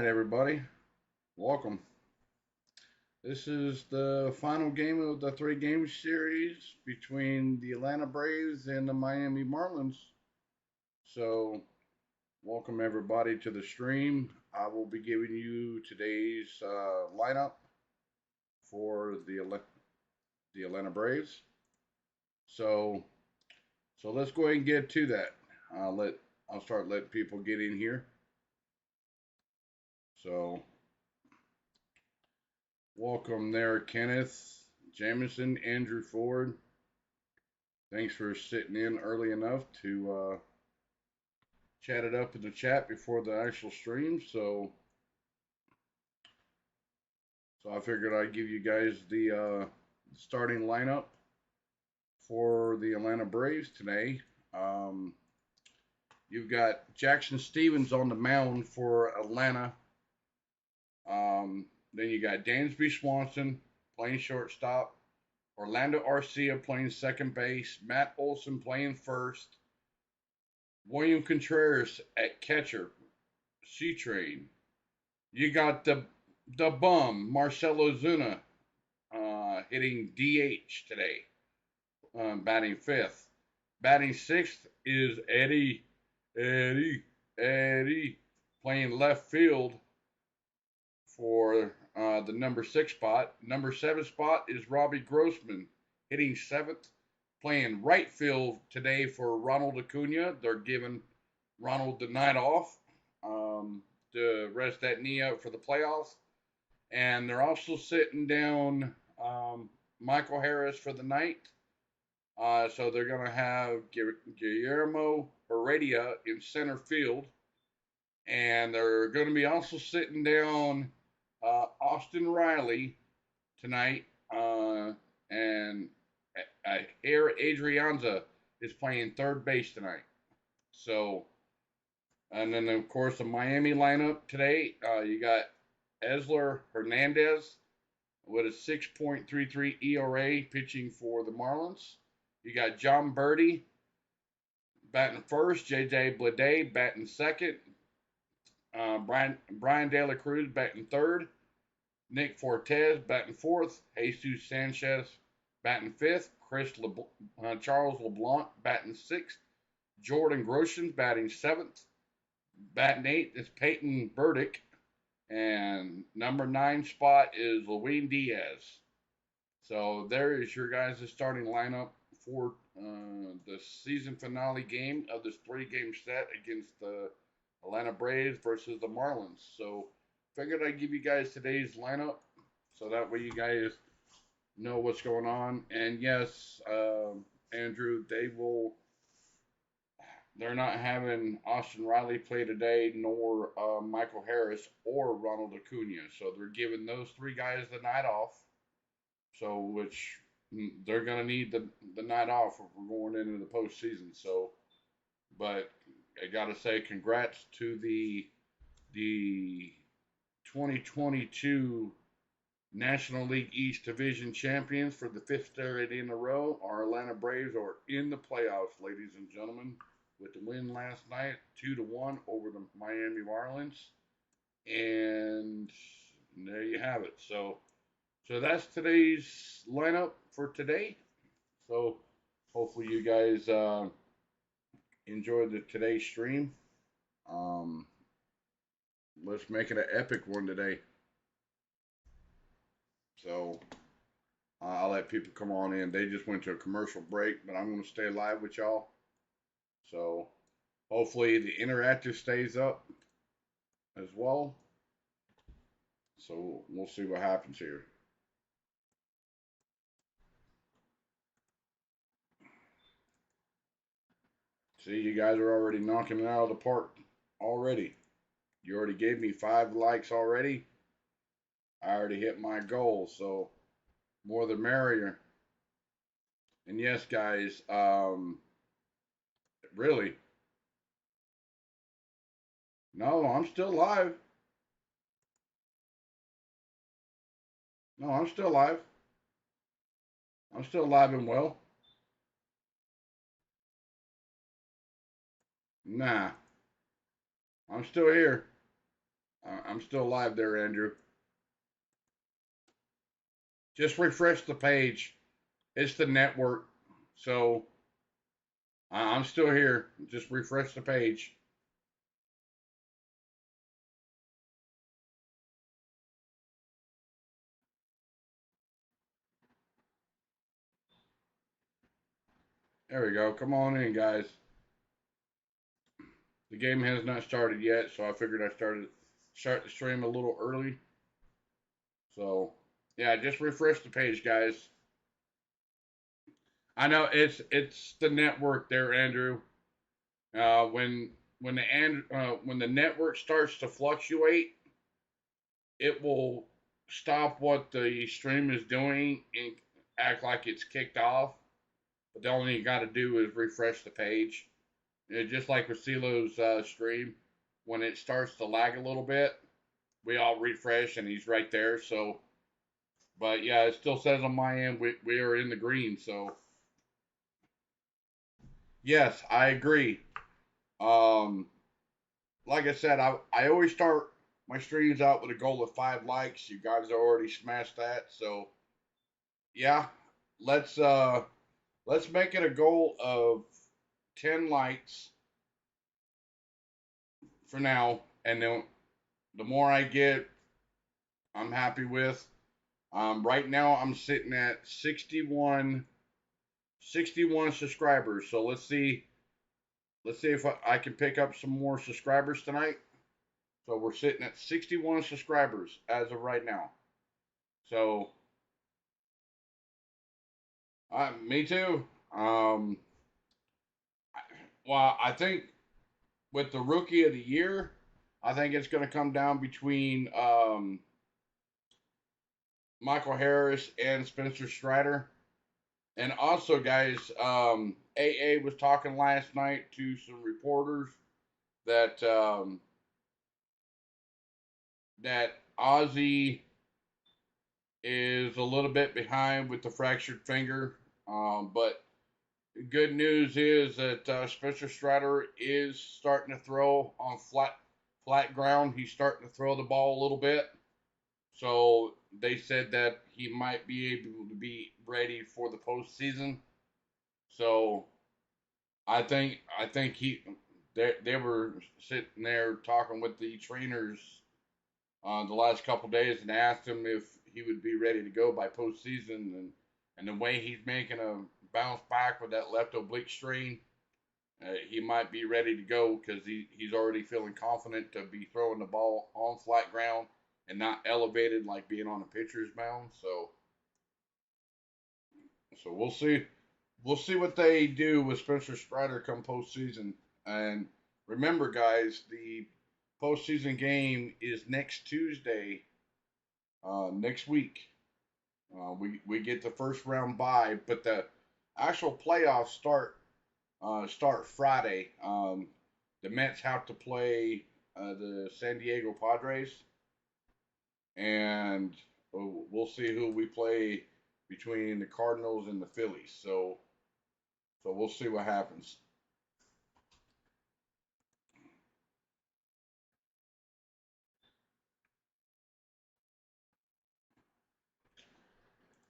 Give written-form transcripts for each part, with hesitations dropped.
Alright, everybody, welcome. This is the final game of the three-game series between the Atlanta Braves and the Miami Marlins. So, welcome everybody to the stream. I will be giving you today's lineup for the Atlanta Braves. So, let's go ahead and get to that. I'll start letting people get in here. So, welcome there, Kenneth, Jamison, Andrew Ford. Thanks for sitting in early enough to chat it up in the chat before the actual stream. So I figured I'd give you guys the starting lineup for the Atlanta Braves today. You've got Jackson Stevens on the mound for Atlanta. Then you got Dansby Swanson playing shortstop, Orlando Arcia playing second base, Matt Olson playing first, William Contreras at catcher, C-Train. You got the bum Marcelo Zuna hitting DH today, batting fifth. Batting sixth is Eddie playing left field for the number 6 spot. Number 7 spot is Robbie Grossman hitting seventh, playing right field today for Ronald Acuna. They're giving Ronald the night off to rest that knee out for the playoffs. And they're also sitting down Michael Harris for the night. So they're going to have Guillermo Heredia in center field. And they're going to be also sitting down Austin Riley tonight. And Adrianza is playing third base tonight. So, and then of course the Miami lineup today, you got Esler Hernandez with a 6.33 ERA pitching for the Marlins. You got John Birdie batting first, JJ Bleday batting second, Brian De La Cruz batting third, Nick Fortes batting fourth, Jesus Sanchez batting fifth, Charles LeBlanc batting sixth, Jordan Groshans batting seventh, batting eighth is Peyton Burdick, and number 9 spot is Luis Diaz. So there is your guys' starting lineup for the season finale game of this 3-game set against the Atlanta Braves versus the Marlins. So figured I'd give you guys today's lineup so that way you guys know what's going on. And yes, Andrew, they're not having Austin Riley play today, nor Michael Harris or Ronald Acuna. So they're giving those 3 guys the night off. So, which they're going to need the night off if we're going into the postseason. So, but I got to say, congrats to the 2022 National League East Division champions for the 5th straight in a row. Our Atlanta Braves are in the playoffs, ladies and gentlemen, with the win last night, 2-1 over the Miami Marlins. And there you have it. So that's today's lineup for today. So hopefully you guys enjoyed today's stream. Let's make it an epic one today. So I'll let people come on in. They just went to a commercial break, but I'm going to stay live with y'all. So hopefully the interactive stays up as well. So we'll see what happens here. See, you guys are already knocking it out of the park already. You already gave me 5 likes already. I already hit my goal, so more the merrier. And yes, guys, really. No, I'm still live. No, I'm still live. I'm still alive and well. Nah, I'm still here. I'm still live there, Andrew. Just refresh the page. It's the network. So I'm still here. Just refresh the page. There we go. Come on in, guys. The game has not started yet, so I figured I start the stream a little early. So yeah, just refresh the page, guys. I know it's the network there, Andrew. When the network starts to fluctuate, it will stop what the stream is doing and act like it's kicked off. But the only thing you got to do is refresh the page. Just like with CeeLo's stream, when it starts to lag a little bit, we all refresh and he's right there. So, but yeah, it still says on my end we are in the green. So, yes, I agree. Um, like I said, I always start my streams out with a goal of 5 likes. You guys already smashed that. So, yeah, let's uh let's make it a goal of 10 likes for now, and then the more I get, I'm happy with. Right now, I'm sitting at 61 subscribers. So let's see if I can pick up some more subscribers tonight. So we're sitting at 61 subscribers as of right now. So, me too. Well, I think with the rookie of the year, I think it's going to come down between Michael Harris and Spencer Strider. And also, guys, AA was talking last night to some reporters that that Ozzy is a little bit behind with the fractured finger. But good news is that Spencer Strider is starting to throw on flat ground. He's starting to throw the ball a little bit. So they said that he might be able to be ready for the postseason. So I think they were sitting there talking with the trainers the last couple days and asked him if he would be ready to go by postseason, and the way he's making a bounce back with that left oblique strain, he might be ready to go because he's already feeling confident to be throwing the ball on flat ground and not elevated like being on a pitcher's mound. So we'll see. We'll see what they do with Spencer Strider come postseason. And remember, guys, the postseason game is next Tuesday, next week. We get the first round bye, but the actual playoffs start Friday. The Mets have to play the San Diego Padres, and we'll see who we play between the Cardinals and the Phillies. So we'll see what happens.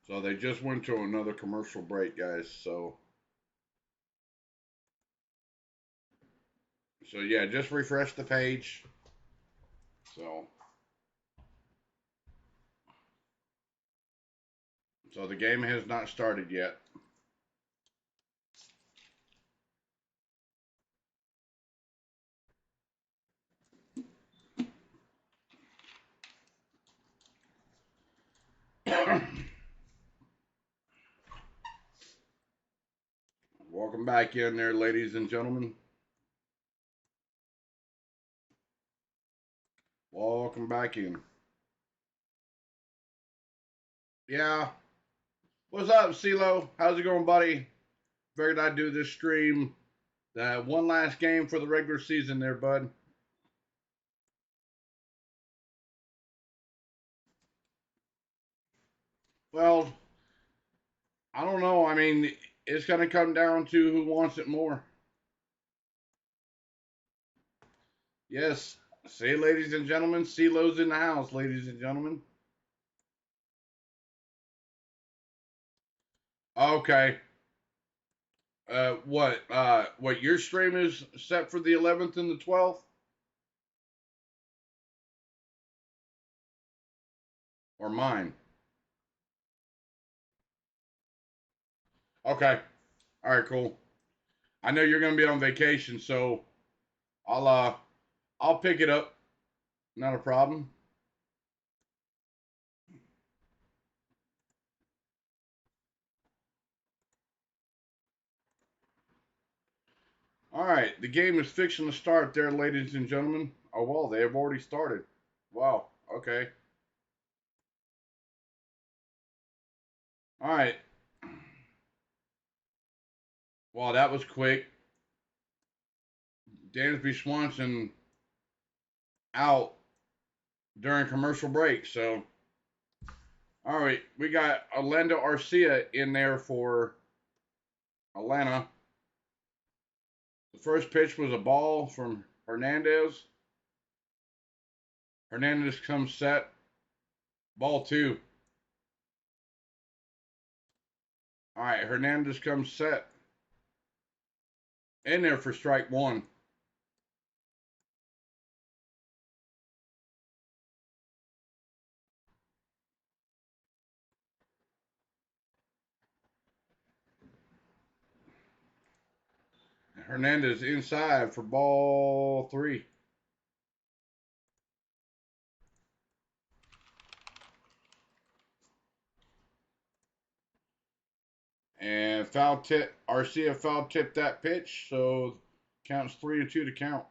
So they just went to another commercial break, guys. So yeah, just refresh the page. So so the game has not started yet. Welcome back in there, ladies and gentlemen. Welcome back in. Yeah. What's up, CeeLo? How's it going, buddy? Figured I'd do this stream. One last game for the regular season there, bud. Well, I don't know. I mean, it's going to come down to who wants it more. Yes. See, ladies and gentlemen, CeeLo's in the house, ladies and gentlemen. Okay. What your stream is set for the 11th and the 12th? Or mine? Okay. All right, cool. I know you're gonna be on vacation, so I'll pick it up. Not a problem. All right, the game is fixing to start there, ladies and gentlemen. Oh, well, they have already started. Wow, okay. All right. Well, that was quick. Dansby Swanson out during commercial break. So, all right, we got Orlando Arcia in there for Atlanta. The first pitch was a ball from Hernandez. Hernandez comes set. Ball two. All right, Hernandez comes set. In there for strike one. Hernandez inside for ball three. And foul tip. Arcia foul tipped that pitch, so counts 3-2 to count.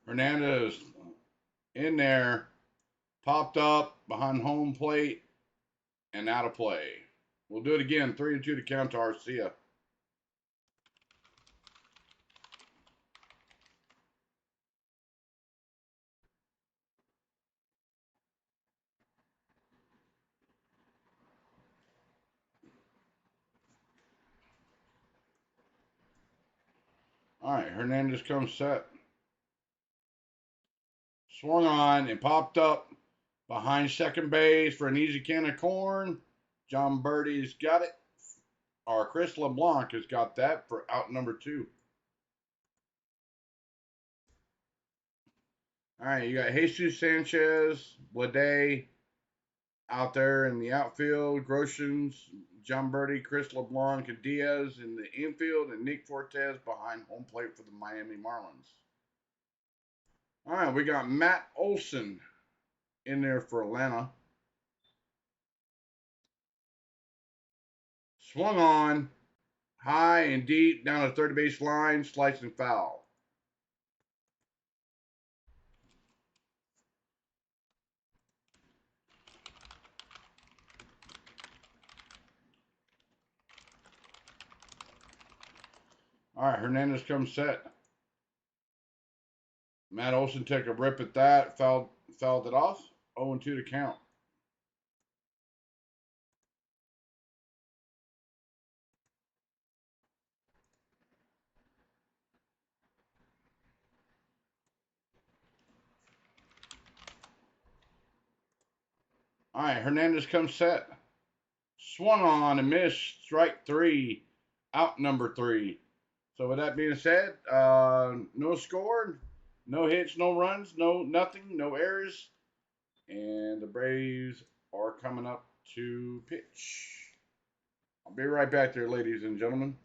Hernandez in there, popped up behind home plate, and out of play. We'll do it again. 3-2 to count to Arcia. All right, Hernandez comes set. Swung on and popped up behind second base for an easy can of corn. John Birdie's got it. Or Chris LeBlanc has got that for out number two. All right, you got Jesus Sanchez, Blade out there in the outfield, Groshans, John Birdie, Chris LeBlanc, and Diaz in the infield, and Nick Fortes behind home plate for the Miami Marlins. All right, we got Matt Olson in there for Atlanta. Swung on, high and deep down the third base line, slicing foul. All right, Hernandez comes set. Matt Olson took a rip at that, fouled it off. 0-2 to count. All right, Hernandez comes set. Swung on and missed. Strike three. Out number three. So with that being said, no score, no hits, no runs, no nothing, no errors. And the Braves are coming up to pitch. I'll be right back there, ladies and gentlemen.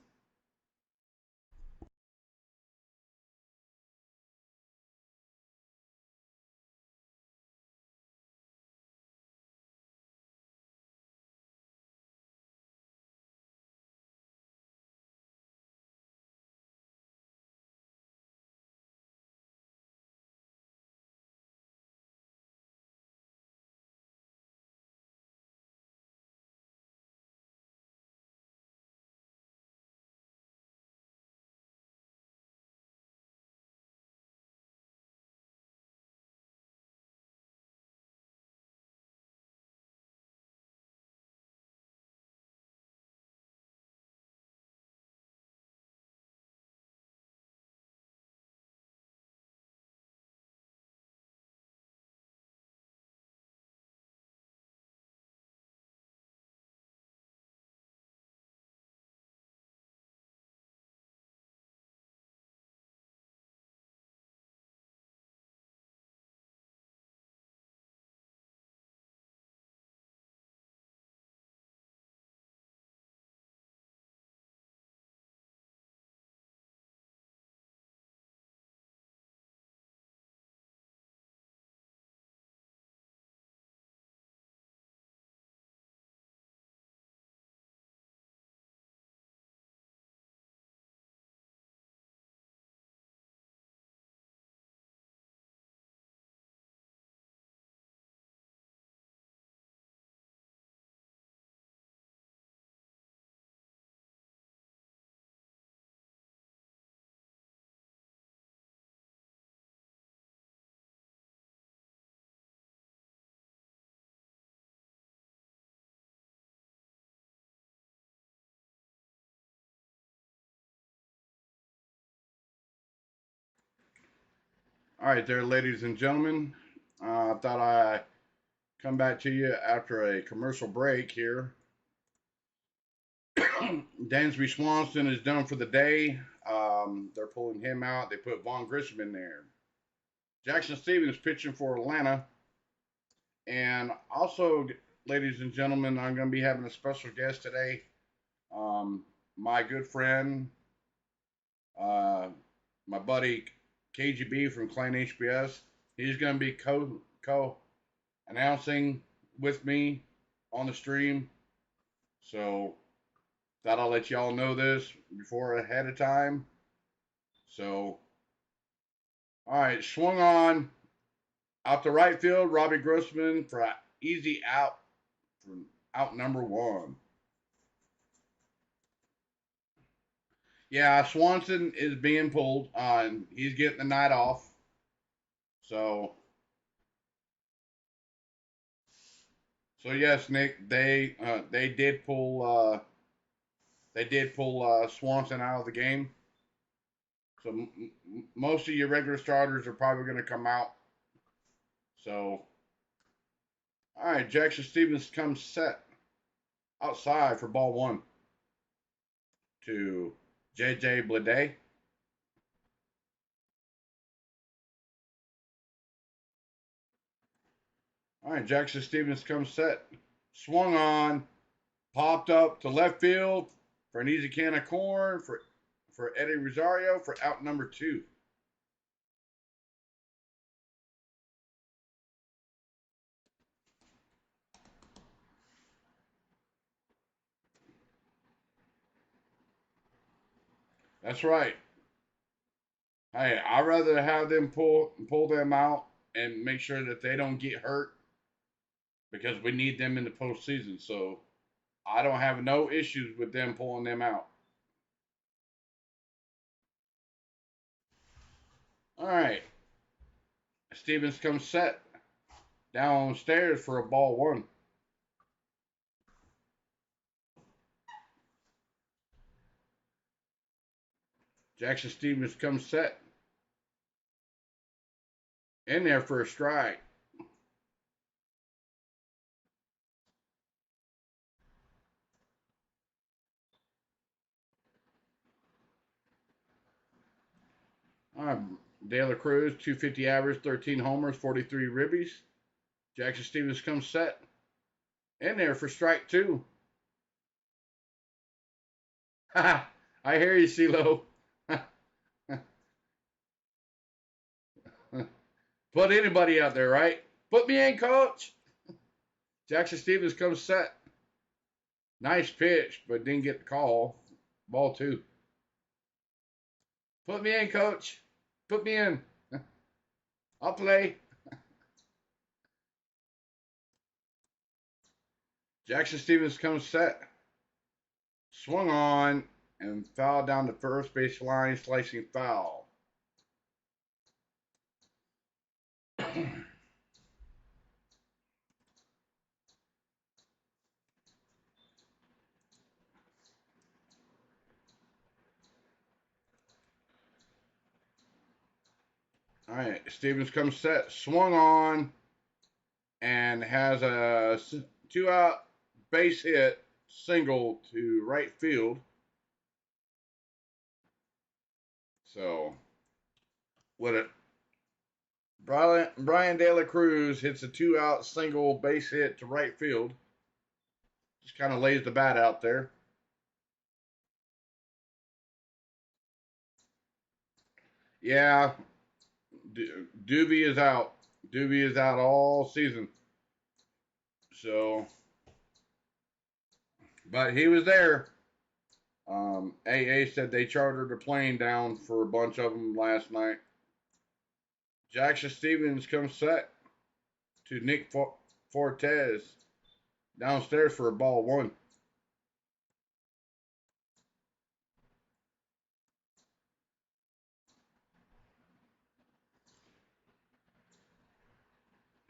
All right, there, ladies and gentlemen. I thought I'd come back to you after a commercial break here. Dansby Swanson is done for the day. They're pulling him out. They put Vaughn Grissom in there. Jackson Stevens pitching for Atlanta. And also, ladies and gentlemen, I'm going to be having a special guest today. My good friend, uh, my buddy KGB from ClanHBS. He's going to be co announcing with me on the stream. So thought I'll let y'all know this before ahead of time. So, all right, swung on out to right field. Robbie Grossman for an easy out from out number one. Yeah, Swanson is being pulled. He's getting the night off. So yes, Nick, they did pull Swanson out of the game. So most of your regular starters are probably going to come out. So, all right, Jackson Stevens comes set outside for ball one to JJ Bleday. All right, Jackson Stevens comes set, swung on, popped up to left field for an easy can of corn for Eddie Rosario for out number two. That's right. Hey, I'd rather have them pull them out and make sure that they don't get hurt because we need them in the postseason. So I don't have no issues with them pulling them out. All right. Stevens comes set downstairs for a ball one. Jackson Stevens comes set in there for a strike. All right. De La Cruz, 250 average, 13 homers, 43 ribbies. Jackson Stevens comes set in there for strike two. I hear you, CeeLo. Put anybody out there, right? Put me in, coach. Jackson Stevens comes set. Nice pitch, but didn't get the call. Ball two. Put me in, coach. Put me in. I'll play. Jackson Stevens comes set. Swung on and fouled down the first base line, slicing foul. All right, Stevens comes set, swung on, and has a 2-out base hit single to right field. So, with it, Brian De La Cruz hits a 2-out single base hit to right field. Just kind of lays the bat out there. Yeah, Doobie is out. Doobie is out all season. So, but he was there. AA said they chartered a plane down for a bunch of them last night. Jackson Stevens comes set to Nick Fortes downstairs for a ball one.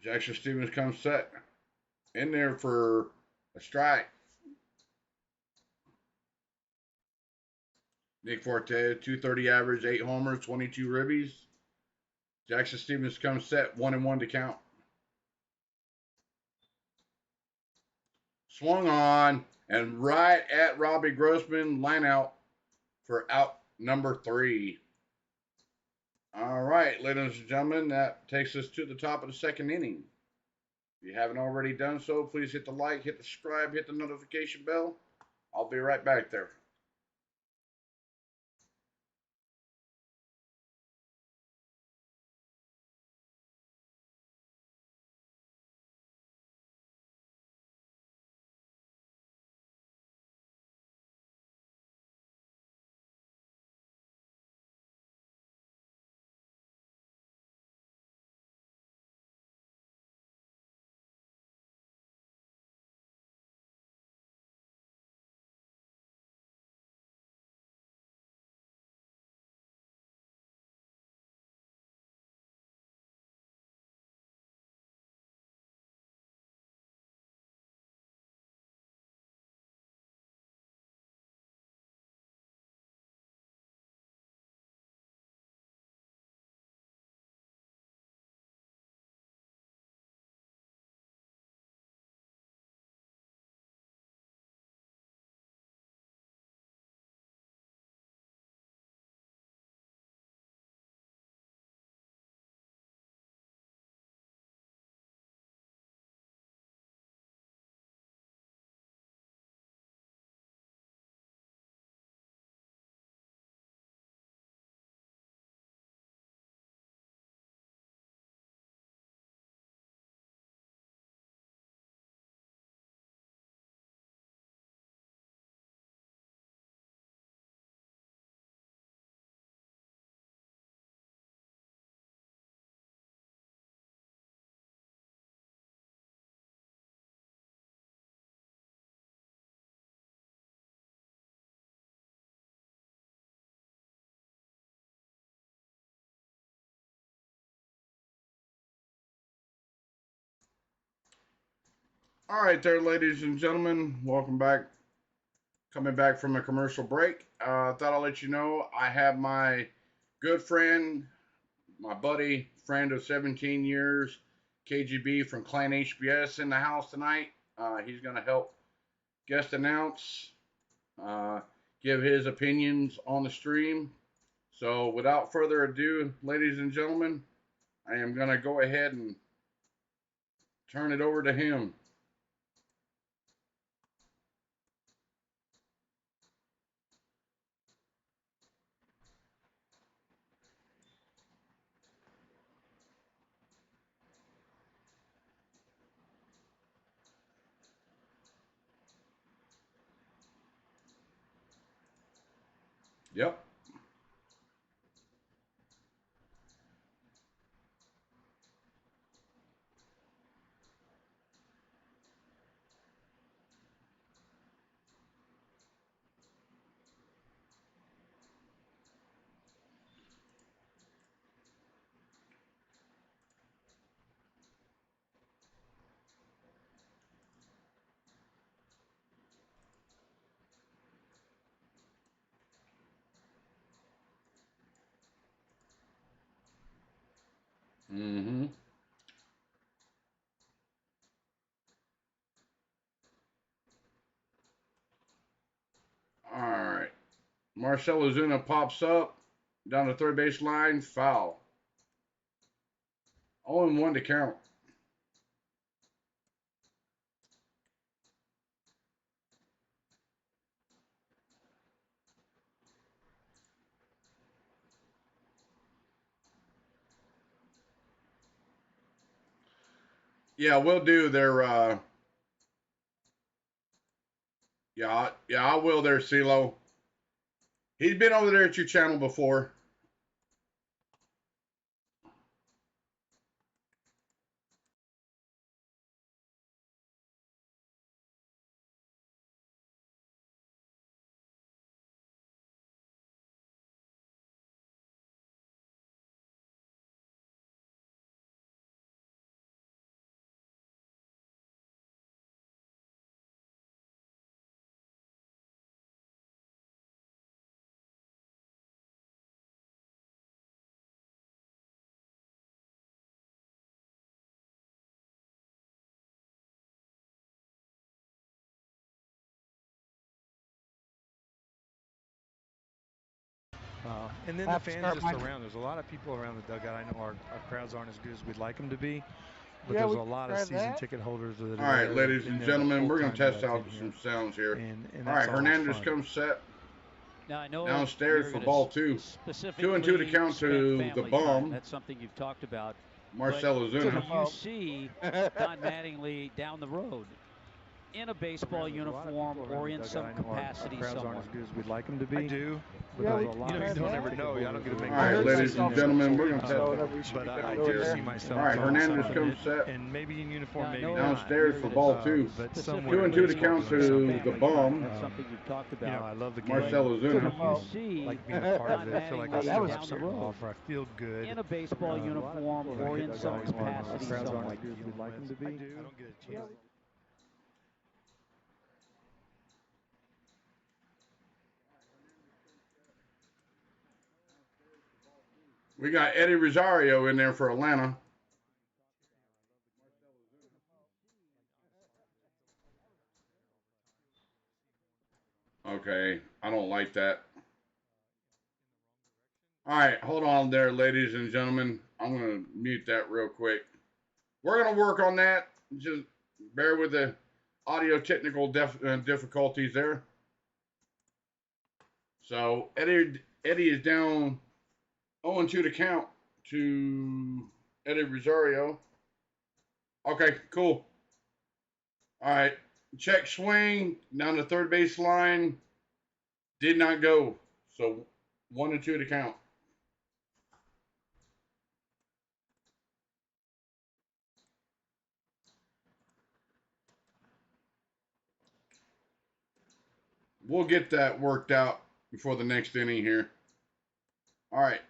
Jackson Stevens comes set in there for a strike. Nick Fortes, 230 average, 8 homers, 22 ribbies. Jackson Stevens comes set, 1-1 to count. Swung on and right at Robbie Grossman, line out for out number 3. All right, ladies and gentlemen, that takes us to the top of the second inning. If you haven't already done so, please hit the like, hit the subscribe, hit the notification bell. I'll be right back there. All right, there, ladies and gentlemen, welcome back. Coming back from a commercial break. Thought I'll let you know I have my good friend, my buddy, friend of 17 years, KGB from ClanHBS in the house tonight. He's going to help guest announce, uh, give his opinions on the stream. So without further ado, ladies and gentlemen, I am going to go ahead and turn it over to him. Yep. Mm-hmm. All right. Marcell Ozuna pops up down the third base line, foul. 0-1 to count. Yeah, we'll do their. Yeah, I will there, CeeLo. He's been over there at your channel before. And then the fans just around. There's a lot of people around the dugout. I know our crowds aren't as good as we'd like them to be, but there's a lot of season ticket holders that are All right, there. ladies and gentlemen, we're going to test out here. some sounds here. And all right, that's Hernandez fun. comes set. Now I know Downstairs for ball 2. 2-2 to count to the bomb. That's something you've talked about. Marcell Ozuna. But you see Don Mattingly down the road in a baseball uniform or in some capacity somewhere. Aren't as good as we'd like them to be. I do. Yeah, you don't ever know. I don't get to make. All right, ladies and gentlemen, we're going to test out. But I do see myself. All right, Hernandez comes set. And maybe in uniform, maybe downstairs for ball 2. But 2-2 to count to the bomb. That's something you've talked about. You know, I love the game. Marcell Ozuna. You see like being a part of it. I feel like I still have the road. offer. I feel good. In a baseball uniform or in some capacity somewhere. Like we'd like them to be. I don't get a chance. We got Eddie Rosario in there for Atlanta. Okay, I don't like that. All right, hold on there, ladies and gentlemen. I'm going to mute that real quick. We're going to work on that. Just bear with the audio technical difficulties there. So Eddie is down 0-2 to count to Eddie Rosario. Okay, cool. All right, check swing down the third base line. Did not go. So 1-2 to count. We'll get that worked out before the next inning here. All right.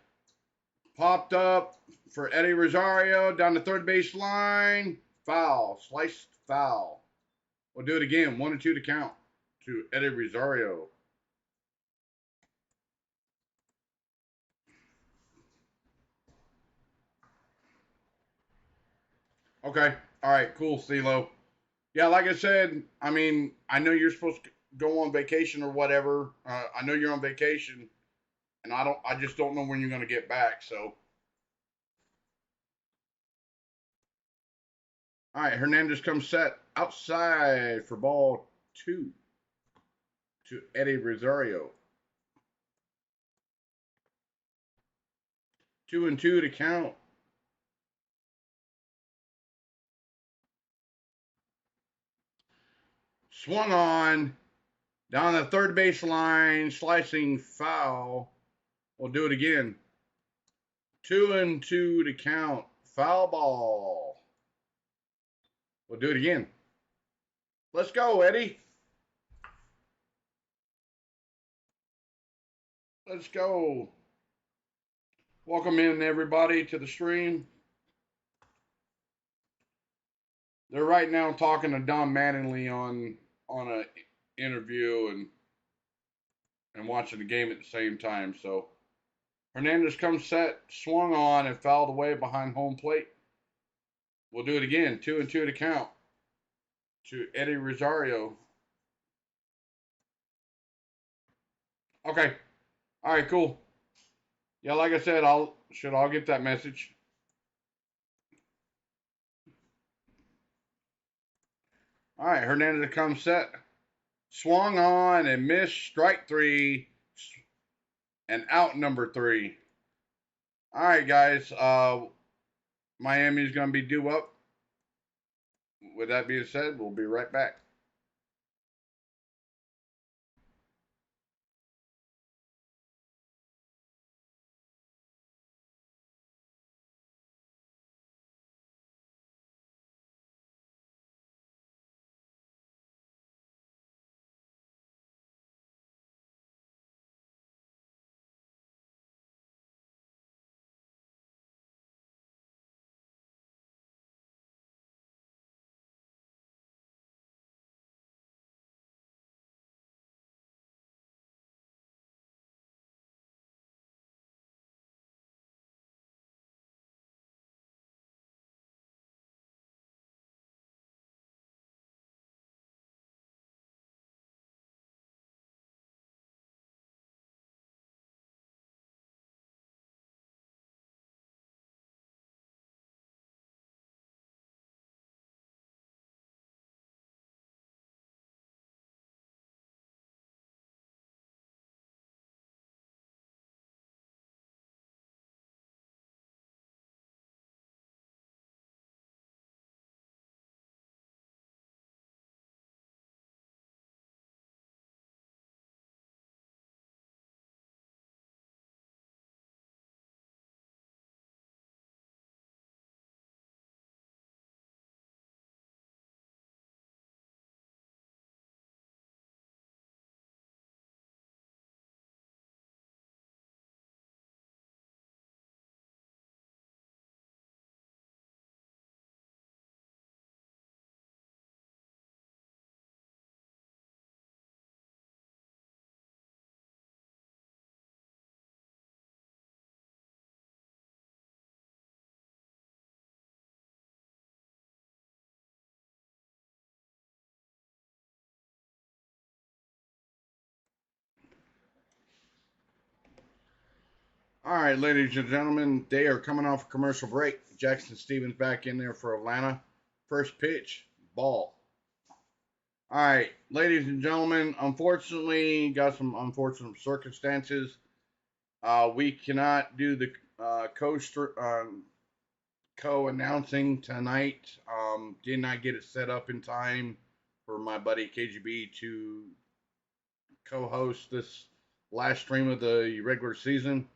Popped up for Eddie Rosario down the third base line. Foul. Sliced foul. We'll do it again. 1-2 to count to Eddie Rosario. Okay. All right. Cool, CeeLo. Yeah, like I said, I mean, I know you're supposed to go on vacation or whatever. I know you're on vacation, and I just don't know when you're going to get back. So, all right, Hernandez comes set outside for ball 2 to Eddie Rosario. 2-2 to count. Swung on down the third base line, slicing foul. We'll do it again. 2-2 to count. Foul ball. We'll do it again. Let's go, Eddie. Let's go. Welcome in, everybody, to the stream. They're right now talking to Don Mattingly on an interview and watching the game at the same time. So Hernandez comes set, swung on, and fouled away behind home plate. We'll do it again. 2-2 to count to Eddie Rosario. Okay. All right, cool. Yeah, like I said, I'll get that message. All right, Hernandez comes set. Swung on and missed. Strike 3. And out number 3. All right, guys. Miami's going to be due up. With that being said, we'll be right back. All right, ladies and gentlemen, they are coming off a commercial break. Jackson Stevens back in there for Atlanta. First pitch, ball. All right, ladies and gentlemen, unfortunately, got some unfortunate circumstances. We cannot do the co-announcing tonight. Did not get it set up in time for my buddy KGB to co-host this last stream of the regular season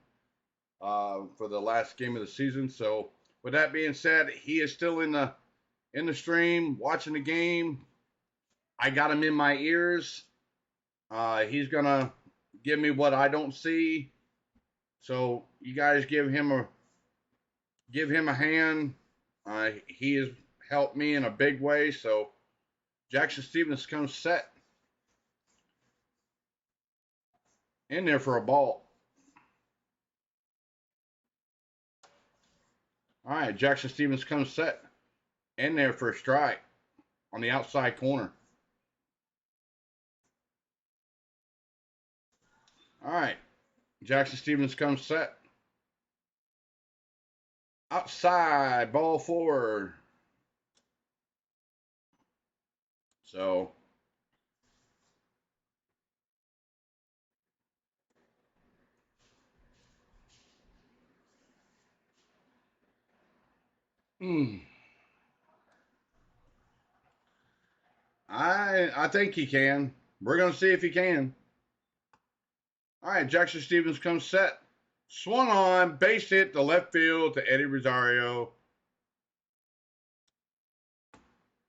for the last game of the season. So, with that being said, he is still in the stream watching the game. I got him in my ears. He's gonna give me what I don't see. So you guys give him a hand. He has helped me in a big way. So Jackson Stevens comes set in there for a ball. All right, Jackson Stevens comes set in there for a strike on the outside corner. All right, Jackson Stevens comes set. Outside, ball 4. So, I think he can. We're going to see if he can. All right, Jackson Stevens comes set. Swung on, base hit to left field to Eddie Rosario.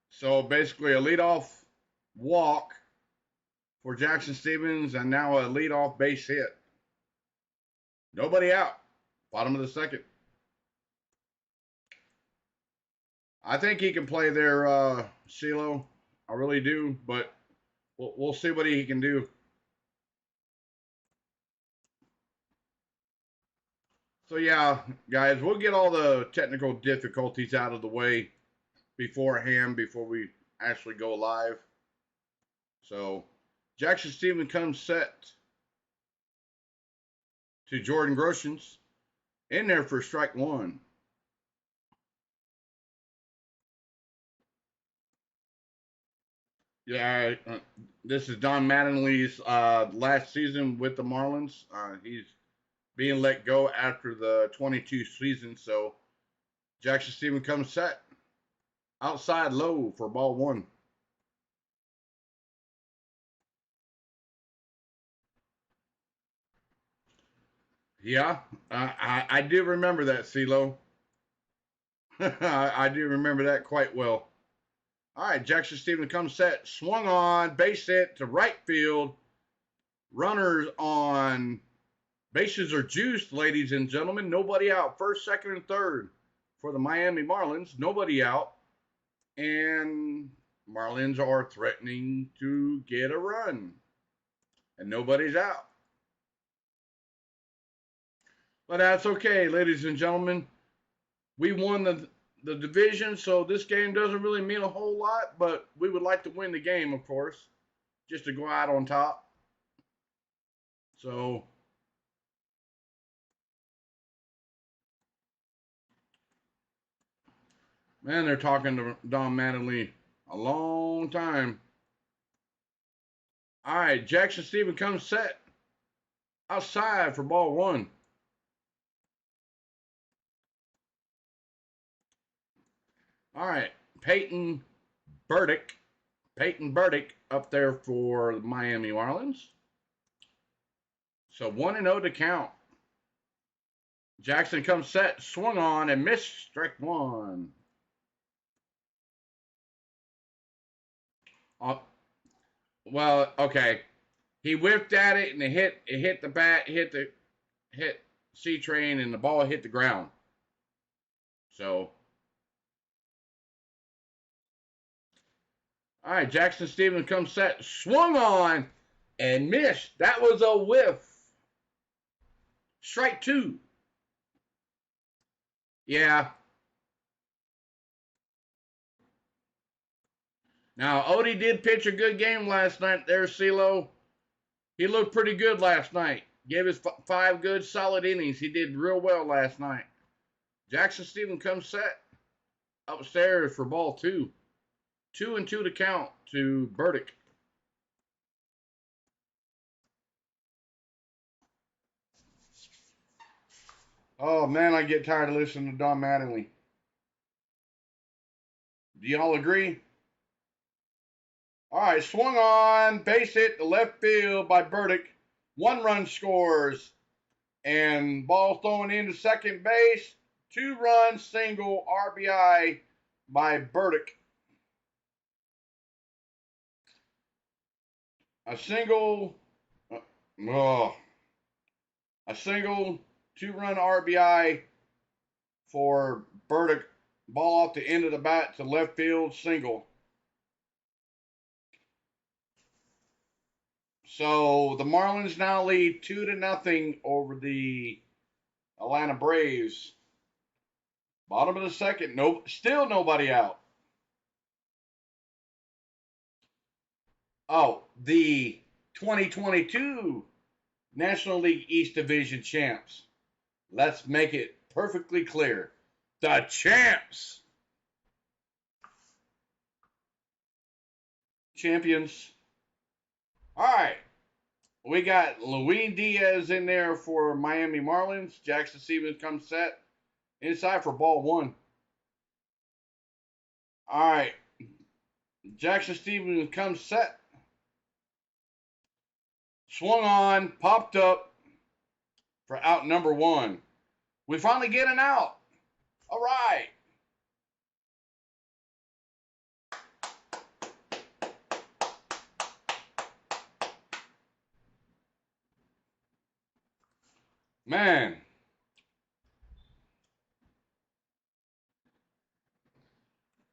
So basically a leadoff walk for Jackson Stevens and now a leadoff base hit. Nobody out. Bottom of the second. I think he can play there, CeeLo. I really do, but we'll see what he can do. So yeah, guys, we'll get all the technical difficulties out of the way beforehand before we actually go live. So Jackson Stevens comes set to Jordan Groshans in there for strike 1. Yeah, this is Don Mattingly's last season with the Marlins. He's being let go after the 22 season. So Jackson Stevens comes set. Outside low for ball 1. Yeah, I do remember that, CeeLo. I do remember that quite well. All right, Jackson Stevens comes set. Swung on, base hit to right field. Runners on. Bases are juiced, ladies and gentlemen. Nobody out. First, second, and third for the Miami Marlins. Nobody out. And Marlins are threatening to get a run. And nobody's out. But that's okay, ladies and gentlemen. We won the division, so this game doesn't really mean a whole lot, but we would like to win the game, of course, just to go out on top. So, man, they're talking to Don Mattingly a long time. All right, Jackson Stevens comes set. Outside for ball 1. All right, Peyton Burdick up there for the Miami Marlins. So 1-0 to count. Jackson comes set, swung on, and missed strike 1. Well, okay. He whipped at it and it hit the bat, hit C-Train, and the ball hit the ground. So, all right, Jackson Stevens comes set, swung on, and missed. That was a whiff. Strike 2. Yeah. Now, Odie did pitch a good game last night there, CeeLo. He looked pretty good last night. gave us 5 good solid innings. He did real well last night. Jackson Stevens comes set upstairs for ball 2. 2-2 to count to Burdick. Oh, man, I get tired of listening to Don Mattingly. Do y'all agree? All right, swung on, base hit to left field by Burdick. 1 run scores, and ball thrown into second base. 2-run single RBI by Burdick. A single 2-run RBI for Burdick. Ball off the end of the bat to left field, single. So the Marlins now lead 2-0 over the Atlanta Braves. Bottom of the second, still nobody out. Oh, the 2022 National League East Division champs. Let's make it perfectly clear. The champs. Champions. All right. We got Luis Diaz in there for Miami Marlins. Jackson Stevens comes set inside for ball 1. All right. Jackson Stevens comes set. Swung on, popped up for out number 1. We finally get an out. All right. Man.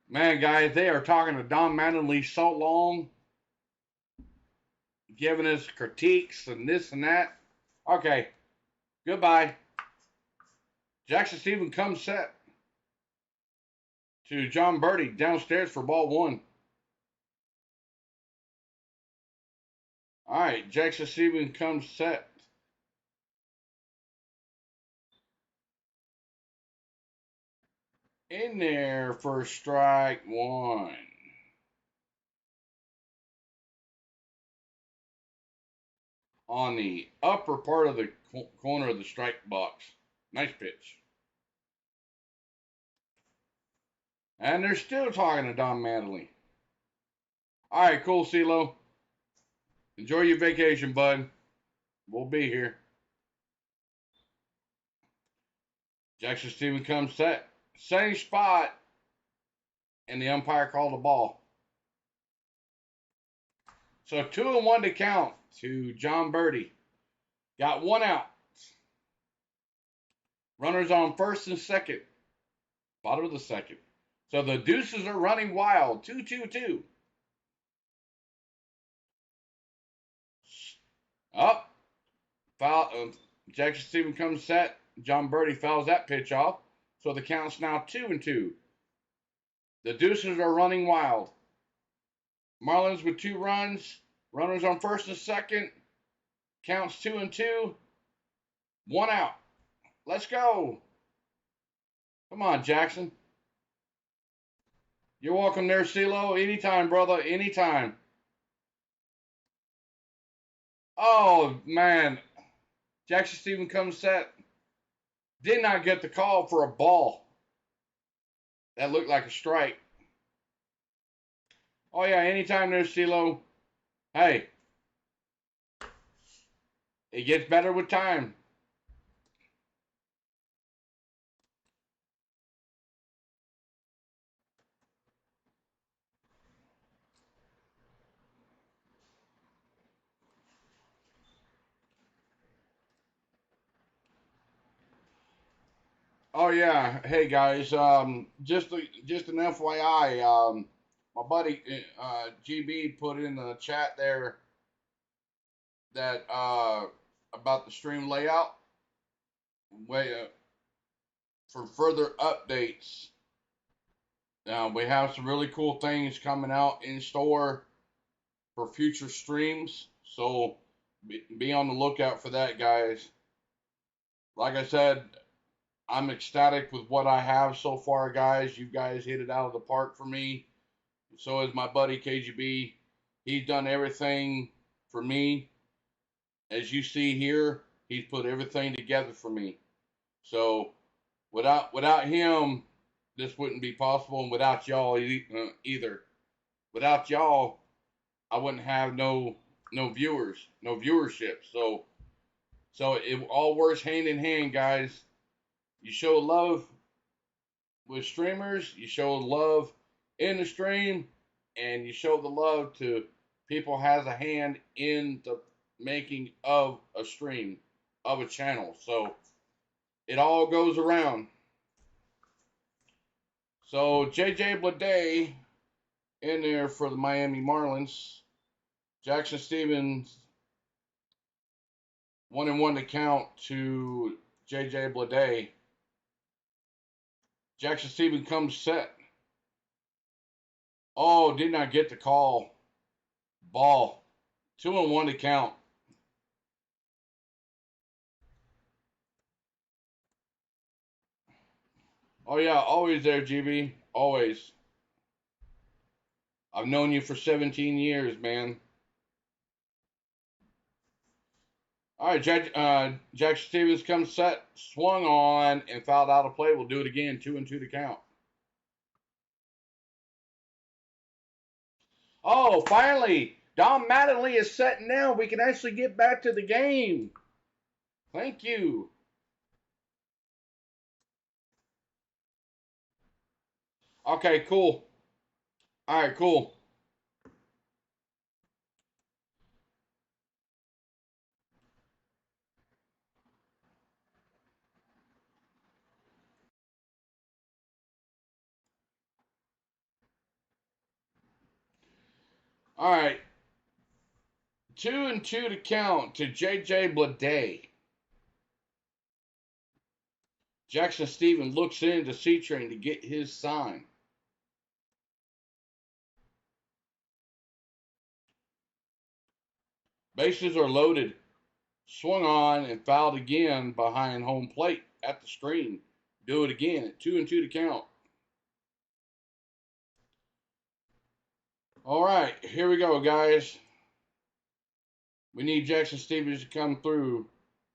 Man, guys, they are talking to Don Mattingly so long, giving us critiques and this and that. Okay. Goodbye. Jackson Stevens comes set to John Birdie downstairs for ball 1. All right, Jackson Stevens comes set. In there for strike 1. On the upper part of the corner of the strike box. Nice pitch. And they're still talking to Don Mattingly. All right, cool, CeeLo. Enjoy your vacation, bud. We'll be here. Jackson Stevens comes set. Same spot. And the umpire called the ball. So 2-1 to count to John Birdie. Got 1 out. Runners on first and second. Bottom of the second. So the deuces are running wild. 2-2-2. Up. Foul. Jackson Stevens comes set. John Birdie fouls that pitch off. So the count's now 2-2. The deuces are running wild. Marlins with 2 runs. Runners on first and second. Counts 2-2. 1 out. Let's go. Come on, Jackson. You're welcome there, CeeLo. Anytime, brother. Anytime. Oh, man. Jackson Stevens comes set. Did not get the call for a ball. That looked like a strike. Oh, yeah, anytime there, CeeLo. Hey. It gets better with time. Oh yeah, hey guys, just an FYI, my buddy GB put in the chat there that about the stream layout. For further updates, we have some really cool things coming out in store for future streams. So Be on the lookout for that, guys. Like I said, I'm ecstatic with what I have so far, guys. You guys hit it out of the park for me. So is my buddy KGB. He's done everything for me. As you see here, he's put everything together for me. So without him, this wouldn't be possible, and without y'all either. Without y'all, I wouldn't have no viewers, no viewership. So it all works hand in hand, guys. You show love with streamers, you show love in the stream, and you show the love to people has a hand in the making of a stream, of a channel. So it all goes around. So JJ Bleday in there for the Miami Marlins. Jackson Stevens 1-1 to count to JJ Bleday. Jackson Stevens comes set. Oh, did not get the call. Ball. 2-1 to count. Oh yeah, always there, GB. Always. I've known you for 17 years, man. All right, Jackson Stevens comes set, swung on, and fouled out of play. We'll do it again. 2-2 to count. Oh, finally, Don Mattingly is setting down. We can actually get back to the game. Thank you. Okay, cool. All right, cool. All right. 2-2 to count to JJ Bleday. Jackson Stevens looks into C-Train to get his sign. Bases are loaded. Swung on and fouled again behind home plate at the screen. Do it again at 2-2 to count. All right, here we go, guys. We need Jackson Stevens to come through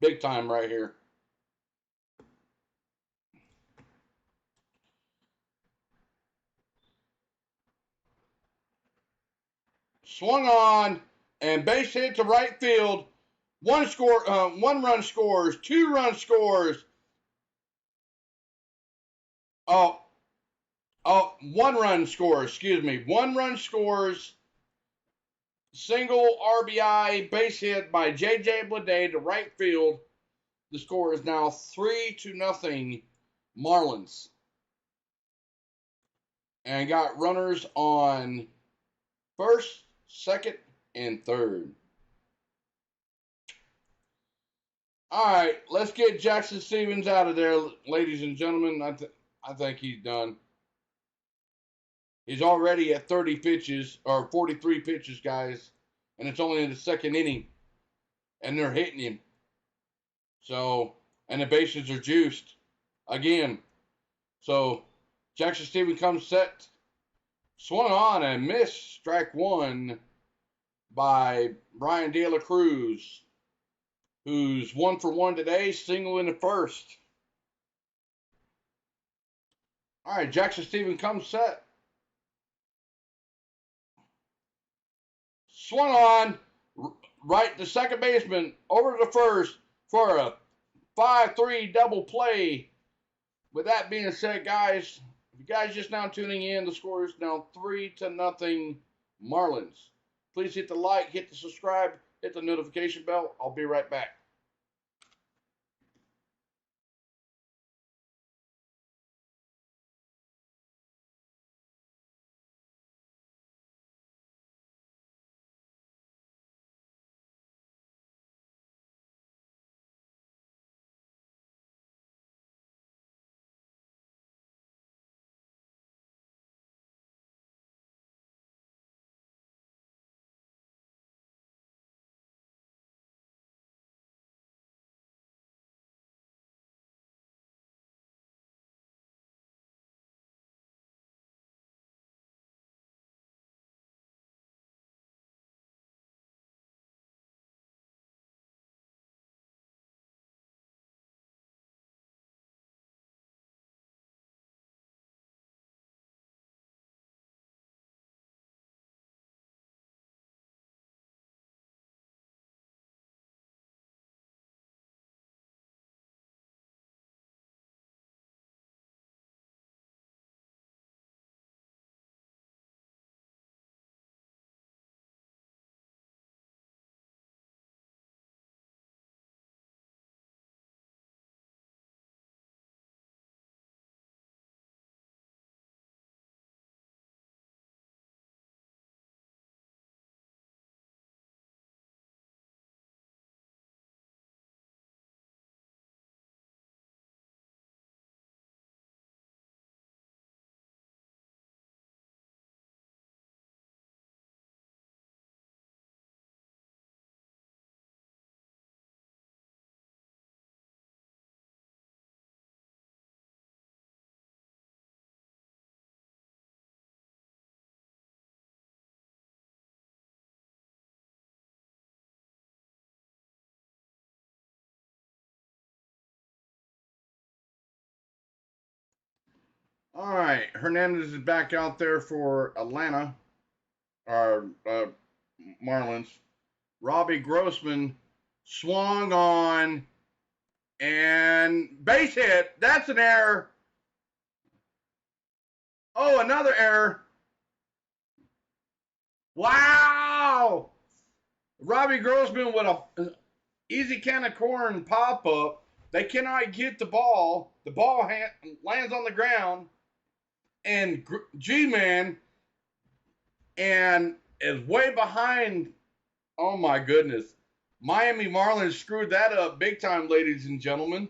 big time right here. Swung on and base hit to right field. One run scores. 2 run scores. Oh, 1 run scores. Excuse me. 1 run scores. Single RBI base hit by JJ Bleday to right field. The score is now 3-0 Marlins. And got runners on first, second, and third. All right, let's get Jackson Stevens out of there, ladies and gentlemen. I think he's done. He's already at 30 pitches, or 43 pitches, guys. And it's only in the second inning. And they're hitting him. So, and the bases are juiced. Again. So, Jackson Stevens comes set. Swung on and missed. Strike 1 by Brian De La Cruz, who's 1 for 1 today, single in the first. All right, Jackson Stevens comes set. Swung on, right to second baseman, over to the first for a 5-3 double play. With that being said, guys, if you guys just now tuning in, the score is now 3-0 Marlins. Please hit the like, hit the subscribe, hit the notification bell. I'll be right back. All right, Hernandez is back out there for Atlanta, or Marlins. Robbie Grossman swung on and base hit. That's an error. Oh, another error. Wow! Robbie Grossman with a easy can of corn pop up. They cannot get the ball. The ball lands on the ground, and G-Man and is way behind. Oh my goodness. Miami Marlins screwed that up big time, ladies and gentlemen.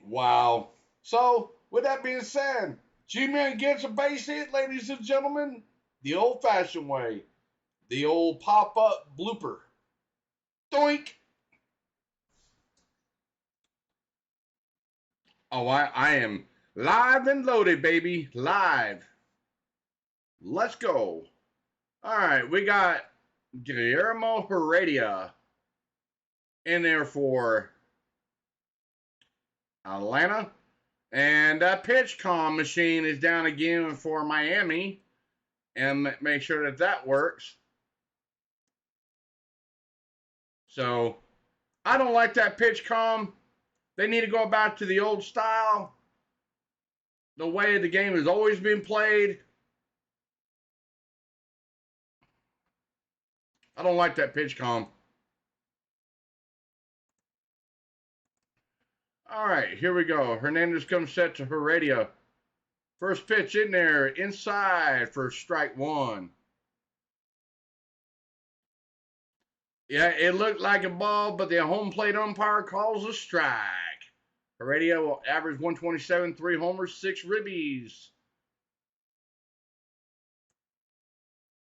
Wow. So, with that being said, G-Man gets a base hit, ladies and gentlemen, the old-fashioned way. The old pop-up blooper. Doink! Oh, I am live and loaded, baby. Live. Let's go. All right, we got Guillermo Heredia in there for Atlanta. And that pitch comm machine is down again for Miami. And make sure that works. So, I don't like that pitch comm. They need to go back to the old style. The way the game has always been played. I don't like that pitch comm. All right, here we go. Hernandez comes set to Heredia. First pitch in there, inside for strike one. Yeah, it looked like a ball, but the home plate umpire calls a strike. Heredia will average 127, 3 homers, 6 ribbies.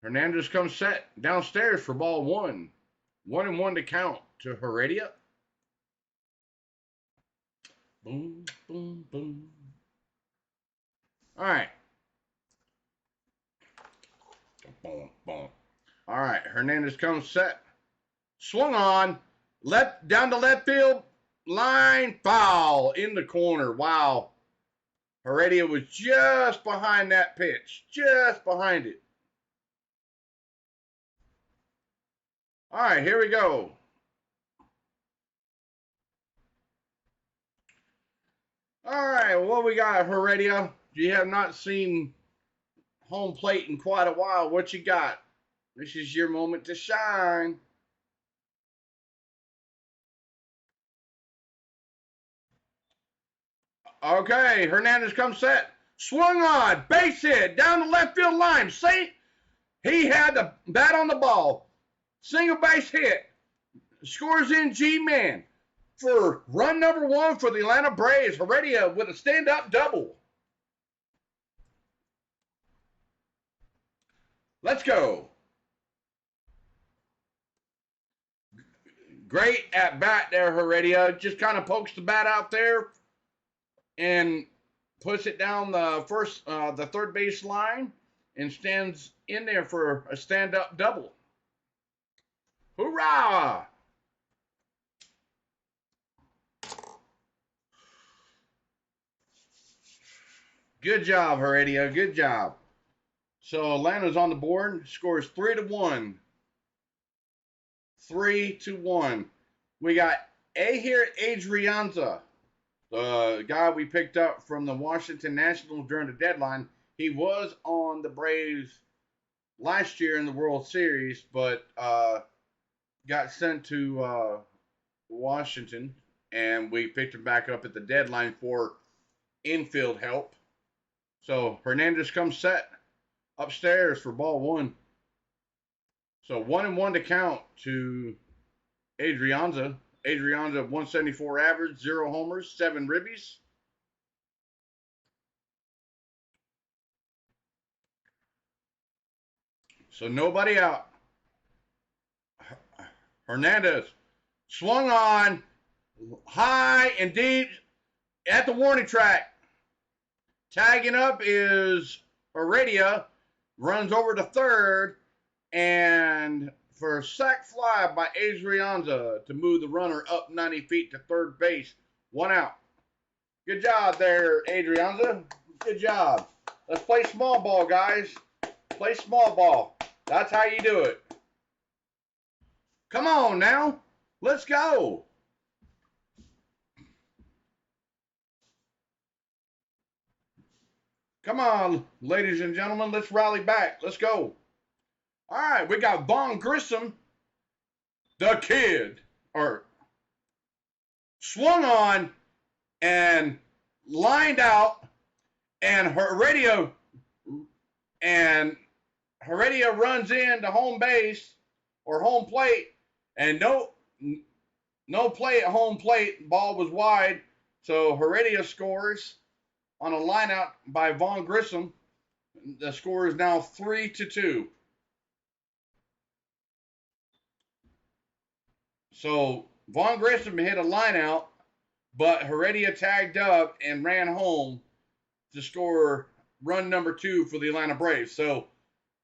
Hernandez comes set downstairs for ball one. 1-1 to count to Heredia. Boom, boom, boom. All right. Boom, boom. All right, Hernandez comes set. Swung on. Down to left field. Line foul in the corner. Wow. Heredia was just behind that pitch. Just behind it. All right, here we go. All right, what we got, Heredia? You have not seen home plate in quite a while. What you got? This is your moment to shine. Okay, Hernandez comes set. Swung on, base hit, down the left field line. See, he had the bat on the ball. Single base hit. Scores in G-Man for run number 1 for the Atlanta Braves. Heredia with a stand-up double. Let's go. Great at bat there, Heredia. Just kind of pokes the bat out there and puts it down the third base line and stands in there for a stand-up double. Hoorah! Good job, Heredia. Good job. So Atlanta's on the board. Scores 3-1. 3-1. We got Ahir Adrianza, the guy we picked up from the Washington Nationals during the deadline. He was on the Braves last year in the World Series, but got sent to Washington, and we picked him back up at the deadline for infield help. So Hernandez comes set upstairs for ball one. So 1-1 to count to Adrianza. Adrianza 174 average, 0 homers, 7 ribbies. So nobody out. Hernandez swung on high and deep at the warning track. Tagging up is Heredia, runs over to third, and for a sac fly by Adrianza to move the runner up 90 feet to third base. 1 out. Good job there, Adrianza. Good job. Let's play small ball, guys. Play small ball. That's how you do it. Come on now. Let's go. Come on, ladies and gentlemen. Let's rally back. Let's go. All right, we got Vaughn Grissom, the kid, swung on and lined out, and Heredia runs into home base or home plate, and no play at home plate. Ball was wide, so Heredia scores on a line out by Vaughn Grissom. The score is now 3-2. So Vaughn Grissom hit a line out, but Heredia tagged up and ran home to score run number 2 for the Atlanta Braves. So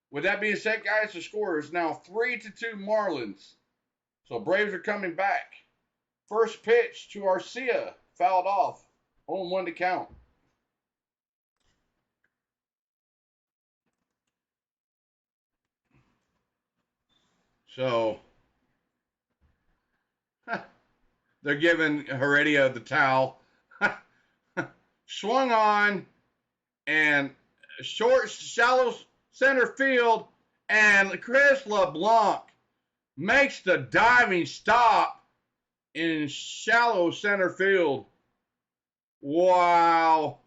with that being said, guys, the score is now 3-2 Marlins. So Braves are coming back. First pitch to Arcia, fouled off. 0-1 to count. So they're giving Heredia the towel. Swung on and shallow center field, and Chris LeBlanc makes the diving stop in shallow center field. Wow.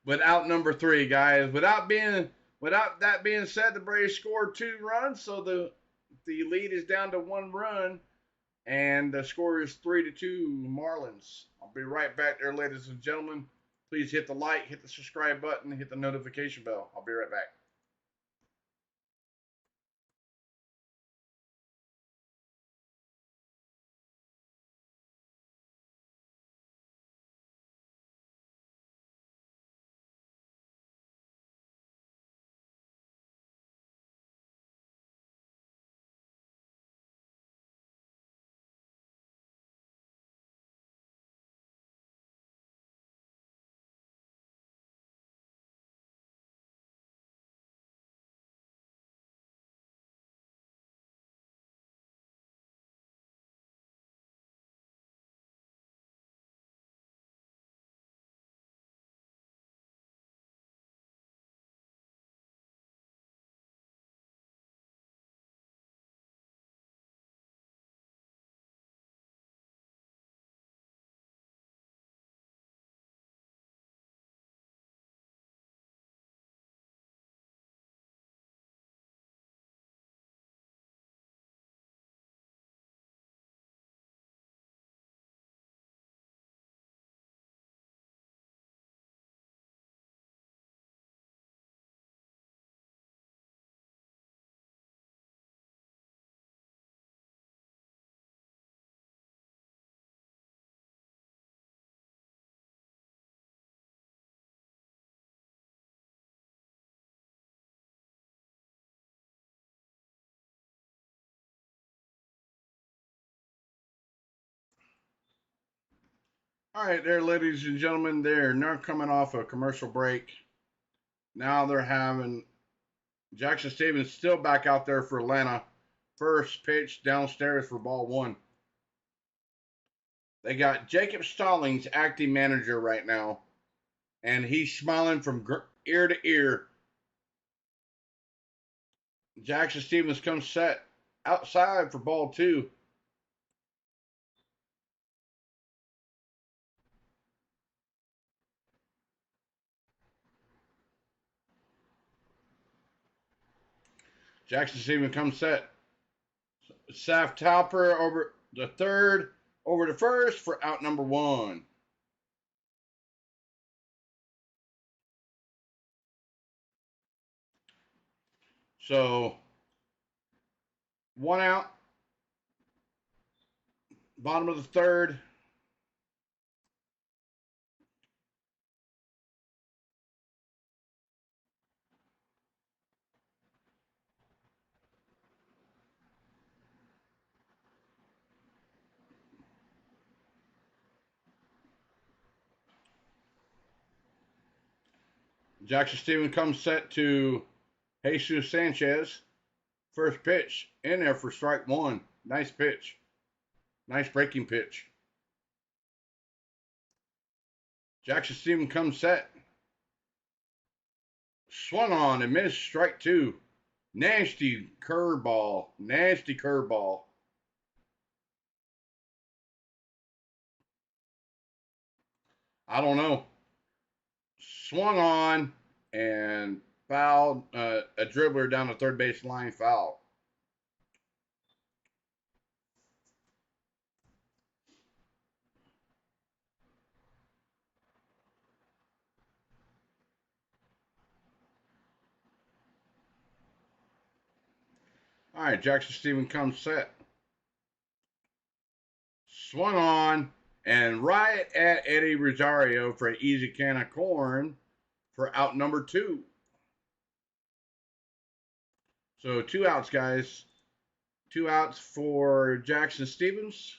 Without number 3, guys. Without that being said, the Braves scored 2 runs, so the lead is down to 1 run, and the score is 3-2 Marlins. I'll be right back there, ladies and gentlemen. Please hit the like, hit the subscribe button, hit the notification bell. I'll be right back. All right, there, ladies and gentlemen, they're now coming off a commercial break. Now they're having Jackson Stevens still back out there for Atlanta. First pitch downstairs for ball 1. They got Jacob Stallings, acting manager right now, and he's smiling from ear to ear. Jackson Stevens comes set outside for ball 2. Jackson Stevens comes set. Saf Tauper over the third, over to first for out number 1. So 1 out. Bottom of the third. Jackson Stevens comes set to Jesus Sanchez. First pitch in there for strike one. Nice pitch. Nice breaking pitch. Jackson Stevens comes set. Swung on and missed, strike two. Nasty curveball. Nasty curveball. I don't know. Swung on and fouled a dribbler down the third base line, foul. All right, Jackson Stevens comes set. Swung on and right at Eddie Rosario for an easy can of corn for out number two. So 2 outs, guys. 2 outs for Jackson Stevens.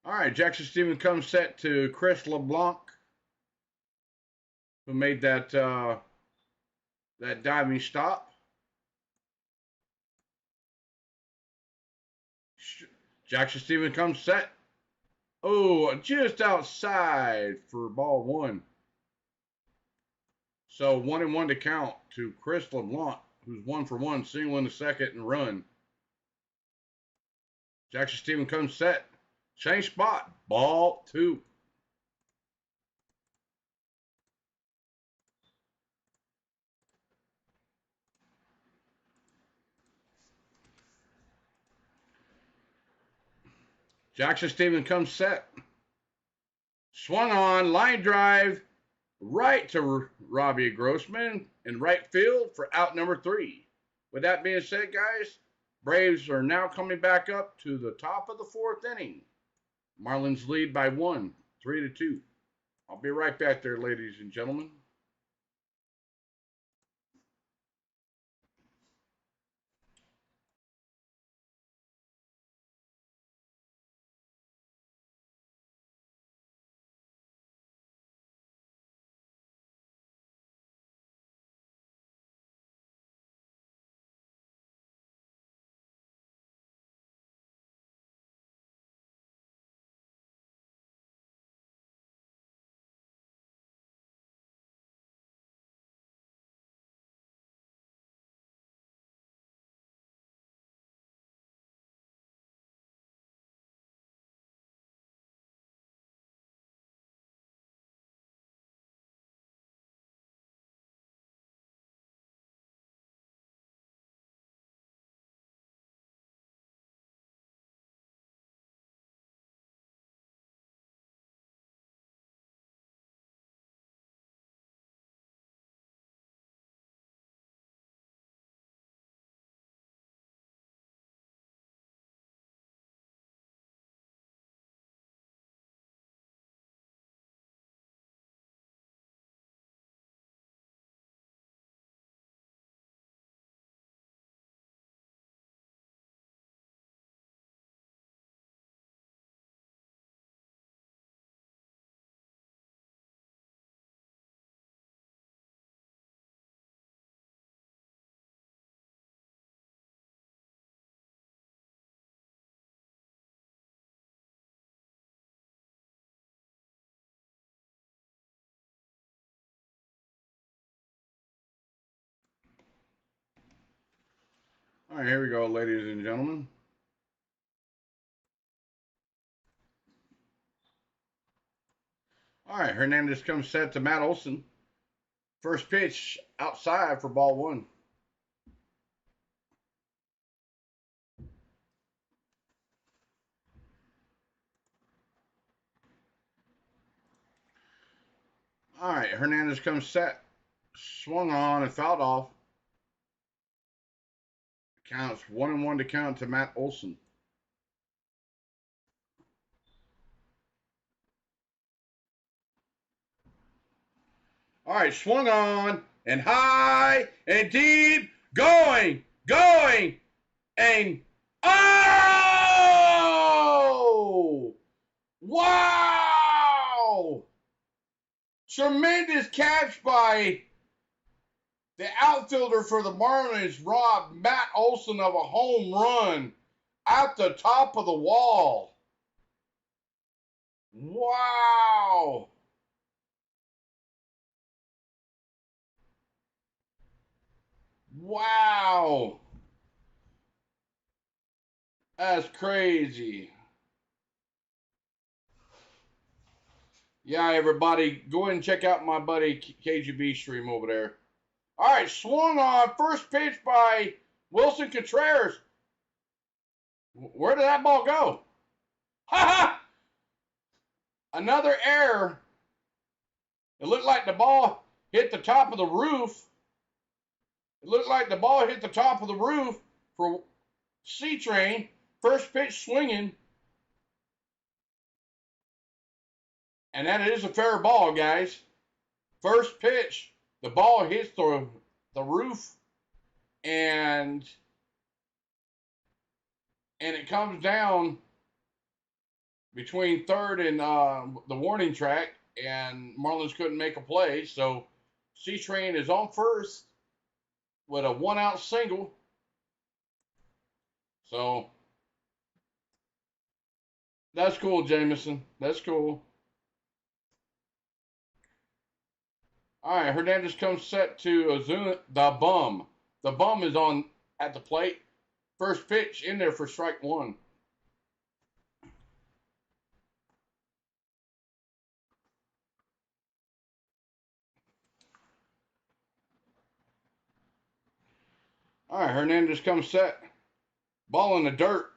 All right, Jackson Stevens comes set to Chris LeBlanc, who made that that diving stop. Jackson Stevens comes set. Oh, just outside for ball one. So 1-1 to count to Chris LeBlanc, who's 1 for 1, single in the second and run. Jackson Stevens comes set. Same spot. Ball two. Jackson Stevens comes set. Swung on, line drive, right to Robbie Grossman in right field for out number 3. With that being said, guys, Braves are now coming back up to the top of the 4th inning. Marlins lead by 1, 3-2. I'll be right back there, ladies and gentlemen. All right, here we go, ladies and gentlemen. All right, Hernandez comes set to Matt Olson. First pitch outside for ball 1. All right, Hernandez comes set. Swung on and fouled off. Counts 1-1 to count to Matt Olson. All right, swung on and high and deep, going, and oh! Wow! Tremendous catch by the outfielder for the Marlins robbed Matt Olson of a home run at the top of the wall. Wow. Wow. That's crazy. Yeah, everybody, go ahead and check out my buddy KGB stream over there. All right, swung on, first pitch by Wilson Contreras. Where did that ball go? Ha ha! Another error. It looked like the ball hit the top of the roof. It looked like the ball hit the top of the roof for C-Train. First pitch swinging. And that is a fair ball, guys. First pitch, the ball hits the roof, and it comes down between third and the warning track, and Marlins couldn't make a play. So C-Train is on first with a one-out single. So that's cool, Jameson. That's cool. All right, Hernandez comes set to Ozuna, the bum. The bum is on at the plate. First pitch in there for strike one. All right, Hernandez comes set. Ball in the dirt.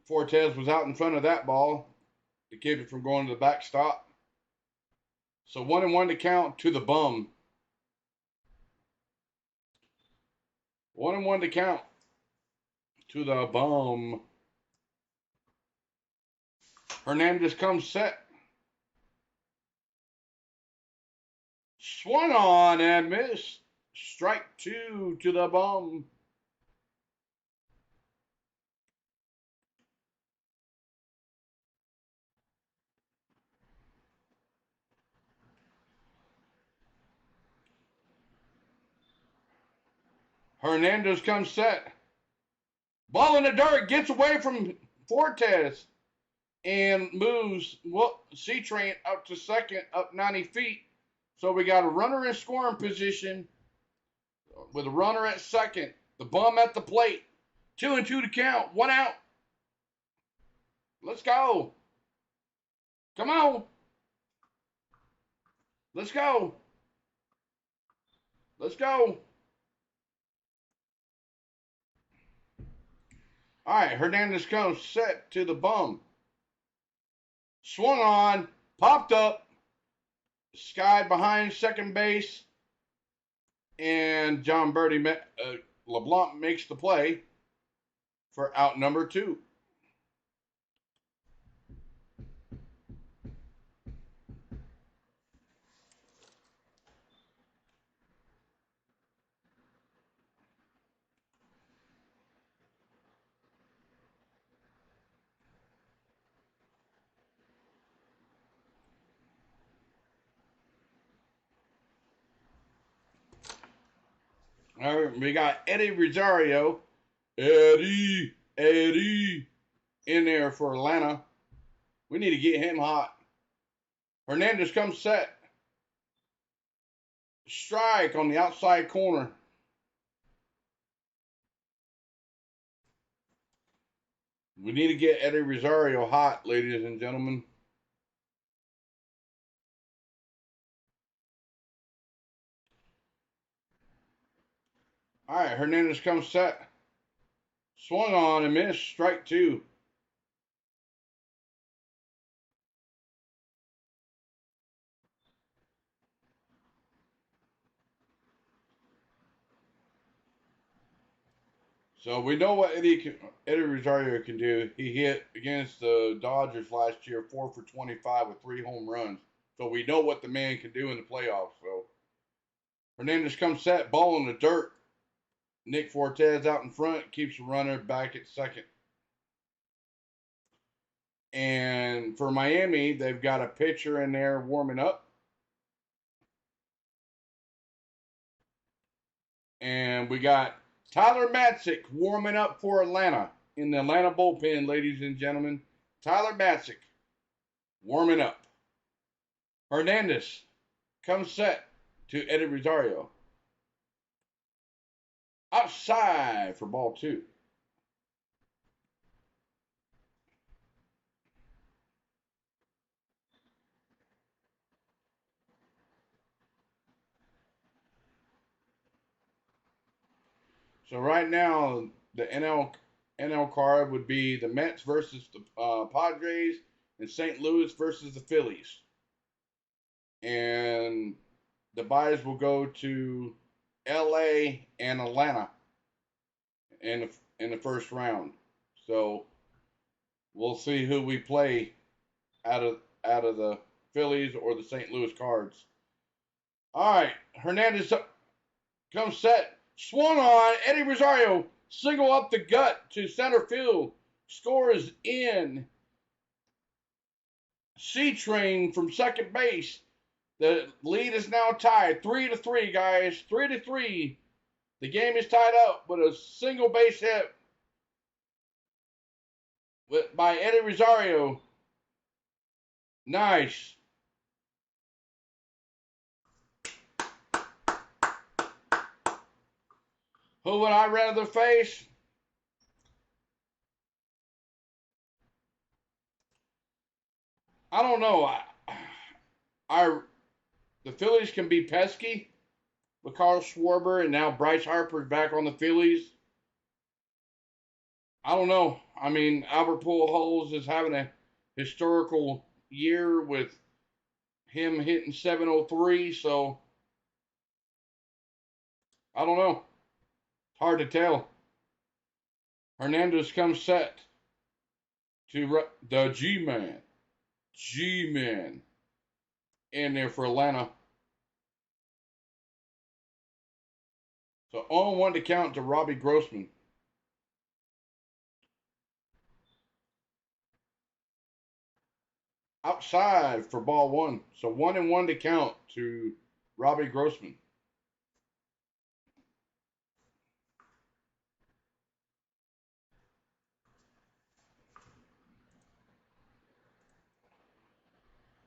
Fortes was out in front of that ball to keep it from going to the backstop. So 1-1 to count to the bum. 1-1 to count to the bum. Hernandez comes set. Swung on and missed. Strike two to the bum. Hernandez comes set. Ball in the dirt, gets away from Fortes and moves C-Train up to second, up 90 feet. So we got a runner in scoring position with a runner at second. The bum at the plate. 2-2 to count. One out. Let's go. Come on. Let's go. Let's go. All right, Hernandez comes set to the bum. Swung on, popped up, skied behind second base, and John Birdie LeBlanc makes the play for out number 2. All right, we got Eddie Rosario. Eddie in there for Atlanta. We need to get him hot. Hernandez comes set. Strike on the outside corner. We need to get Eddie Rosario hot, ladies and gentlemen. All right, Hernandez comes set. Swung on and missed. Strike 2. So we know what Eddie Rosario can do. He hit against the Dodgers last year, 4 for 25 with 3 home runs. So we know what the man can do in the playoffs. So Hernandez comes set, ball in the dirt. Nick Fortes out in front, keeps the runner back at second. And for Miami, they've got a pitcher in there warming up. And we got Tyler Matzik warming up for Atlanta in the Atlanta bullpen, ladies and gentlemen. Tyler Matzik warming up. Hernandez comes set to Eddie Rosario. Outside for ball 2. So right now, the NL card would be the Mets versus the Padres and St. Louis versus the Phillies. And the byes will go to LA and Atlanta in the first round. So we'll see who we play out of the Phillies or the St. Louis Cards. All right, Hernandez comes set. Swung on. Eddie Rosario single up the gut to center field. Scores in. C-Train from second base. The lead is now tied. 3-3, guys. 3-3. The game is tied up with a single base hit by Eddie Rosario. Nice. Who would I rather face? I don't know. The Phillies can be pesky with Carl Schwarber, and now Bryce Harper's back on the Phillies. I don't know. I mean, Albert Pujols is having a historical year with him hitting 703, so I don't know. Hard to tell. Hernandez comes set to the G-Man. G-Man in there for Atlanta. So 0-1 to count to Robbie Grossman. Outside for ball 1. So 1-1 to count to Robbie Grossman.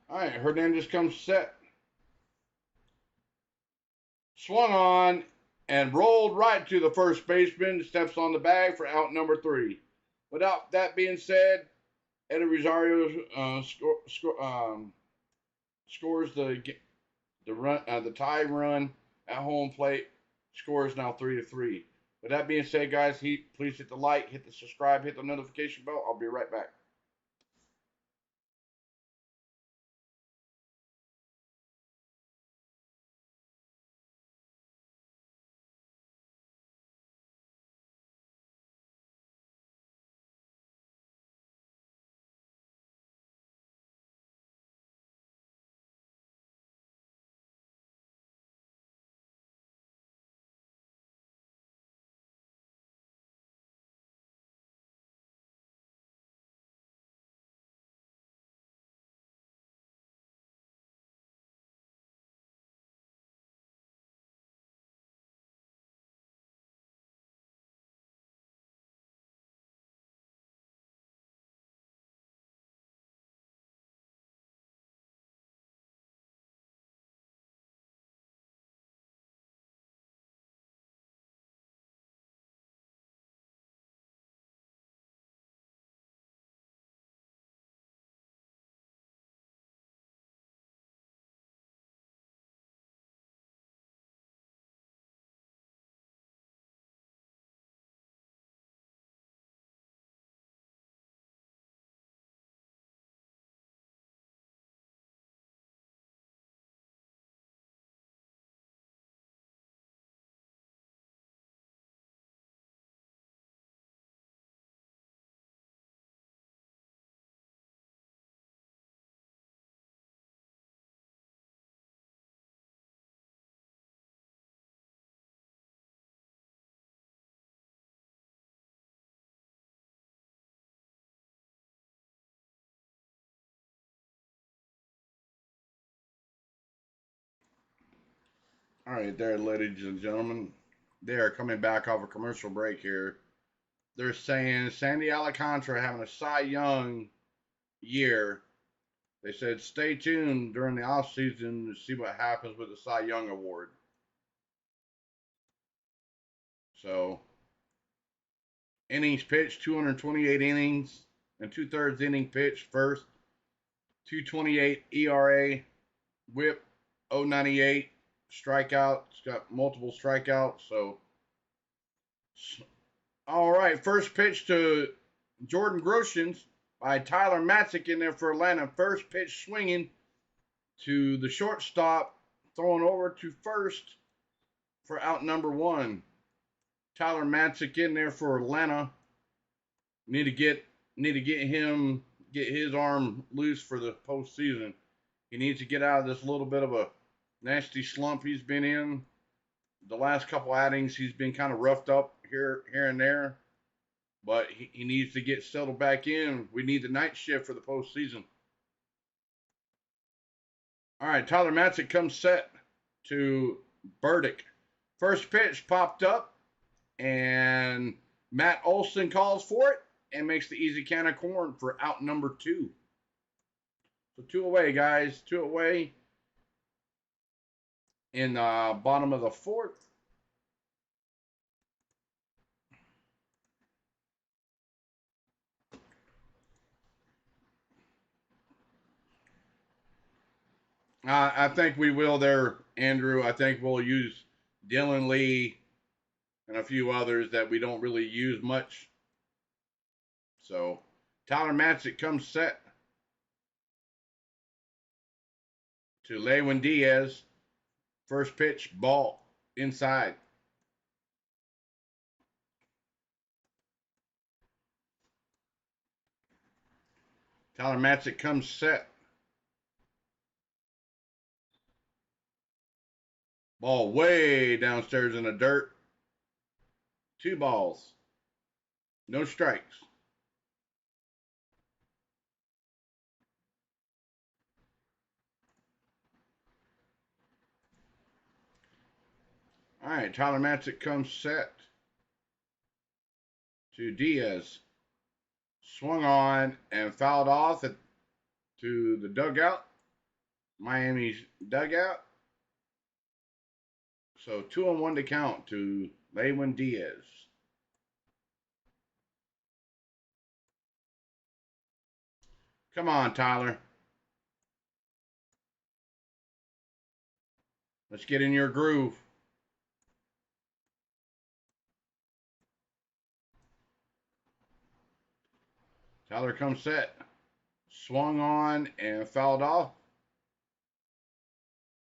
All right, Hernandez comes set. Swung on and rolled right to the first baseman. Steps on the bag for out number 3. Without that being said, Eddie Rosario scores the tie run at home plate. Scores now 3-3. With that being said, guys, please hit the like, hit the subscribe, hit the notification bell. I'll be right back. All right, there, ladies and gentlemen. They are coming back off a commercial break here. They're saying Sandy Alcantara having a Cy Young year. They said stay tuned during the offseason to see what happens with the Cy Young award. So, innings pitched, 228 innings and 2/3 inning pitched first, 2.28 ERA, whip 0.98, strikeouts, got multiple strikeouts. So, all right, first pitch to Jordan Groshans by Tyler Matzik in there for Atlanta. First pitch swinging to the shortstop, throwing over to first for out number 1. Tyler Matzik in there for Atlanta. Need to get his arm loose for the postseason. He needs to get out of this little bit of a nasty slump he's been in. The last couple outings he's been kind of roughed up here and there, but he needs to get settled back in. We need the night shift for the postseason. All right, Tyler Matzik comes set to Burdick. First pitch popped up, and Matt Olson calls for it and makes the easy can of corn for out number 2. So 2 away, guys. 2 away in the bottom of the 4th. I think we will there, Andrew. I think we'll use Dylan Lee and a few others that we don't really use much. So Tyler Matzik comes set to Lewin Diaz. First pitch, ball, inside. Tyler Matzik comes set. Ball way downstairs in the dirt. 2 balls. No strikes. All right, Tyler Matzik comes set to Diaz. Swung on and fouled off to the dugout. Miami's dugout. So 2-1 to count to Lewin Diaz. Come on, Tyler. Let's get in your groove. Tyler comes set. Swung on and fouled off.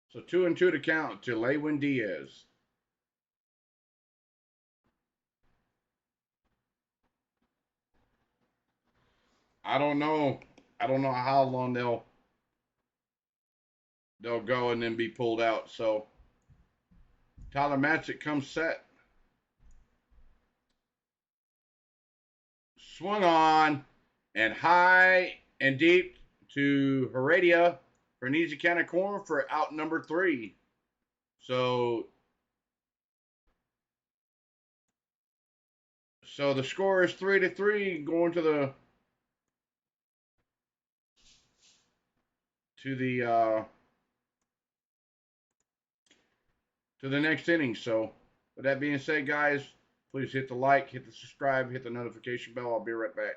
So 2-2 to count to Lewin Diaz. I don't know how long they'll go and then be pulled out. So Tyler Matzik comes set. Swung on and high and deep to Heredia for an easy can of corn for out number 3. So the score is 3-3 going to the next inning. So with that being said, guys, please hit the like, hit the subscribe, hit the notification bell. I'll be right back.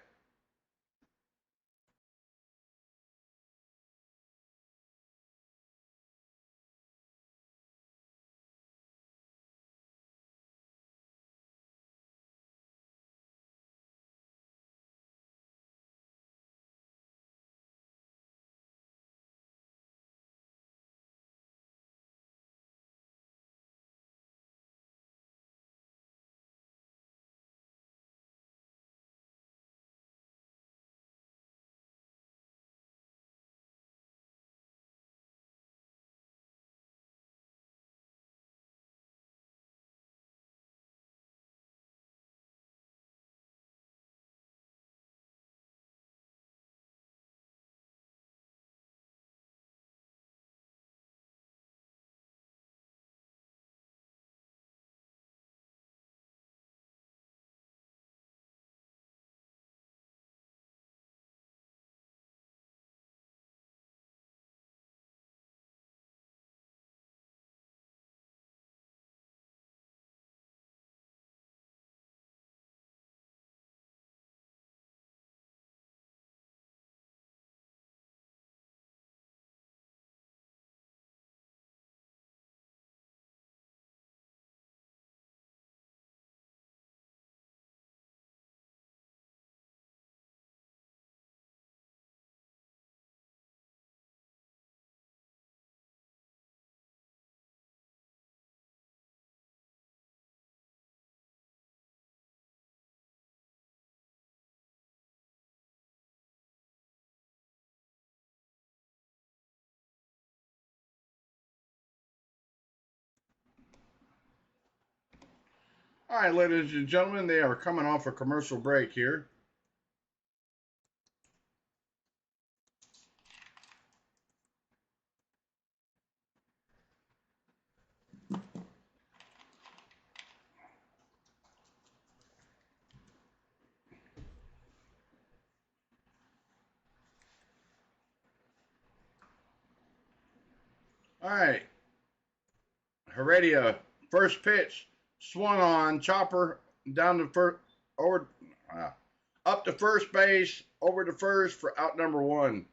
All right, ladies and gentlemen, they are coming off a commercial break here. All right, Heredia, first pitch, swung on, chopper down the first, over, up to first base, over to first for out number 1.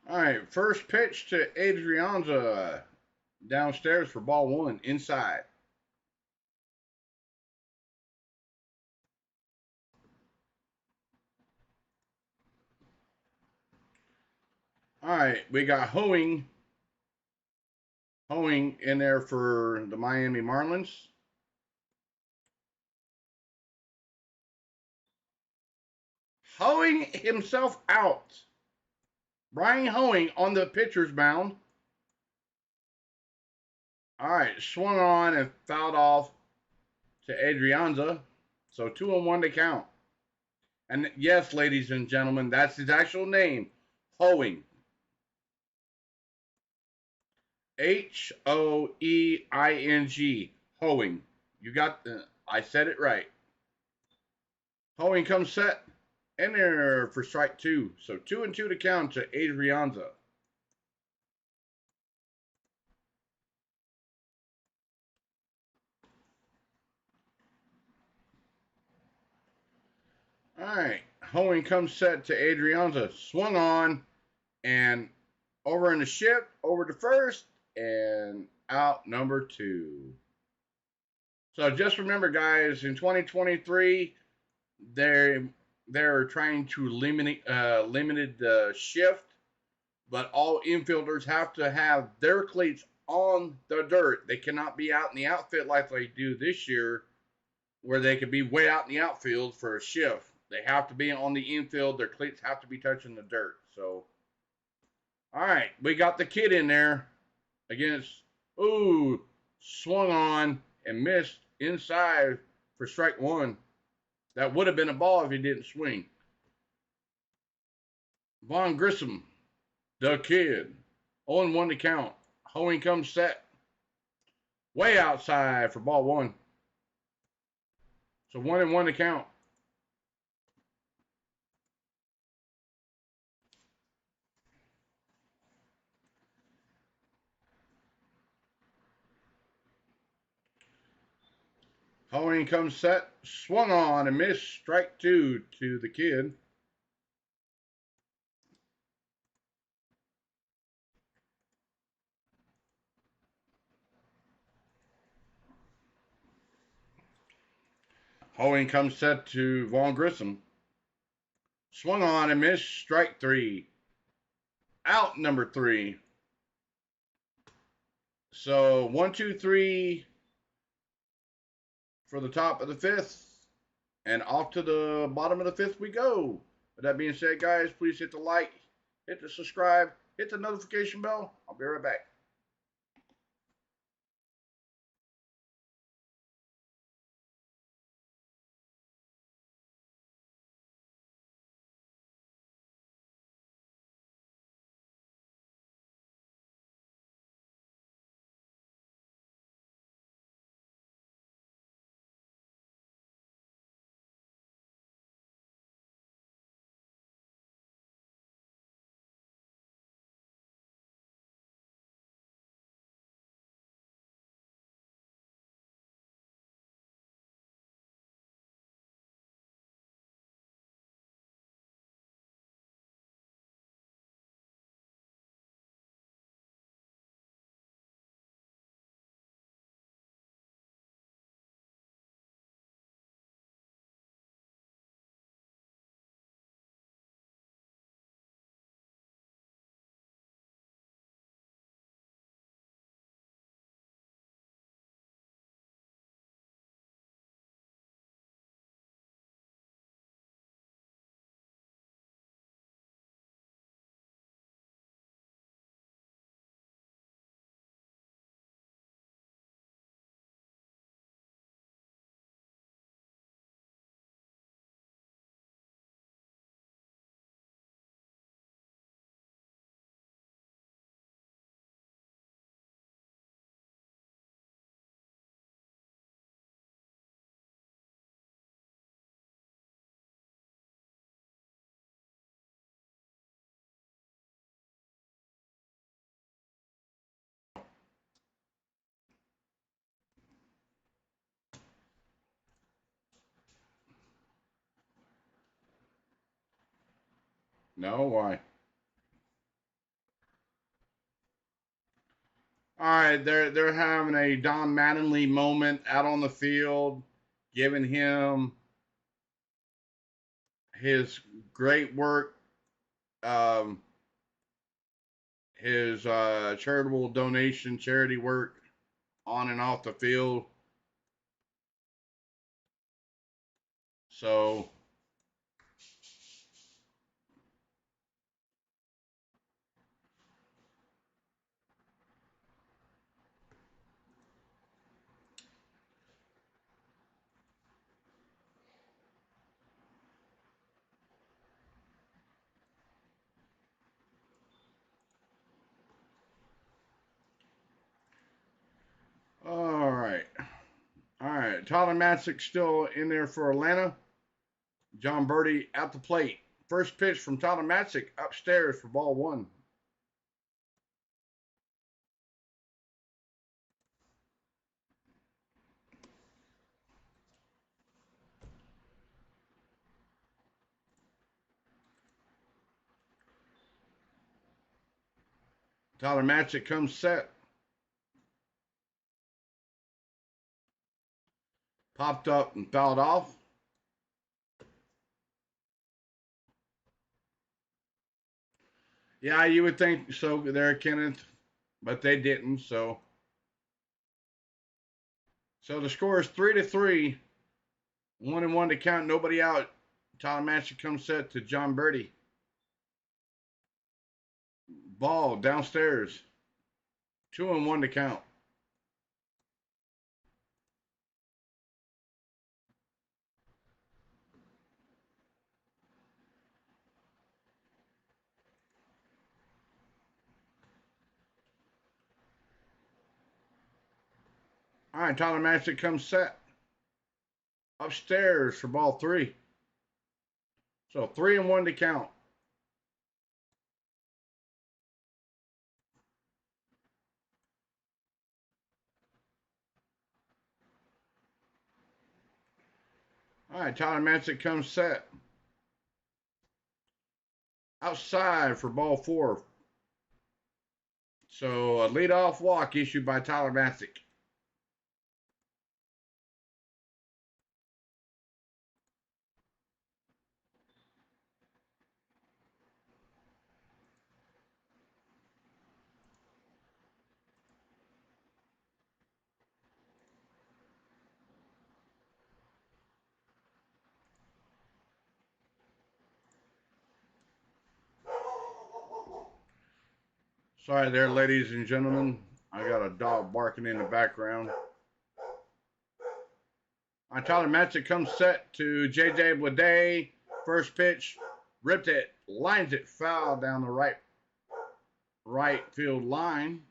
All right, first pitch to Adrianza, downstairs for ball 1, inside. All right, we got Hoeing in there for the Miami Marlins. Hoeing himself out. Brian Hoeing on the pitcher's mound. All right, swung on and fouled off to Adrianza. So 2-1 to count. And yes, ladies and gentlemen, that's his actual name, Hoeing. Hoeing. Hoeing. You got the, I said it right. Hoeing comes set in there for strike 2. So 2-2 to count to Adrianza. All right. Hoeing comes set to Adrianza. Swung on and over in the shift, over to first, and out number 2. So just remember, guys, in 2023, they're trying to limit the shift, but all infielders have to have their cleats on the dirt. They cannot be out in the outfield like they do this year, where they could be way out in the outfield for a shift. They have to be on the infield. Their cleats have to be touching the dirt. So, all right, we got the kid in there against, swung on and missed inside for strike 1. That would have been a ball if he didn't swing. Von Grissom, the kid, 0-1 to count. Hoeing comes set. Way outside for ball 1. So 1-1 to count. Hoeing comes set, swung on and missed, strike 2 to the kid. Hoeing comes set to Von Grissom. Swung on and missed, strike 3. Out number 3. So 1, 2, 3 for the top of the 5th. And off to the bottom of the 5th we go. With that being said, guys, please hit the like, hit the subscribe, hit the notification bell. I'll be right back. No, why? All right, they're having a Don Mattingly moment out on the field, giving him his great work, his charitable donation, charity work on and off the field. So all right. All right. Tyler Matzik still in there for Atlanta. John Birdie at the plate. First pitch from Tyler Matzik upstairs for ball one. Tyler Matzik comes set. Popped up and fouled off. Yeah, you would think so there, Kenneth, but they didn't. So the score is 3-3. 1-1 to count. Nobody out. Tyler Matzik comes set to John Birdie. Ball downstairs. 2-1 to count. All right, Tyler Matzik comes set. Upstairs for ball three. So 3-1 to count. All right, Tyler Matzik comes set. Outside for ball four. So a leadoff walk issued by Tyler Matzik. Sorry there, ladies and gentlemen. I got a dog barking in the background. All right, Tyler Matzik comes set to J.J. Bleday. First pitch, ripped it, lines it foul down the right field line.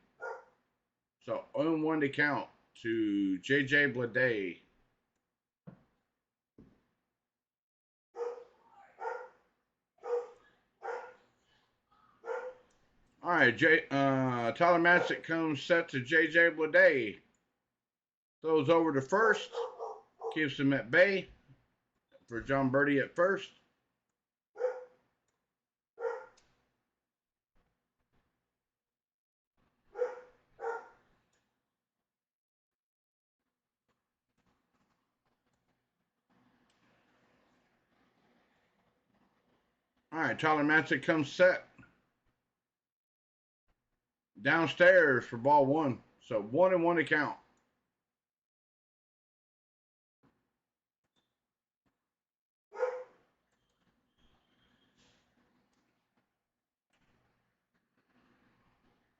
So 0-1 to count to J.J. Bleday. All right, Tyler Matzik comes set to J.J. Bleday. Throws over to first. Keeps him at bay for John Birdie at first. All right, Tyler Matzik comes set. Downstairs for ball one. So 1-1 to count.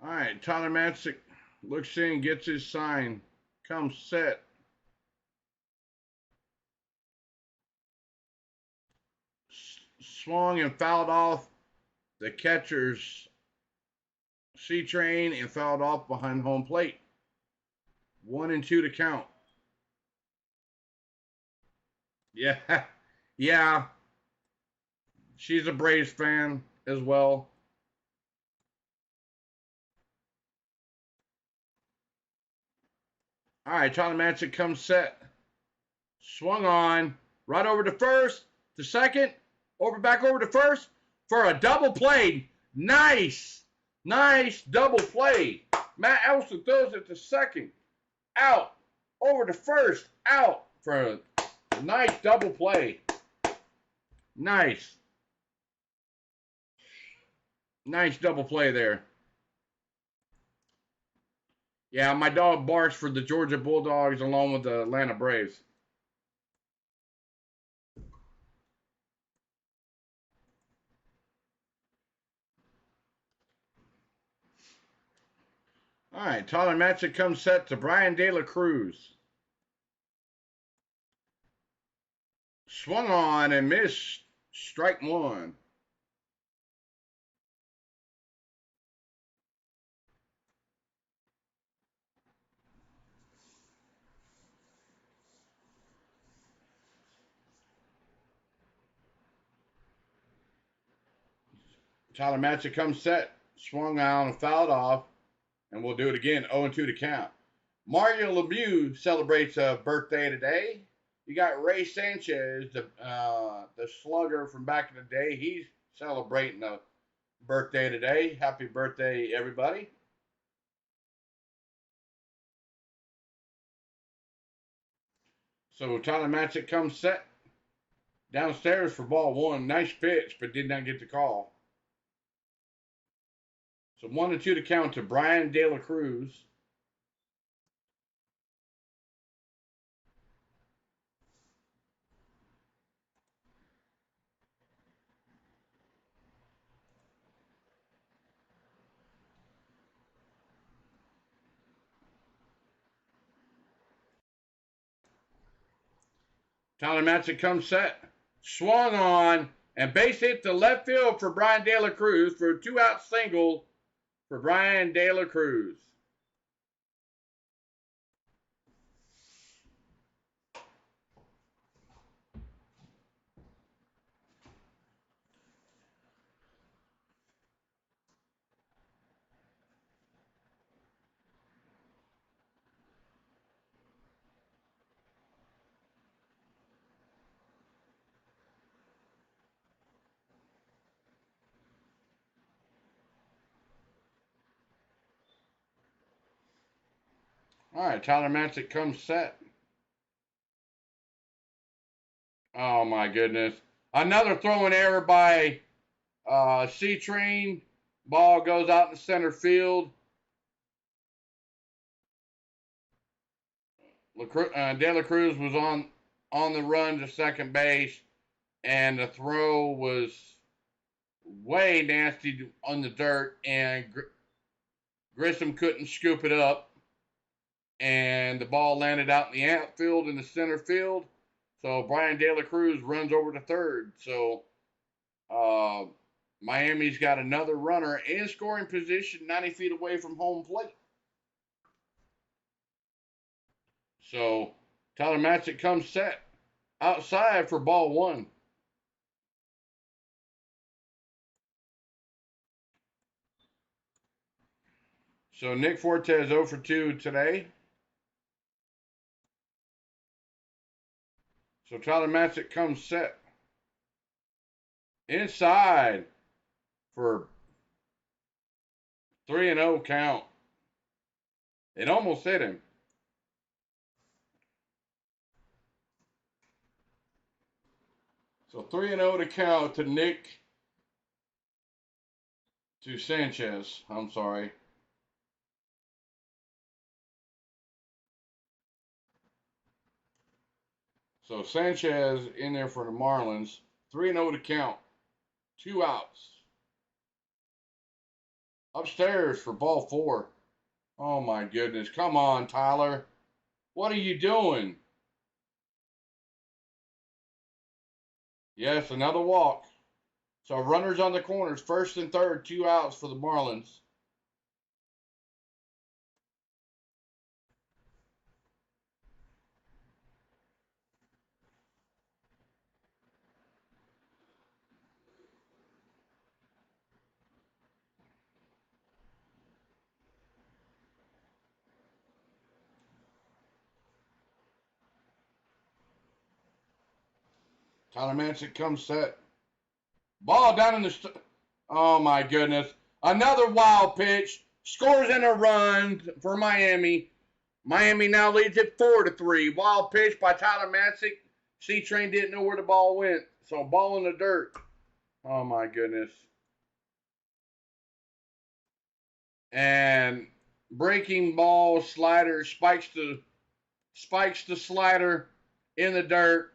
All right, Tyler Matzik looks in, gets his sign, comes set. Swung and fouled off the catcher's C-train and fouled off behind home plate. 1-2 to count. Yeah, yeah. She's a Braves fan as well. All right, Tyler Matzik comes set. Swung on, right over to first, to second, back over to first. for a double play. Nice double play. Matt Elson throws it to second. Out. Over to first. Out for a nice double play. Nice double play there. Yeah, my dog barks for the Georgia Bulldogs along with the Atlanta Braves. All right, Tyler Matchett comes set to Brian De La Cruz. Swung on and missed. Strike one. Tyler Matchett comes set. Swung on and fouled off. And we'll do it again. 0-2 to count. Mario Lemieux celebrates a birthday today. You got Ray Sanchez, the slugger from back in the day. He's celebrating a birthday today. Happy birthday, everybody. So Tyler Matchett comes set downstairs for ball one. Nice pitch, but did not get the call. So 1-2 to count to Brian De La Cruz. Tyler Matchett comes set. Swung on and base hit to left field for Brian De La Cruz for a 2-out single for Brian De La Cruz. All right, Tyler Matchett comes set. Oh, my goodness. Another throwing error by C-Train. Ball goes out in center field. De La Cruz was on the run to second base, and the throw was way nasty on the dirt, and Grissom couldn't scoop it up, and the ball landed out in the outfield in the center field. So Brian De La Cruz runs over to third. So Miami's got another runner in scoring position 90 feet away from home plate. So Tyler Matchett comes set outside for ball one. So Nick Fortes 0 for 2 today. So Tyler Matchett comes set inside for 3-0 count. It almost hit him. So 3-0 to count to Nick, to Sanchez. I'm sorry. So Sanchez in there for the Marlins. 3-0 to count. 2 outs. Upstairs for ball four. Oh my goodness. Come on, Tyler. What are you doing? Yes, another walk. So runners on the corners. First and third. 2 outs for the Marlins. Tyler Matchett comes set. Ball down in the. Oh my goodness! Another wild pitch. Scores in a run for Miami. Miami now leads it 4-3. Wild pitch by Tyler Matzik. C-Train didn't know where the ball went, so ball in the dirt. Oh my goodness! And breaking ball slider spikes the slider in the dirt.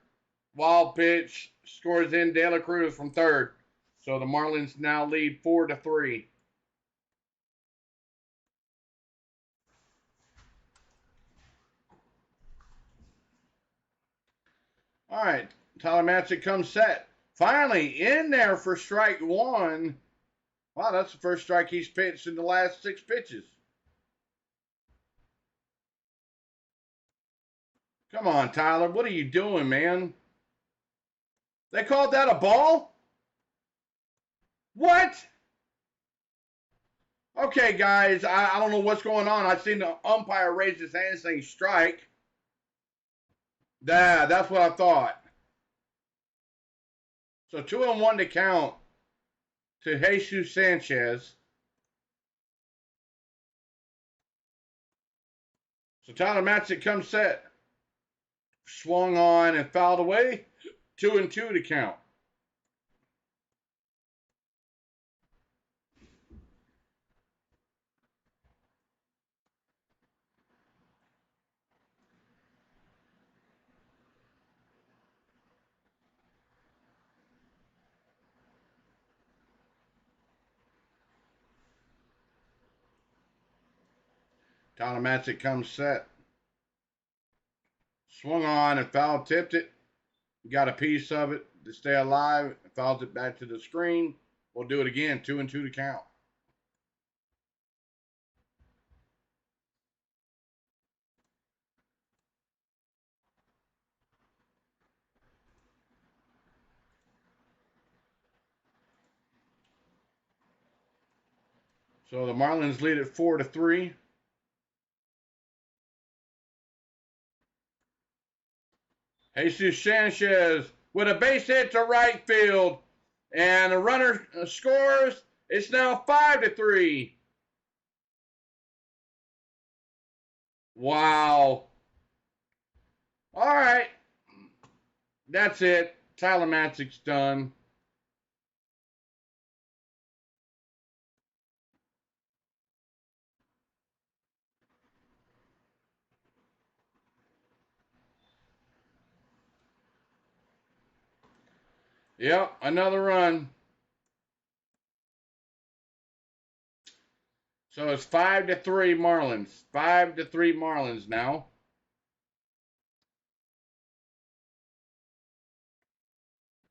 Wild pitch scores in De La Cruz from third. So the Marlins now lead 4-3. All right, Tyler Matzik comes set. Finally in there for strike one. Wow, that's the first strike he's pitched in the last 6 pitches. Come on, Tyler. What are you doing, man? They called that a ball? What? Okay, guys. I don't know what's going on. I seen the umpire raise his hand saying strike. That's what I thought. So 2-1 to count to Jesus Sanchez. So Tyler Matzik comes set. Swung on and fouled away. 2-2 to count. Tyler Matzik comes set. Swung on and foul tipped it. Got a piece of it to stay alive. Fouls it back to the screen. We'll do it again. 2-2 to count. So the Marlins lead at 4-3. Jesus Sanchez with a base hit to right field. And the runner scores. It's now 5-3. Wow. All right. That's it. Tyler Matzik's done. Yep, another run. So it's 5-3 Marlins. 5-3 Marlins now.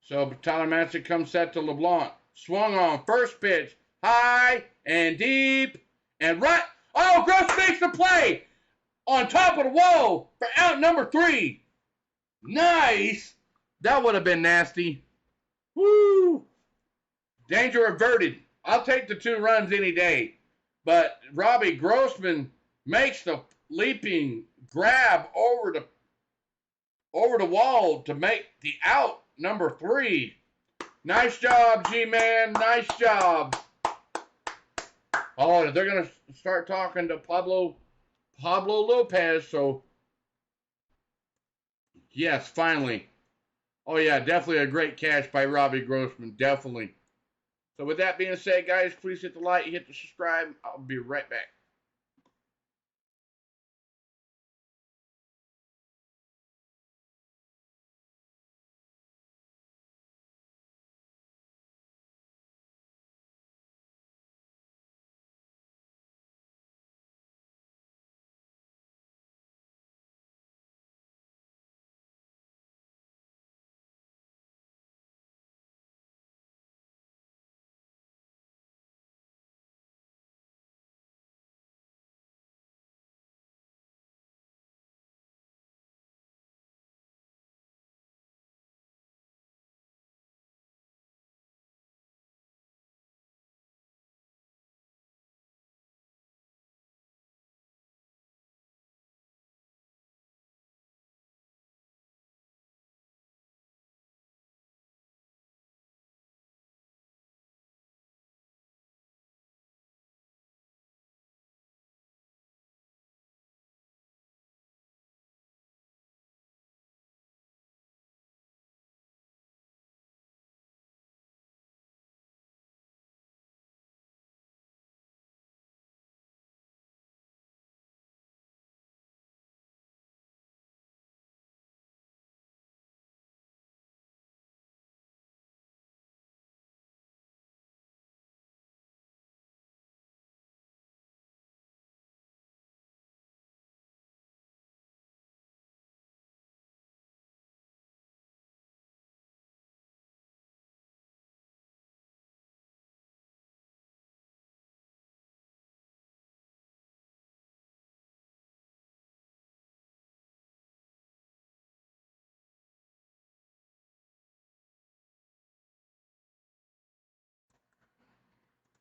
So Tyler Matzik comes set to LeBlanc. Swung on first pitch. High and deep and right. Oh, Gross makes the play on top of the wall for out number 3. Nice. That would have been nasty. Woo. Danger averted. I'll take the 2 runs any day. But Robbie Grossman makes the leaping grab over the wall to make the out number 3. Nice job, G-Man. Nice job. Oh, they're going to start talking to Pablo Lopez. So, yes, finally. Oh, yeah, definitely a great catch by Robbie Grossman. Definitely. So, with that being said, guys, please hit the like, hit the subscribe. I'll be right back.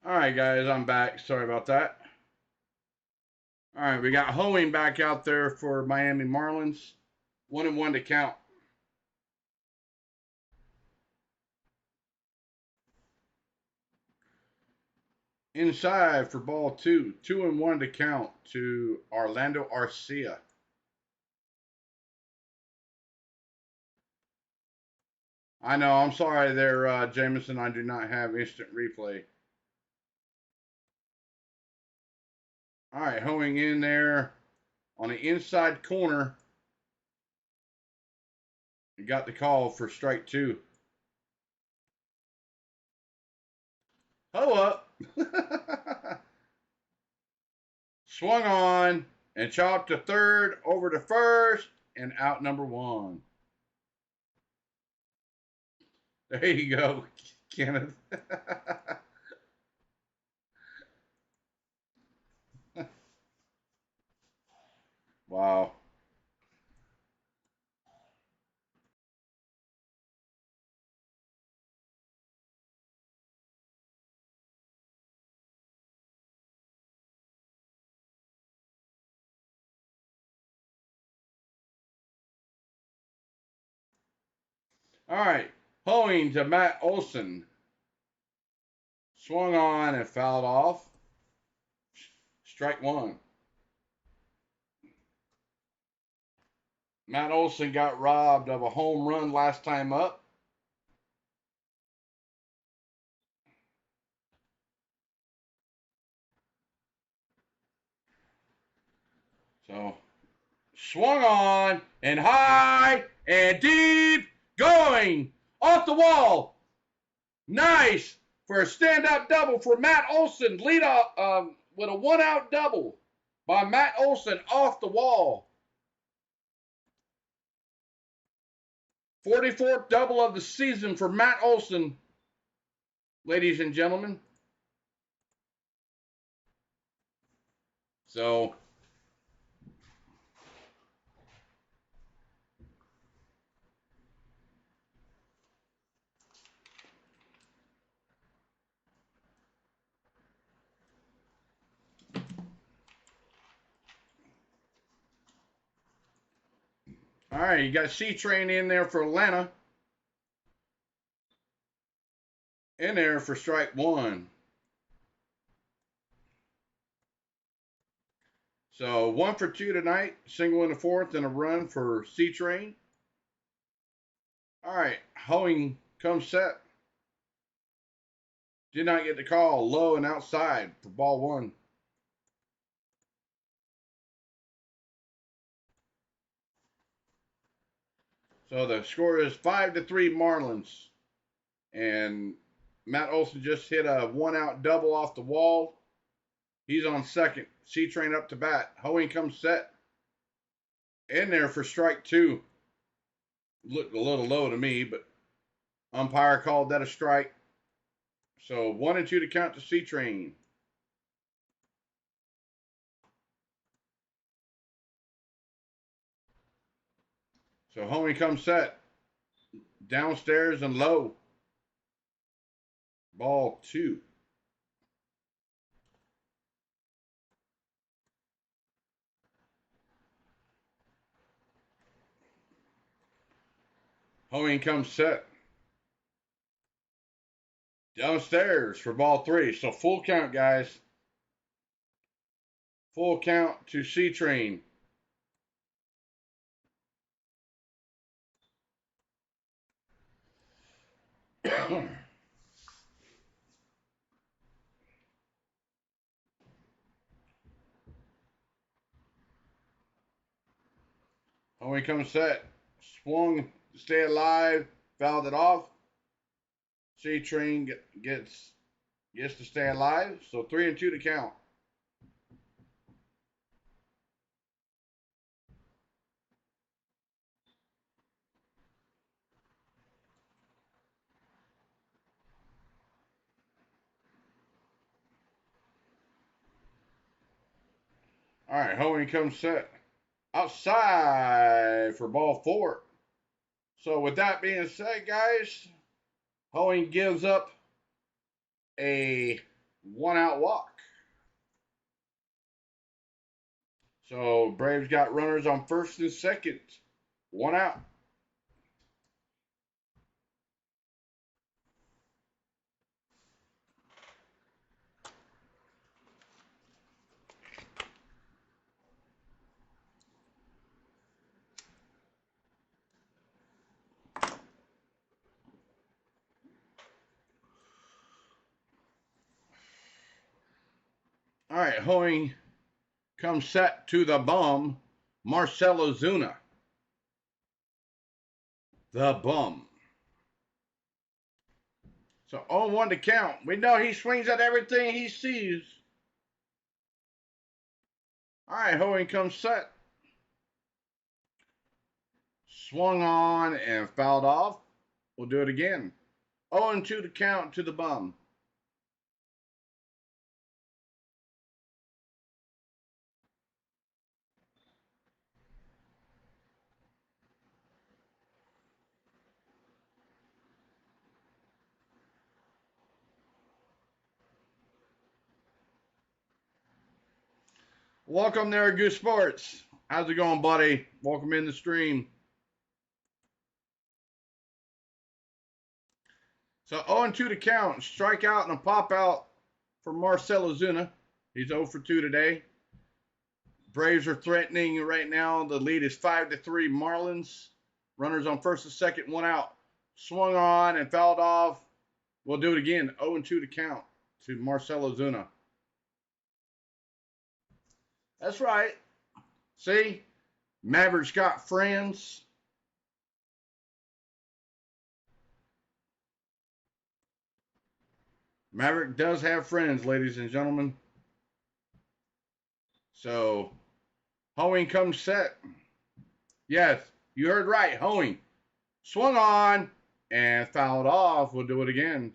All right, guys, I'm back. Sorry about that. All right, we got Hoeing back out there for Miami Marlins. 1-1 to count. Inside for ball 2. 2-1 to count to Orlando Arcia. I know, I'm sorry there, Jameson. I do not have instant replay. All right, Hoeing in there on the inside corner. He got the call for strike 2. Ho up. Swung on and chopped to third, over to first, and out number 1. There you go, Kenneth. Wow. All right, Hoeing to Matt Olson. Swung on and fouled off. Strike 1. Matt Olson got robbed of a home run last time up. So, swung on and high and deep, going off the wall. Nice for a stand-up double for Matt Olson. Lead off with a 1-out double by Matt Olson off the wall. 44th double of the season for Matt Olson, ladies and gentlemen. So, all right, you got C-Train in there for Atlanta. In there for strike 1. So 1 for 2 tonight. Single in the 4th and a run for C-Train. All right, Hoeing comes set. Did not get the call. Low and outside for ball 1. So the score is 5-3 Marlins. And Matt Olson just hit a 1-out double off the wall. He's on second. C-Train up to bat. Hoeing comes set. In there for strike 2. Looked a little low to me, but umpire called that a strike. So 1 and 2 to count to C-Train. So Hoeing comes set. Downstairs and low. Ball 2. Hoeing comes set. Downstairs for ball 3. So full count, guys. Full count to C-Train. Hoeing comes set. Swung to stay alive. Fouled it off. C-Train gets to stay alive. So 3 and 2 to count. All right, Hoeing comes set. Outside for ball 4. So with that being said, guys, Hoeing gives up a 1 out walk. So Braves got runners on first and second. 1 out. All right, hoeing comes set to the bum, Marcell Ozuna. The bum. So 0-1 to count. We know he swings at everything he sees. All right, hoeing comes set. Swung on and fouled off. We'll do it again. 0-2 to count to the bum. Welcome there, Goose Sports. How's it going, buddy? Welcome in the stream. So 0-2 to count. Strikeout and a pop out for Marcell Ozuna. He's 0 for 2 today. Braves are threatening right now. The lead is 5-3 Marlins. Runners on first and second, 1 out. Swung on and fouled off. We'll do it again. 0-2 to count to Marcell Ozuna. That's right. See? Maverick's got friends. Maverick does have friends, ladies and gentlemen. So, hoeing comes set. Yes, you heard right. Hoeing. Swung on and fouled off. We'll do it again.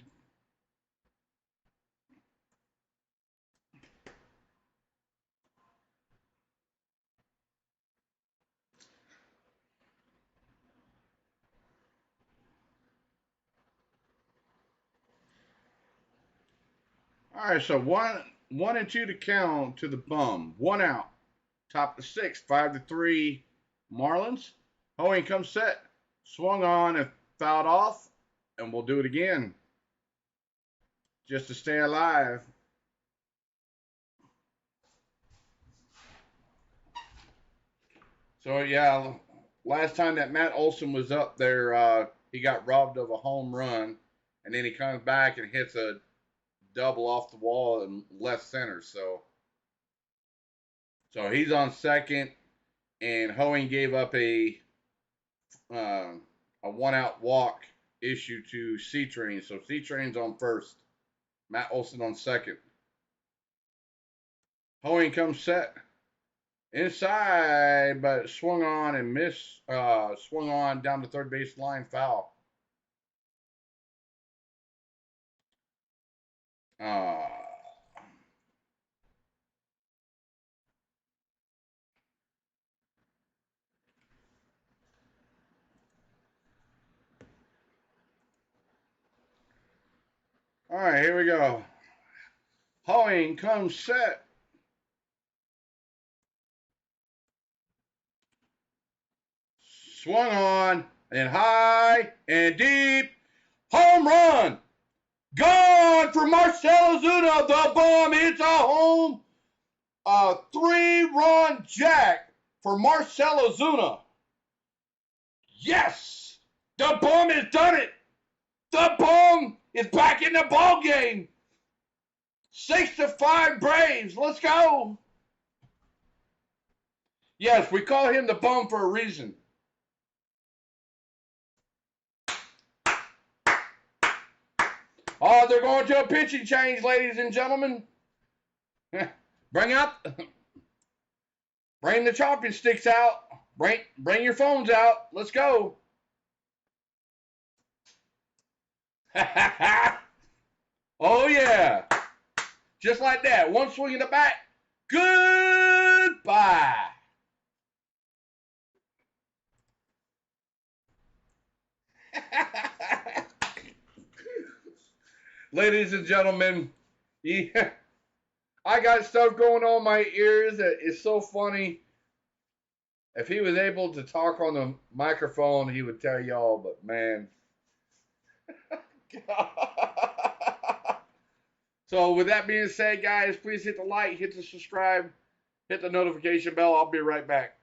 All right, so 1-2 to count to the bum. 1 out. Top of the 6th. 5-3 Marlins. Hoeing comes set. Swung on and fouled off. And we'll do it again. Just to stay alive. So, yeah, last time that Matt Olson was up there, he got robbed of a home run. And then he comes back and hits a double off the wall in left center. So he's on second. And Hoeing gave up a 1 out walk issue to C-Train. So C-Train's on first. Matt Olson on second. Hoeing comes set. Inside, but swung on and missed. Swung on down the third base line, foul. All right, here we go. Hoeing comes set. Swung on and high and deep. Home run. Gone for Marcell Ozuna. The bomb hits a home. A 3-run jack for Marcell Ozuna. Yes. The bomb has done it. The bomb is back in the ball game. 6-5 Braves. Let's go. Yes, we call him the bum for a reason. Oh, they're going to a pitching change, ladies and gentlemen. Bring the chopping sticks out. Bring your phones out. Let's go. Oh, yeah. Just like that. One swing in the bat. Goodbye. Ladies and gentlemen, Yeah. I got stuff going on my ears that is so funny. If he was able to talk on the microphone, he would tell y'all, but man. So with that being said, guys, please hit the like, hit the subscribe, hit the notification bell. I'll be right back.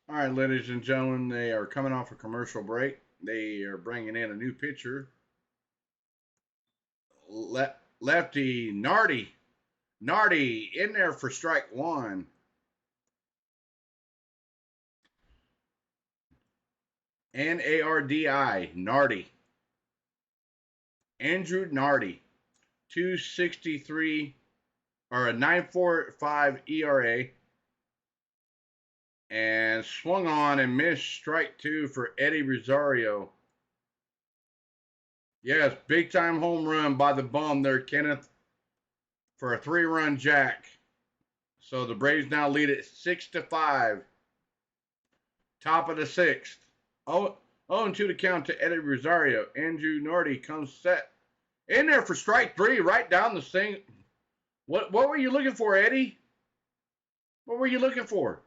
All right, ladies and gentlemen, they are coming off a commercial break. They are bringing in a new pitcher, lefty Nardi. Nardi in there for strike one. Nardi. Nardi. Andrew Nardi. 263 or a 9.45 ERA. And swung on and missed strike two for Eddie Rosario. Yes, big time home run by the bum there, Kenneth, for a 3-run jack. So the Braves now lead it 6-5. Top of the 6th. 0-2 to count to Eddie Rosario. Andrew Nardi comes set in there for strike three, right down the thing. What were you looking for, Eddie? What were you looking for?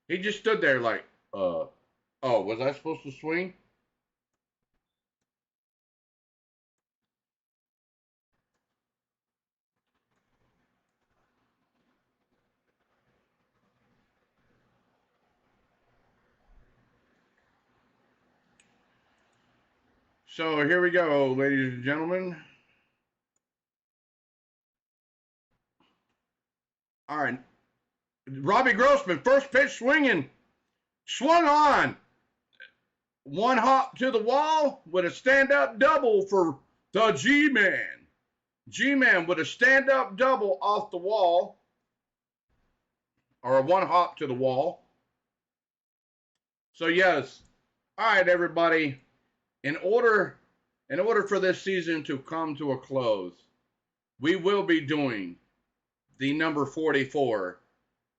He just stood there like, oh, was I supposed to swing? So here we go, ladies and gentlemen. All right. Robbie Grossman, first pitch swinging. Swung on. One hop to the wall with a stand-up double for the G-Man. G-Man with a stand-up double off the wall. Or a one hop to the wall. So yes. All right, everybody. In order for this season to come to a close, we will be doing the number 44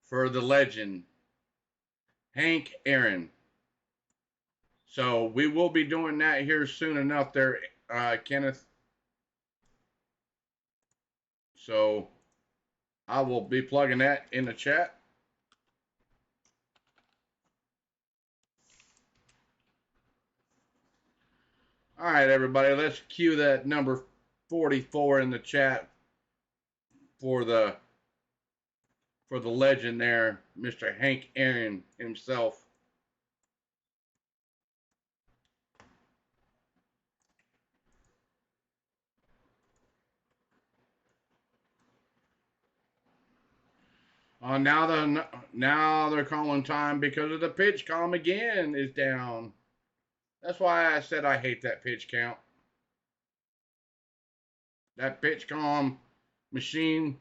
for the legend, Hank Aaron. So we will be doing that here soon enough there, Kenneth. So I will be plugging that in the chat. All right, everybody, let's cue that number 44 in the chat for the legend there, Mr. Hank Aaron himself. Now they're calling time because of the pitch column again is down. That's why I said I hate that pitch count. That pitch column machine.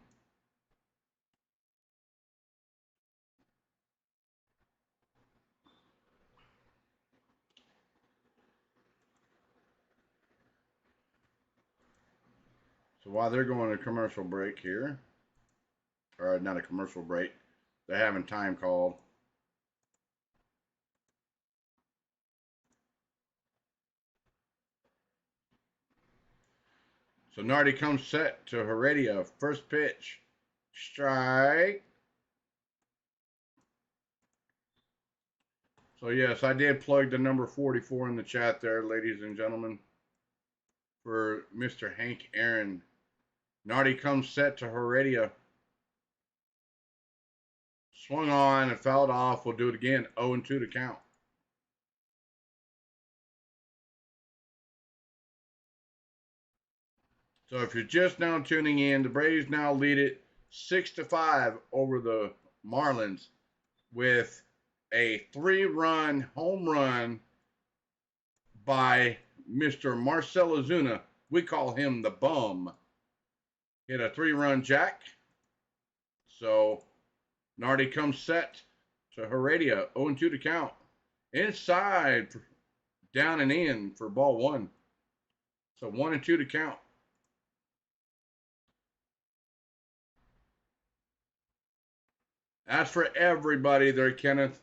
So while they're going to commercial break here, or not a commercial break, they're having time called. So Nardi comes set to Heredia. First pitch. Strike. So yes, I did plug the number 44 in the chat there, ladies and gentlemen, for Mr. Hank Aaron. Nardi comes set to Heredia. Swung on and fouled off. We'll do it again. 0-2 to count. So if you're just now tuning in, the Braves now lead it 6-5 over the Marlins with a 3-run home run by Mr. Marcell Ozuna. We call him the Bum. Hit a 3-run jack. So Nardi comes set to Heredia. 0-2 to count. Inside, down and in for ball 1. So 1-2 to count. As for everybody there, Kenneth,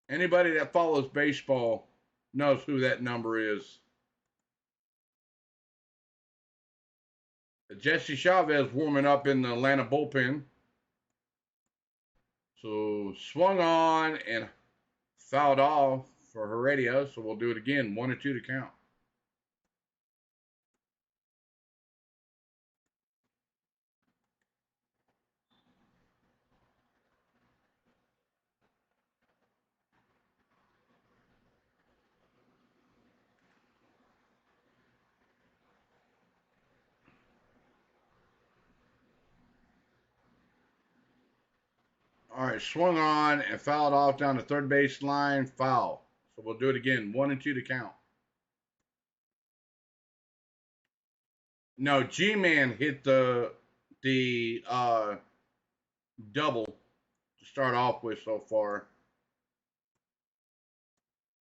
anybody that follows baseball knows who that number is. Jesse Chavez warming up in the Atlanta bullpen. So swung on and fouled off for Heredia. So we'll do it again. 1-2 to count. All right, swung on and fouled off down the third base line. Foul. So we'll do it again. 1-2 to count. No, G-Man hit the double to start off with so far.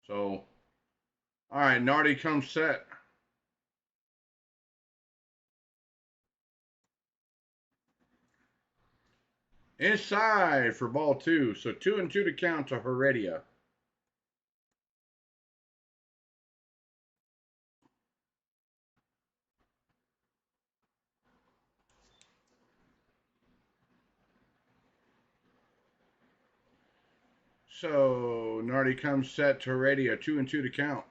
So, all right, Nardi comes set. Inside for ball 2. So 2-2 to count to Heredia. So Nardi comes set to Heredia. 2-2 to count.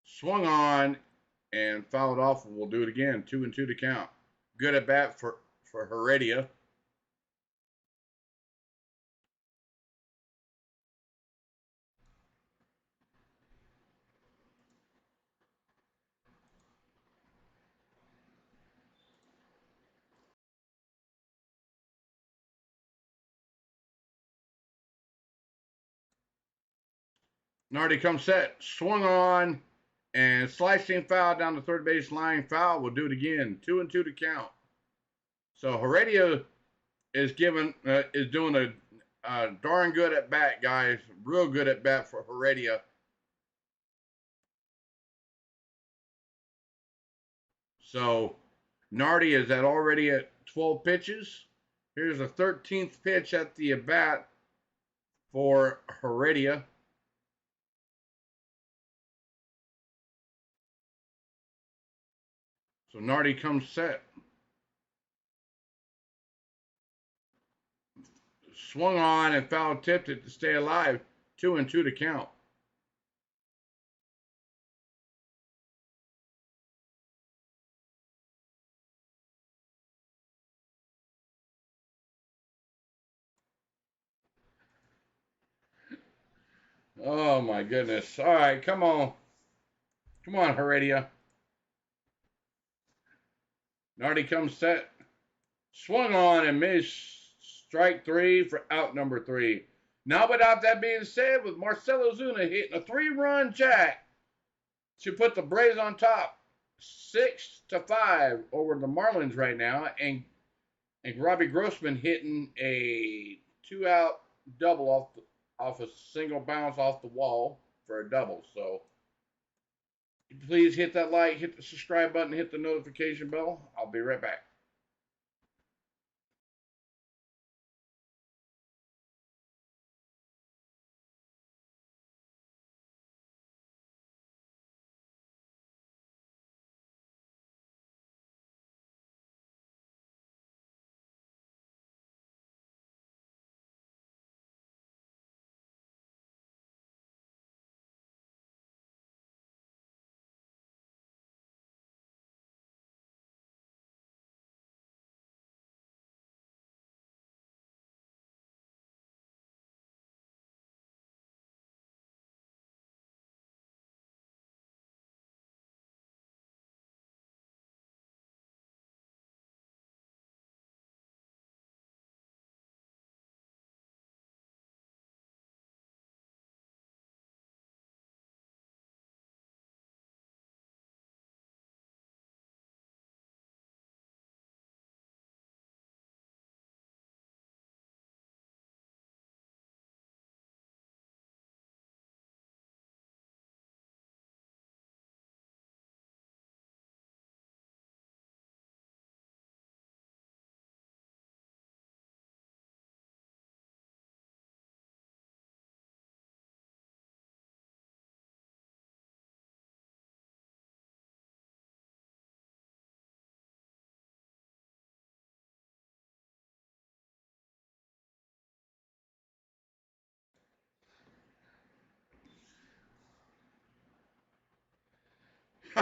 Swung on and fouled off. And we'll do it again. 2-2 to count. Good at bat for Heredia. Nardi comes set, swung on, and slicing foul down the third base line. Foul. We'll do it again. 2-2 to count. So Heredia is doing a darn good at bat, guys. Real good at bat for Heredia. So Nardi is already at 12 pitches. Here's the 13th pitch at the at bat for Heredia. So Nardi comes set. Swung on and foul tipped it to stay alive. 2-2 to count. Oh my goodness. All right, come on. Come on, Heredia. Nardi comes set. Swung on and missed. Strike 3 for out number 3. Now, without that being said, with Marcell Ozuna hitting a 3-run jack to put the Braves on top 6-5 over the Marlins right now, and Robbie Grossman hitting a 2-out double off a single bounce off the wall for a double. So please hit that like, hit the subscribe button, hit the notification bell. I'll be right back.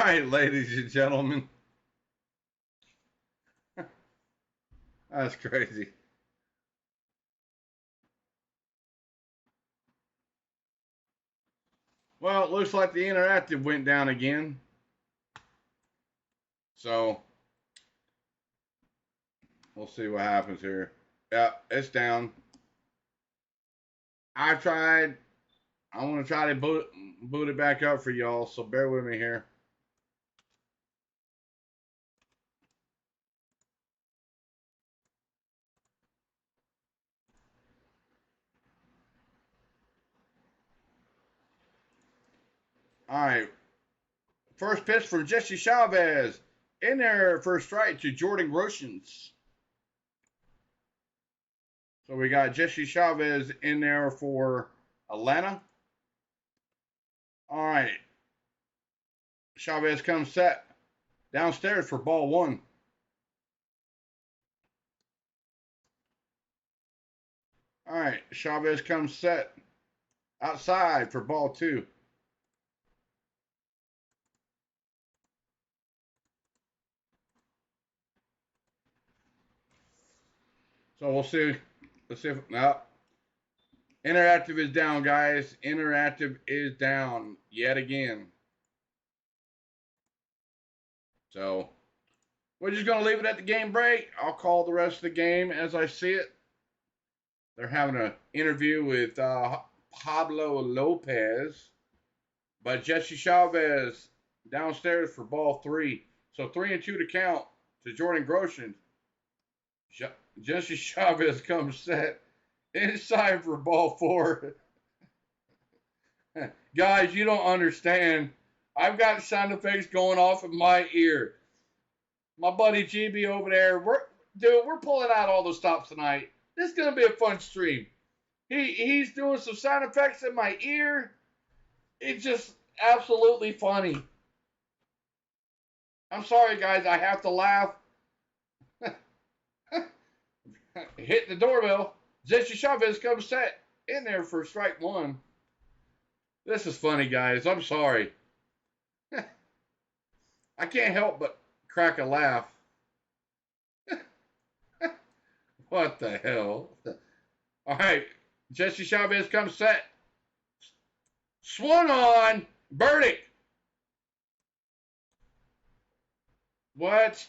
right, ladies and gentlemen. That's crazy. Well, it looks like the interactive went down again. So, we'll see what happens here. Yeah, it's down. I want to try to boot it back up for y'all, so bear with me here. All right. First pitch from Jesse Chavez. In there for a strike to Jordan Groshans. So we got Jesse Chavez in there for Atlanta. All right. Chavez comes set. Downstairs for ball one. All right. Chavez comes set. Outside for ball two. So we'll see. Let's see if no. Interactive is down, guys. Interactive is down yet again. So we're just going to leave it at the game break. I'll call the rest of the game as I see it. They're having an interview with Pablo Lopez. But Jesse Chavez downstairs for ball three. So 3-2 to count to Jordan Groshans. Jesse Chavez comes set inside for ball four. Guys, you don't understand. I've got sound effects going off in my ear. My buddy GB over there, we're pulling out all the stops tonight. This is going to be a fun stream. He's doing some sound effects in my ear. It's just absolutely funny. I'm sorry, guys. I have to laugh. Hit the doorbell. Jesse Chavez comes set in there for strike one. This is funny, guys. I'm sorry. I can't help but crack a laugh. What the hell? All right. Jesse Chavez comes set. Swung on. Verdict. What?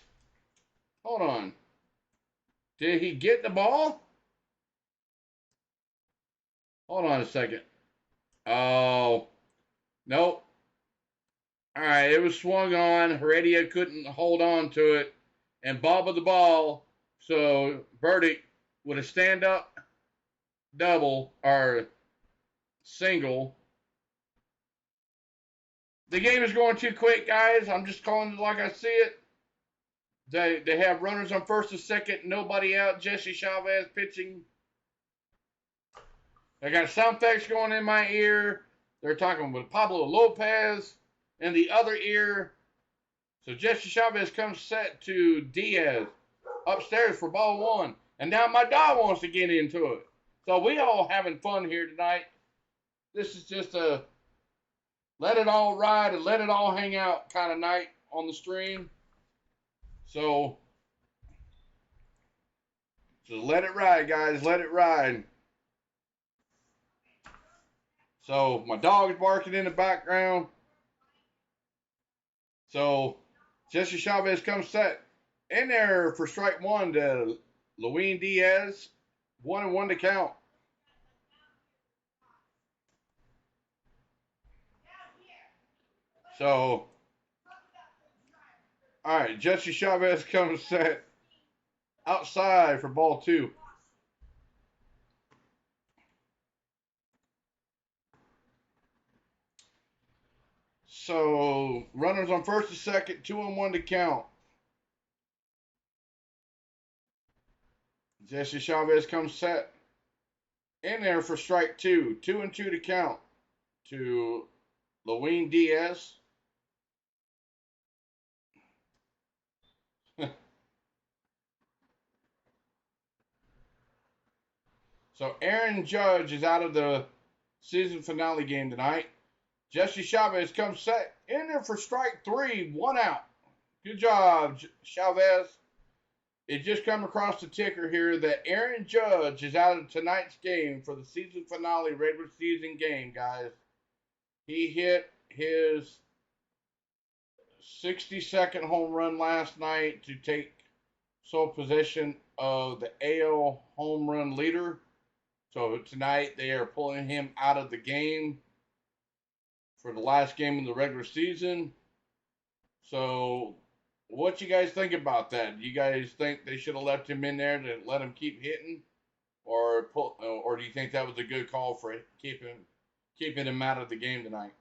Hold on. Did he get the ball? Hold on a second. Oh. Nope. All right. It was swung on. Heredia couldn't hold on to it and bobbled the ball. So, verdict with a stand-up double or single. The game is going too quick, guys. I'm just calling it like I see it. They have runners on first and second, nobody out. Jesse Chavez pitching. I got sound effects going in my ear. They're talking with Pablo Lopez in the other ear. So Jesse Chavez comes set to Diaz upstairs for ball one. And now my dog wants to get into it. So we all having fun here tonight. This is just a let it all ride and let it all hang out kind of night on the stream. So let it ride, guys. Let it ride. So my dog is barking in the background. So Jesse Chavez comes set in there for strike one to Luis Diaz. 1-1 to count. So, all right, Jesse Chavez comes set outside for ball two. So, runners on first and second, 2-1 to count. Jesse Chavez comes set in there for strike two. 2-2 to count to Luis Diaz. So Aaron Judge is out of the season finale game tonight. Jesse Chavez comes set in there for strike 3, 1 out. Good job, Chavez. It just come across the ticker here that Aaron Judge is out of tonight's game for the season finale regular season game, guys. He hit his 62nd home run last night to take sole possession of the AL home run leader. So tonight they are pulling him out of the game for the last game of the regular season. So what you guys think about that? Do you guys think they should have left him in there to let him keep hitting, or do you think that was a good call for keeping him out of the game tonight?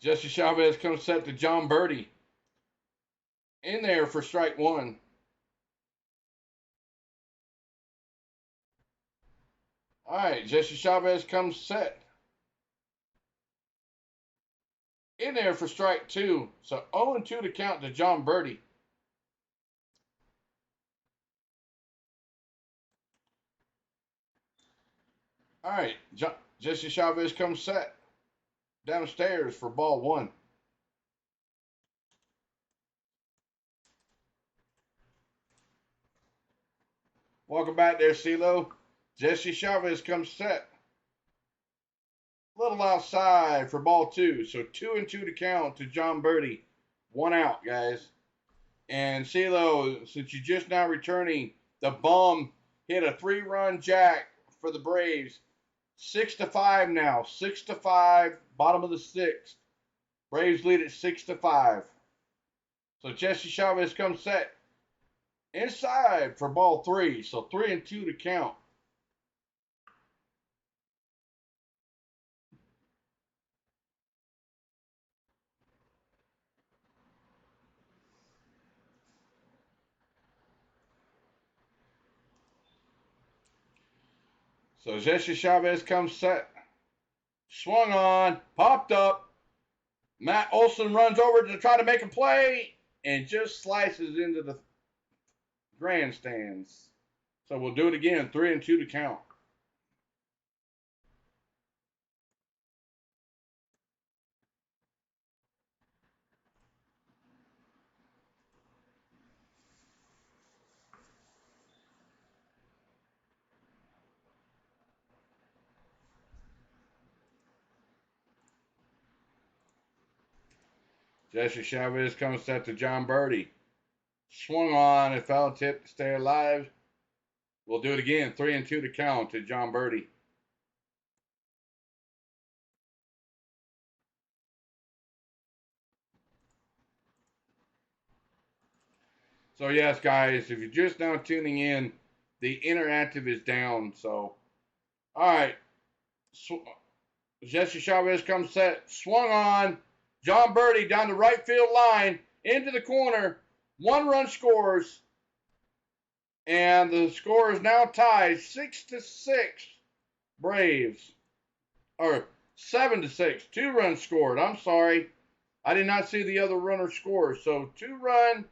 Jesse Chavez comes set to John Birdie in there for strike 1. All right, Jesse Chavez comes set in there for strike 2. So 0-2 to count to John Birdie. All right, Jesse Chavez comes set downstairs for ball 1. Welcome back there, CeeLo. Jesse Chavez comes set. A little outside for ball 2. So 2-2 to count to John Birdie. 1 out, guys. And CeeLo, since you're just now returning, the Bum hit a 3-run jack for the Braves. 6-5 now. 6-5, bottom of the 6th. Braves lead at 6-5. So Jesse Chavez comes set inside for ball 3. So 3-2 to count. So Jesse Chavez comes set. Swung on, popped up. Matt Olson runs over to try to make a play and just slices into the grandstands. So we'll do it again, 3-2 to count. Jesse Chavez comes set to John Birdie. Swung on and foul tip to stay alive. We'll do it again, 3-2 to count to John Birdie. So yes, guys, if you're just now tuning in, the interactive is down. So, all right. Jesse Chavez comes set. Swung on. John Birdie down the right field line into the corner. 1 run scores. And the score is now tied 6-6. Braves. Or 7-6. 2 runs scored. I'm sorry. I did not see the other runner score. So 2 run.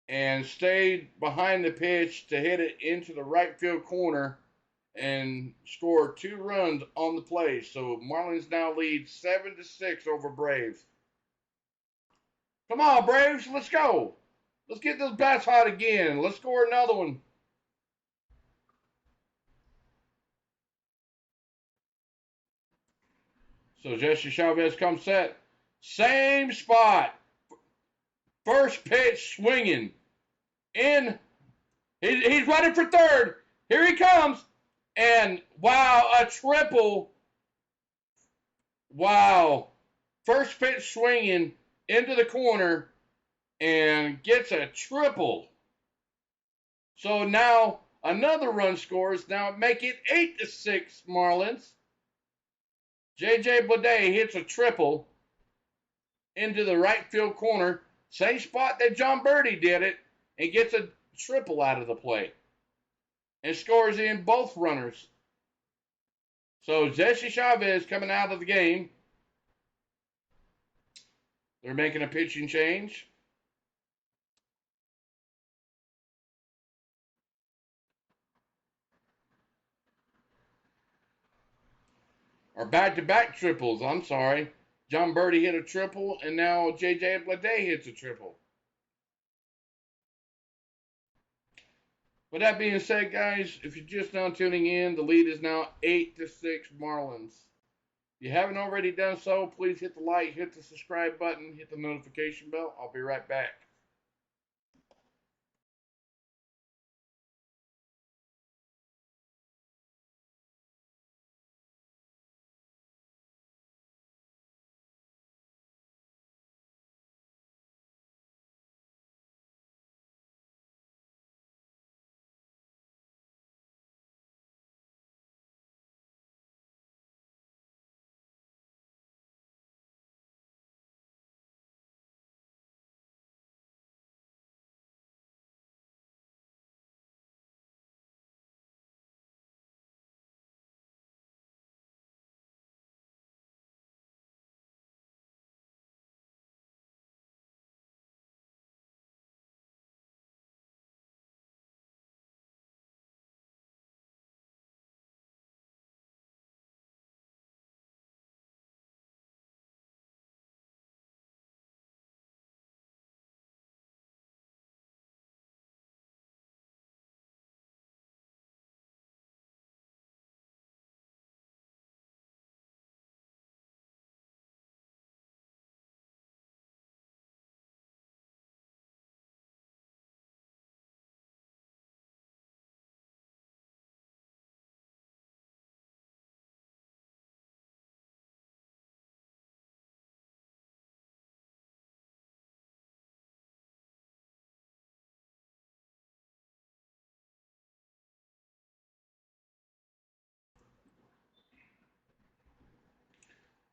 And stayed behind the pitch to hit it into the right field corner and score 2 runs on the play. So Marlins now lead 7-6 over Braves. Come on, Braves, let's go. Let's get those bats hot again. Let's score another one. So Jesse Chavez comes set. Same spot. First pitch swinging. In. He's running for third. Here he comes. And wow, a triple. Wow. First pitch swinging into the corner and gets a triple. So now another run scores. Now make it 8-6 Marlins. J.J. Bleday hits a triple into the right field corner. Same spot that John Birdie did it and gets a triple out of the play. And scores in both runners. So Jesse Chavez coming out of the game. They're making a pitching change. Or back-to-back triples, I'm sorry. John Birdie hit a triple, and now J.J. Bleday hits a triple. With that being said, guys, if you're just now tuning in, the lead is now 8-6 Marlins. If you haven't already done so, please hit the like, hit the subscribe button, hit the notification bell. I'll be right back.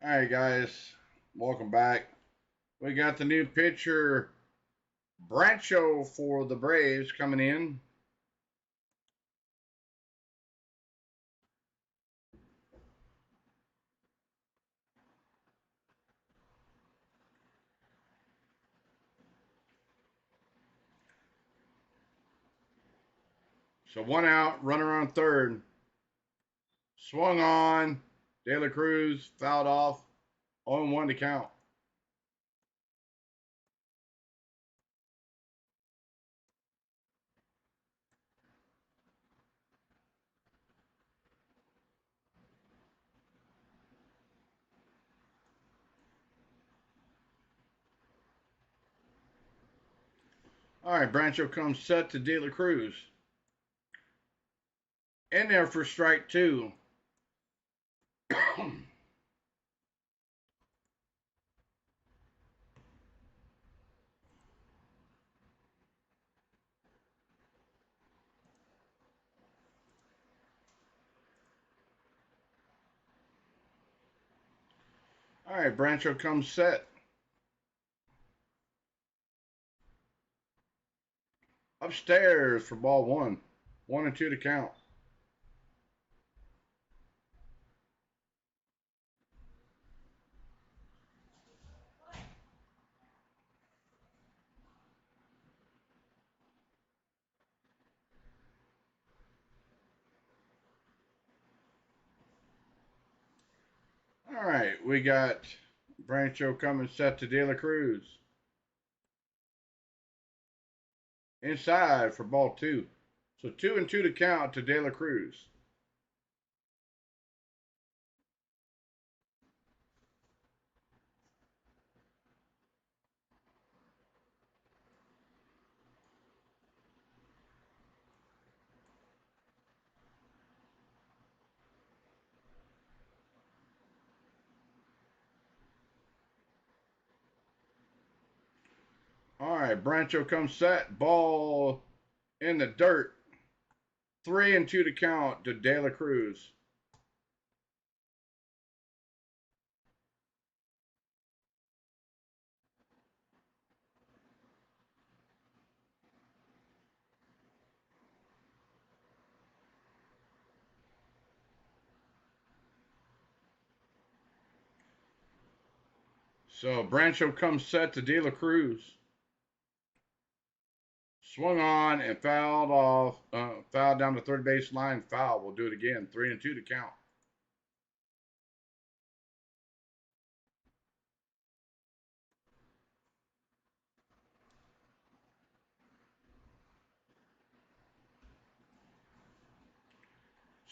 All right, guys, welcome back. We got the new pitcher, Brancho, for the Braves coming in. So 1 out, runner on third. Swung on. De La Cruz fouled off. 0-1 to count. All right, Brancho comes set to De La Cruz. In there for strike 2. All right, Brancho comes set. Upstairs for ball 1. 1-2 to count. All right, we got Brancho coming set to De La Cruz. Inside for ball 2. So 2-2 to count to De La Cruz. All right, Brancho comes set. Ball in the dirt. 3-2 to count to De La Cruz. So Brancho comes set to De La Cruz. Swung on and fouled off. Fouled down the third base line. Foul. We'll do it again. 3-2 to count.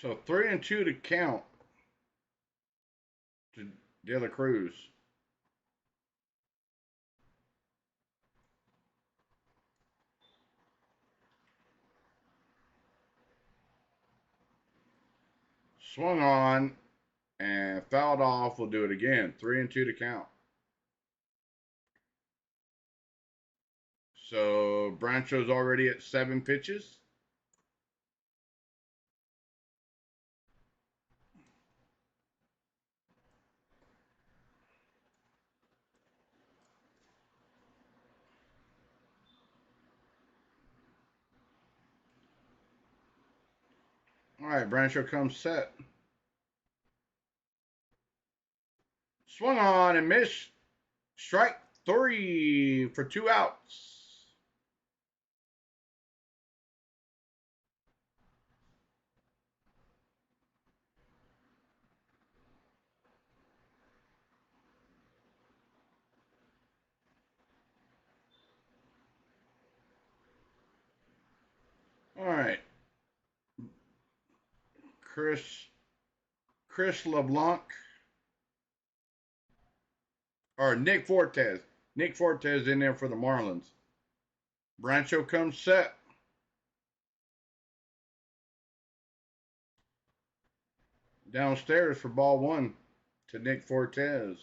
So 3-2 to count to De La Cruz. Swung on and fouled off. We'll do it again. 3-2 to count. So Brancho's already at 7 pitches. All right, Brancho comes set. Swung on and missed. Strike 3 for 2 outs. All right. Chris LeBlanc. Or Nick Fortes. Nick Fortes in there for the Marlins. Brancho comes set. Downstairs for ball 1 to Nick Fortes.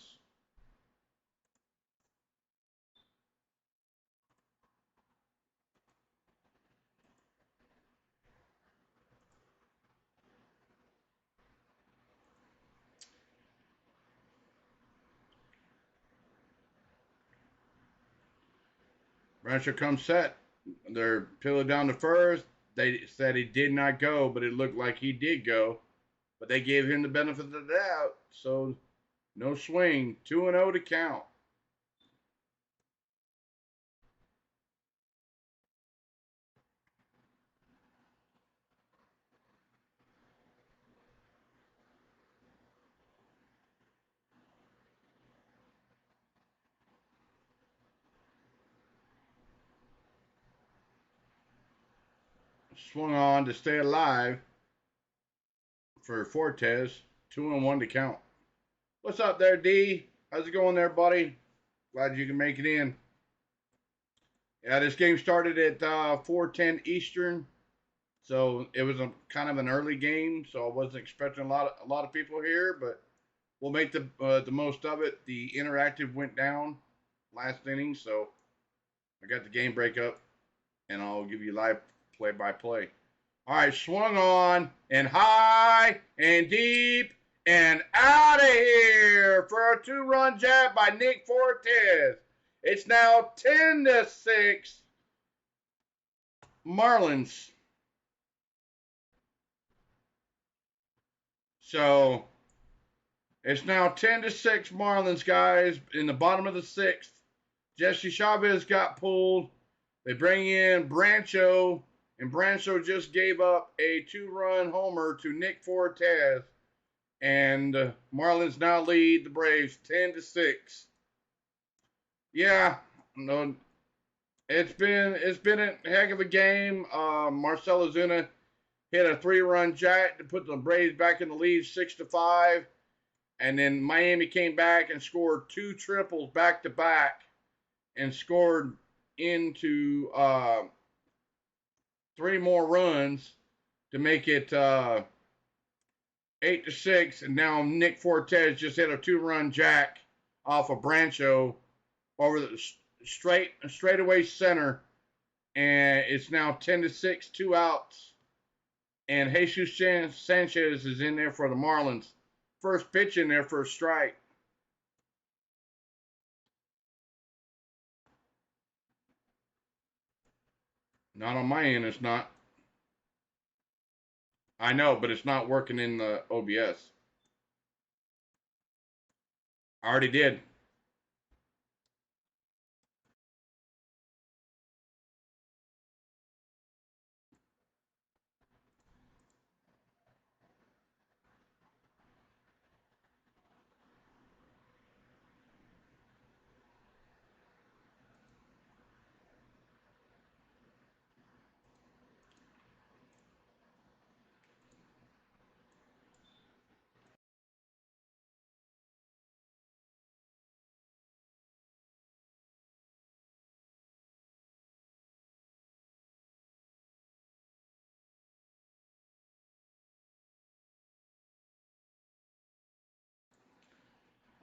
Brancho comes set. They're peeling down to first. They said he did not go, but it looked like he did go. But they gave him the benefit of the doubt. So no swing. 2-0 to count. Swung on to stay alive for Fortes. 2-1 to count. What's up there, D? How's it going there, buddy? Glad you can make it in. Yeah, this game started at 4:10 Eastern, so it was a kind of an early game. So I wasn't expecting a lot of people here, but we'll make the most of it. The interactive went down last inning, so I got the game breakup, and I'll give you live play-by-play. All right, swung on and high and deep and out of here for a 2-run jab by Nick Fortes. It's now 10-6 Marlins. So it's now 10-6 Marlins, guys, in the bottom of the 6th. Jesse Chavez got pulled. They bring in Brancho, and Brancho just gave up a 2-run homer to Nick Fortes. And Marlins now lead the Braves 10-6. Yeah, no, it's been a heck of a game. Marcell Ozuna hit a 3-run jack to put the Braves back in the lead 6-5. And then Miami came back and scored 2 triples back to back and scored into 3 more runs to make it 8-6. And now Nick Fortes just hit a 2-run jack off of Brancho over the straightaway center, and it's now 10-6, 2 outs. And Jesus Sanchez is in there for the Marlins. First pitch in there for a strike. Not on my end, it's not. I know, but it's not working in the OBS. I already did.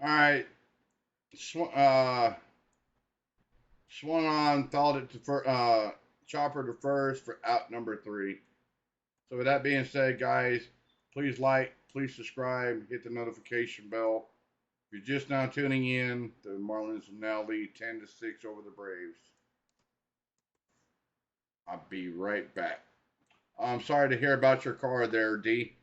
All right. Swung on, fouled it to chopper to first for out number 3. So with that being said, guys, please like, please subscribe, hit the notification bell. If you're just now tuning in, the Marlins now lead 10-6 over the Braves. I'll be right back. I'm sorry to hear about your car there, D.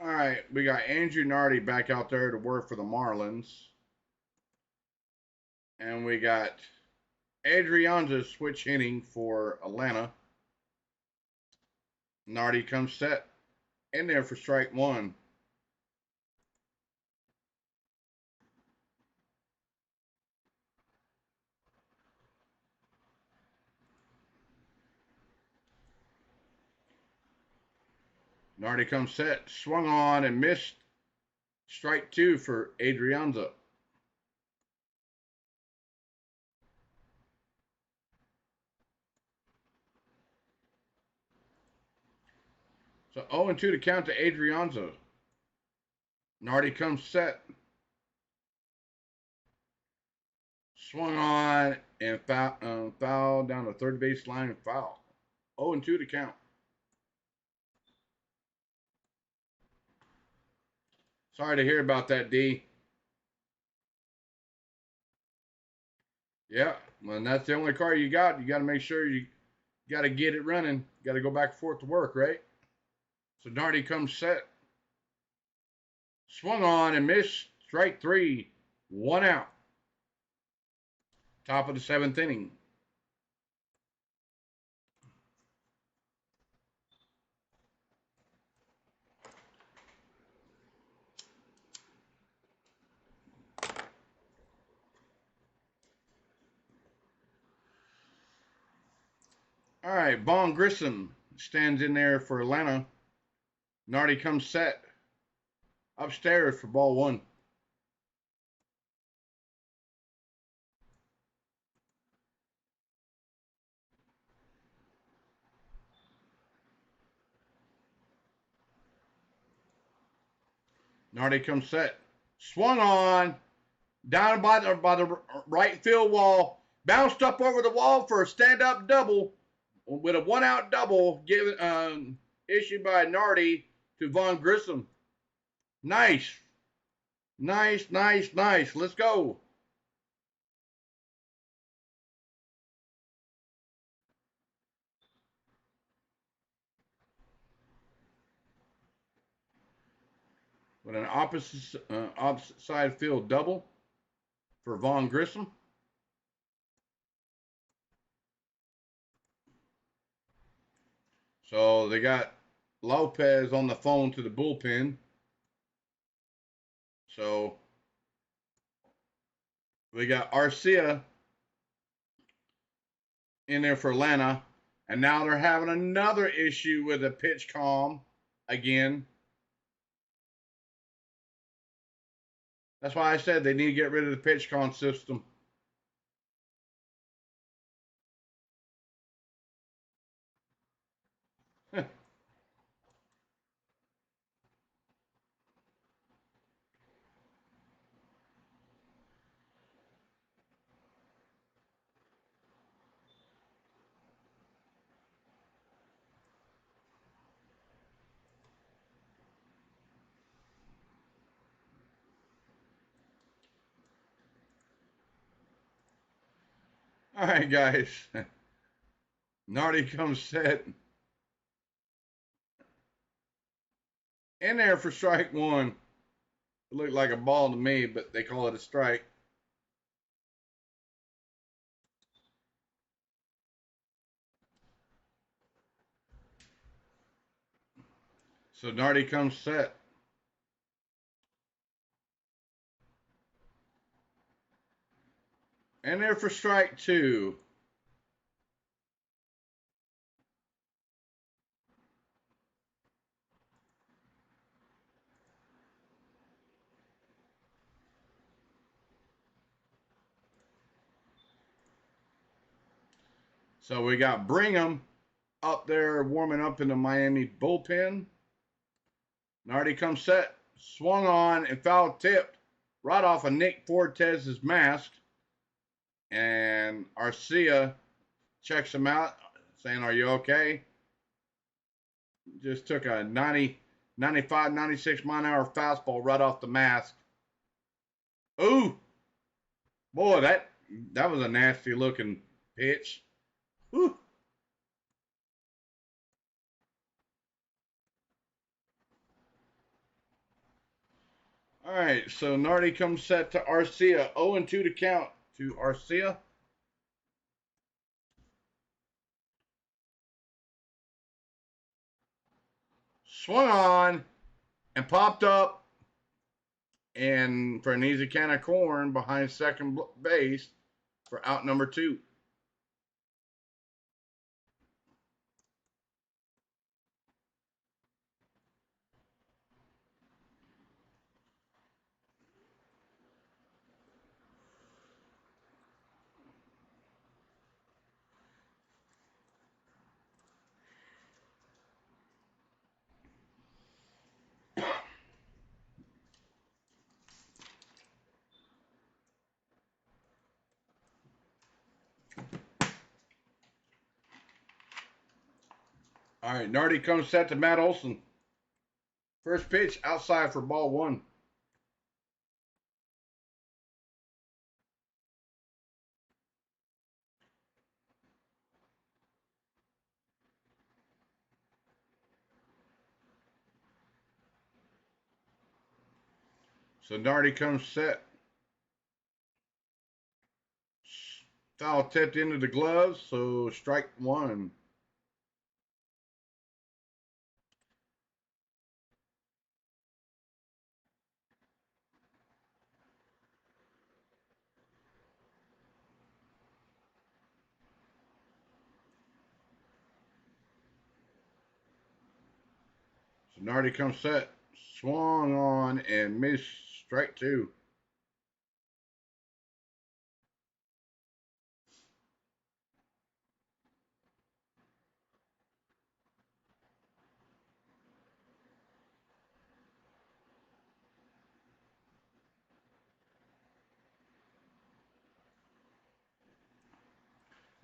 All right, we got Andrew Nardi back out there to work for the Marlins. And we got Adrianza switch hitting for Atlanta. Nardi comes set in there for strike 1. Nardi comes set, swung on and missed. Strike 2 for Adrianza. So 0-2 to count to Adrianza. Nardi comes set. Swung on and foul down the third base line and foul. 0-2 to count. Sorry to hear about that, D. Yeah, well, and that's the only car you got. You got to make sure you got to get it running. You got to go back and forth to work, right? So Nardi comes set. Swung on and missed. Strike 3. 1 out. Top of the 7th inning. All right, Vaughn Grissom stands in there for Atlanta. Nardi comes set. Upstairs for ball 1. Nardi comes set. Swung on. Down by the right field wall. Bounced up over the wall for a stand-up double. With a 1-out double given issued by Nardi to Vaughn Grissom. Nice. Nice, nice, nice. Let's go. With an opposite side field double for Vaughn Grissom. So they got Lopez on the phone to the bullpen. So we got Arcia in there for Atlanta. And now they're having another issue with the pitch calm again. That's why I said they need to get rid of the pitch calm system. All right, guys. Nardi comes set. In there for strike one. It looked like a ball to me, but they call it a strike. So Nardi comes set. In there for strike two. So we got Brigham up there warming up in the Miami bullpen. Nardi comes set, swung on and foul tipped right off of Nick Fortes's mask. And Arcia checks him out, saying, "Are you okay?" Just took a 90, 95, 96 mile an hour fastball right off the mask. Ooh, boy, that was a nasty looking pitch. Whew. All right, so Nardi comes set to Arcia. 0-2 to count to Arcia. Swung on and popped up and for an easy can of corn behind second base for out number 2. All right, Nardi comes set to Matt Olson. First pitch outside for ball 1. So Nardi comes set. Foul tipped into the gloves, so strike 1. So Nardi comes set, swung on and missed, strike 2.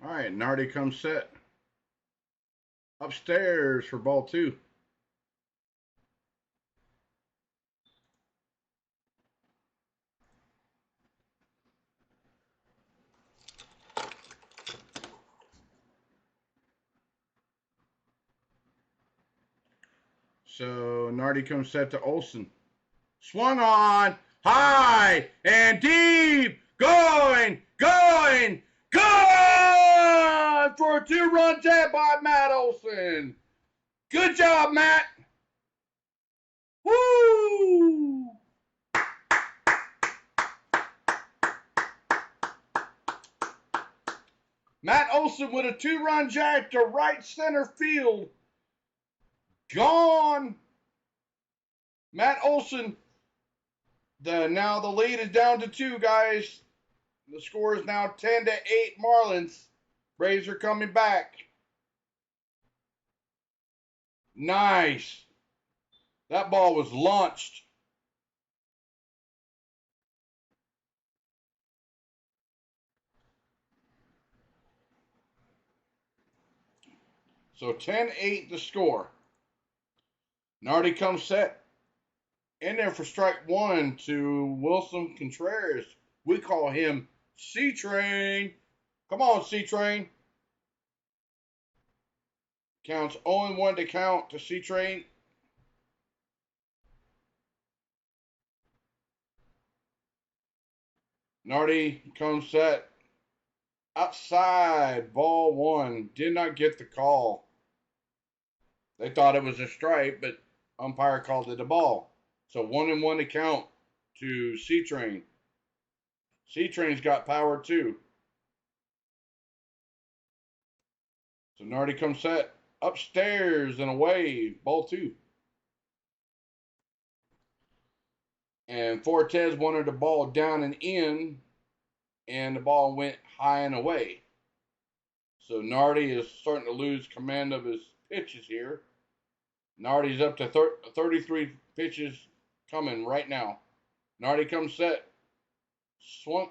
All right, Nardi comes set. Upstairs for ball 2. So Nardi comes set to Olson. Swung on, high and deep, going for a 2-run tap by Matt Olson. Good job, Matt. Woo! Matt Olson with a 2-run jack to right center field. Gone. Matt Olson. Now the lead is down to 2, guys. The score is now 10-8 Marlins. Braves are coming back. Nice. That ball was launched. So 10-8 the score. Nardi comes set. In there for strike 1 to Wilson Contreras. We call him C-Train. Come on, C-Train. Counts 0-1 to count to C-Train. Nardi comes set. Outside, ball 1. Did not get the call. They thought it was a strike, but umpire called it a ball. So 1-1 to count to C-Train. C-Train's got power too. So Nardi comes set. Upstairs and away. Ball 2. And Fortes wanted the ball down and in. And the ball went high and away. So Nardi is starting to lose command of his pitches here. Nardi's up to 33 pitches coming right now. Nardi comes set. Swung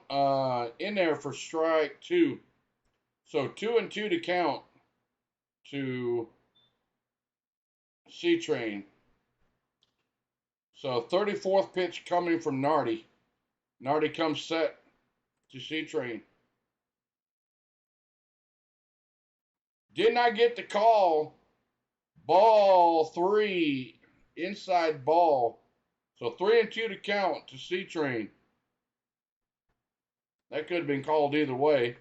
in there for strike 2. So 2-2 to count to C-Train. So 34th pitch coming from Nardi. Nardi comes set to C-Train. Did not get the call. Ball 3. Inside ball. So 3-2 to count to C-Train. That could have been called either way.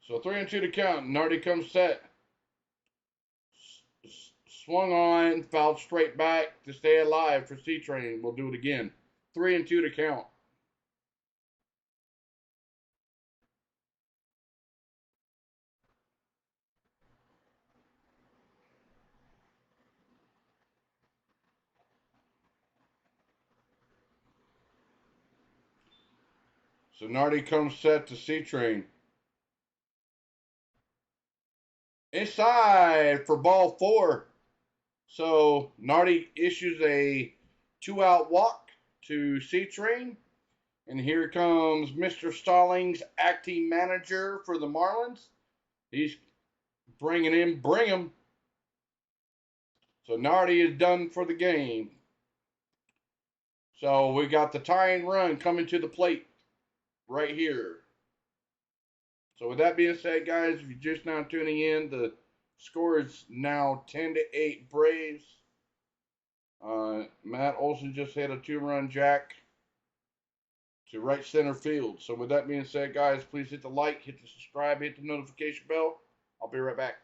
So 3-2 to count. Nardi comes set. Swung on, fouled straight back to stay alive for C-Train. We'll do it again. 3-2 to count. So Nardi comes set to C-Train. Inside for ball 4. So Nardi issues a 2-out walk to C-Train. And here comes Mr. Stallings, acting manager for the Marlins. He's bringing in Brigham. So Nardi is done for the game. So we got the tying run coming to the plate right here. So with that being said, guys, if you're just now tuning in, the score is now 10-8 Braves. Matt Olson just hit a 2-run jack to right center field. So with that being said, guys, please hit the like, hit the subscribe, hit the notification bell. I'll be right back.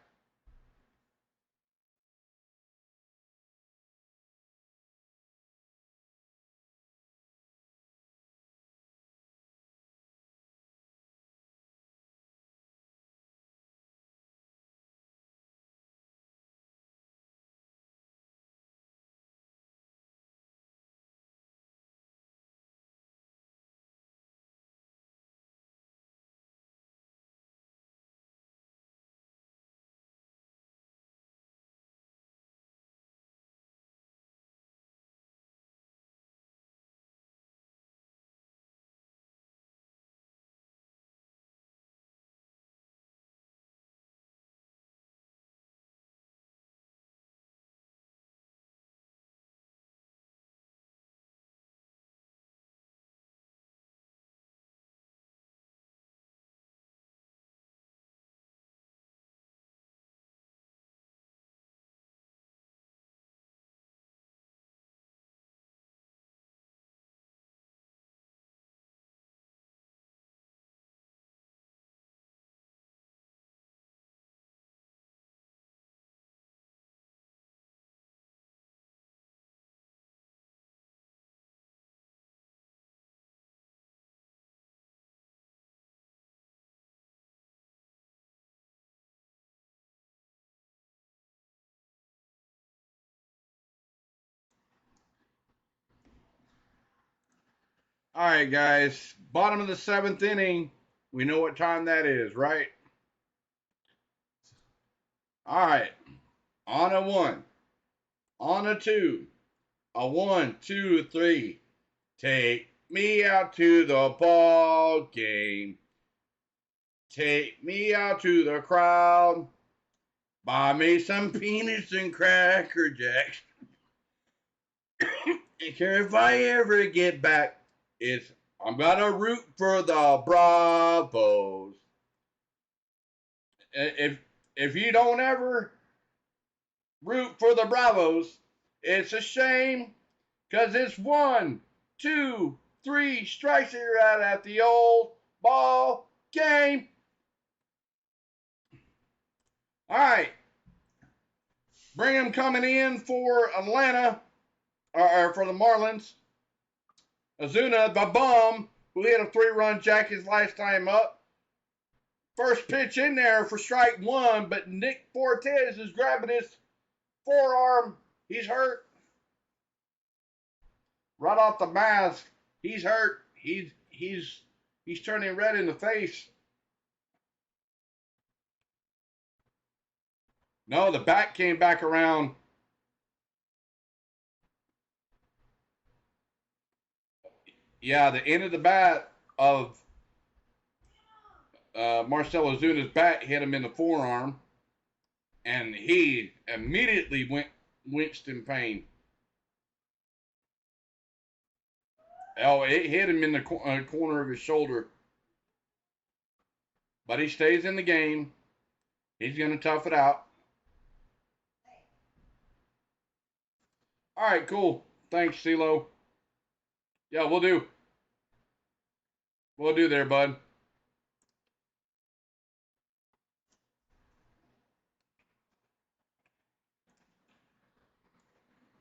All right, guys. Bottom of the 7th inning. We know what time that is, right? All right. On a 1. On a 2. A 1, 2, 3. Take me out to the ball game. Take me out to the crowd. Buy me some peanuts and Cracker Jacks. And if I ever get back, I'm gonna root for the Bravos. If you don't ever root for the Bravos, it's a shame, because it's 1, 2, 3 strikes you're out at the old ball game. All right. Brigham coming in for Atlanta, or for the Marlins. Ozuna, the bum, who hit a 3-run jack his last time up. First pitch in there for strike 1, but Nick Fortes is grabbing his forearm. He's hurt. Right off the mask, he's hurt. He's turning red in the face. No, the bat came back around. Yeah, the end of the bat of Marcell Ozuna's bat hit him in the forearm, and he immediately winced in pain. Oh, it hit him in the corner of his shoulder. But he stays in the game. He's going to tough it out. All right, cool. Thanks, CeeLo. Yeah, we'll do. We'll do there, bud.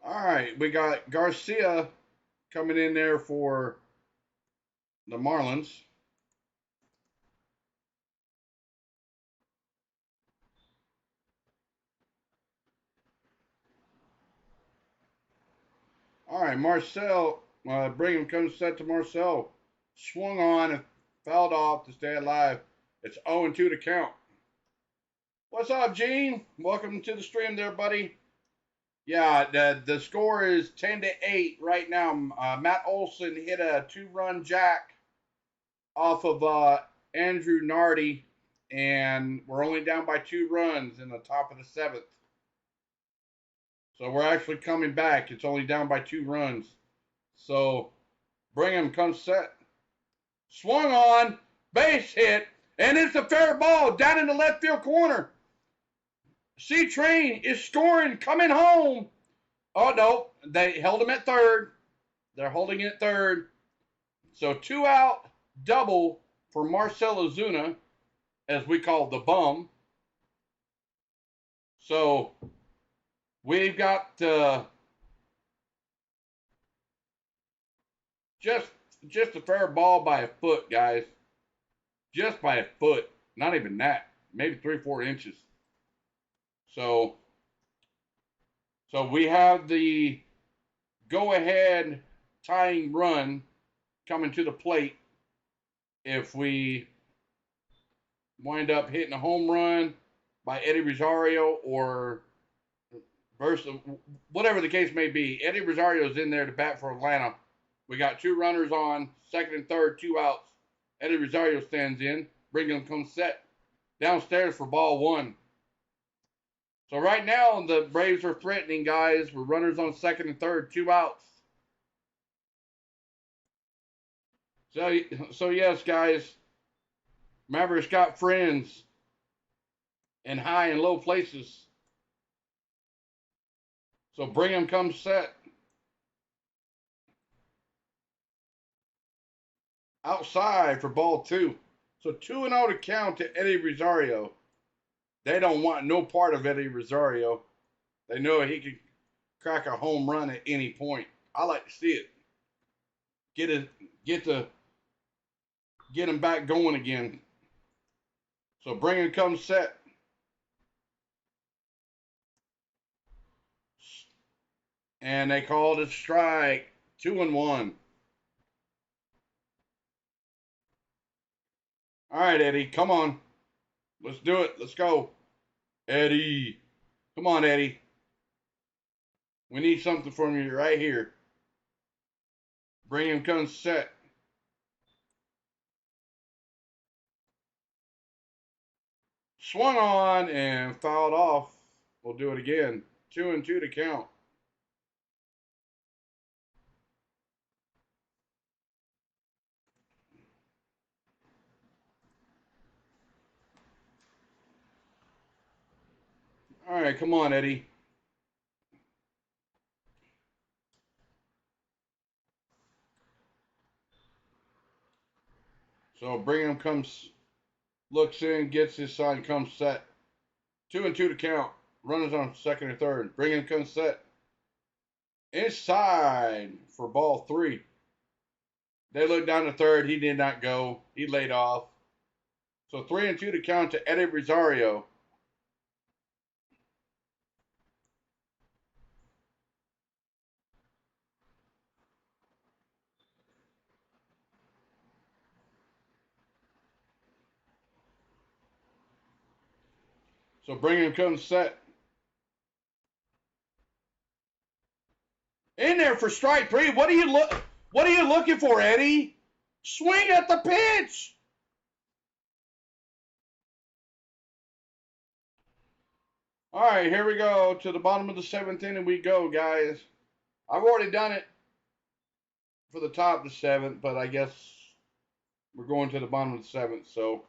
All right, we got Garcia coming in there for the Marlins. All right, Marcell, Brigham comes set to Marcell. Swung on and fouled off to stay alive. It's 0-2 to count. What's up, Gene? Welcome to the stream there, buddy. Yeah, the score is 10-8 right now. Matt Olson hit a 2-run jack off of Andrew Nardi, and we're only down by 2 runs in the top of the 7th. So we're actually coming back. It's only down by 2 runs. So Brigham comes set. Swung on, base hit, and it's a fair ball down in the left field corner. C-Train is scoring, coming home. Oh, no, they held him at third. They're holding it at third. So 2 out, double for Marcell Ozuna, as we call the bum. So we've got just a fair ball by a foot, guys. Just by a foot. Not even that. Maybe 3-4 inches. So we have the go-ahead tying run coming to the plate if we wind up hitting a home run by Eddie Rosario or versus whatever the case may be. Eddie Rosario's in there to bat for Atlanta. We got 2 runners on, second and third, 2 outs. Eddie Rosario stands in. Brigham comes set downstairs for ball 1. So right now, the Braves are threatening, guys. We're runners on second and third, 2 outs. So yes, guys. Mavericks got friends in high and low places. So Brigham comes set. Outside for ball 2. So 2-0 to count to Eddie Rosario. They don't want no part of Eddie Rosario. They know he can crack a home run at any point. I like to see it. Get him back going again. So Brigham comes set. And they called a strike. 2-1. All right, Eddie, come on. Let's do it. Let's go. Eddie. Come on, Eddie. We need something from you right here. Bring him comes set. Swung on and fouled off. We'll do it again. 2-2 to count. All right, come on, Eddie. So Brigham comes, looks in, gets his sign, comes set. 2-2 to count. Runners on second and third. Brigham comes set. Inside for ball 3. They look down the third. He did not go. He laid off. So 3-2 to count to Eddie Rosario. So Brigham comes set. In there for strike 3. What are you looking for, Eddie? Swing at the pitch. All right, here we go. To the bottom of the 7th inning we go, guys. I've already done it for the top of the 7th, but I guess we're going to the bottom of the 7th. So,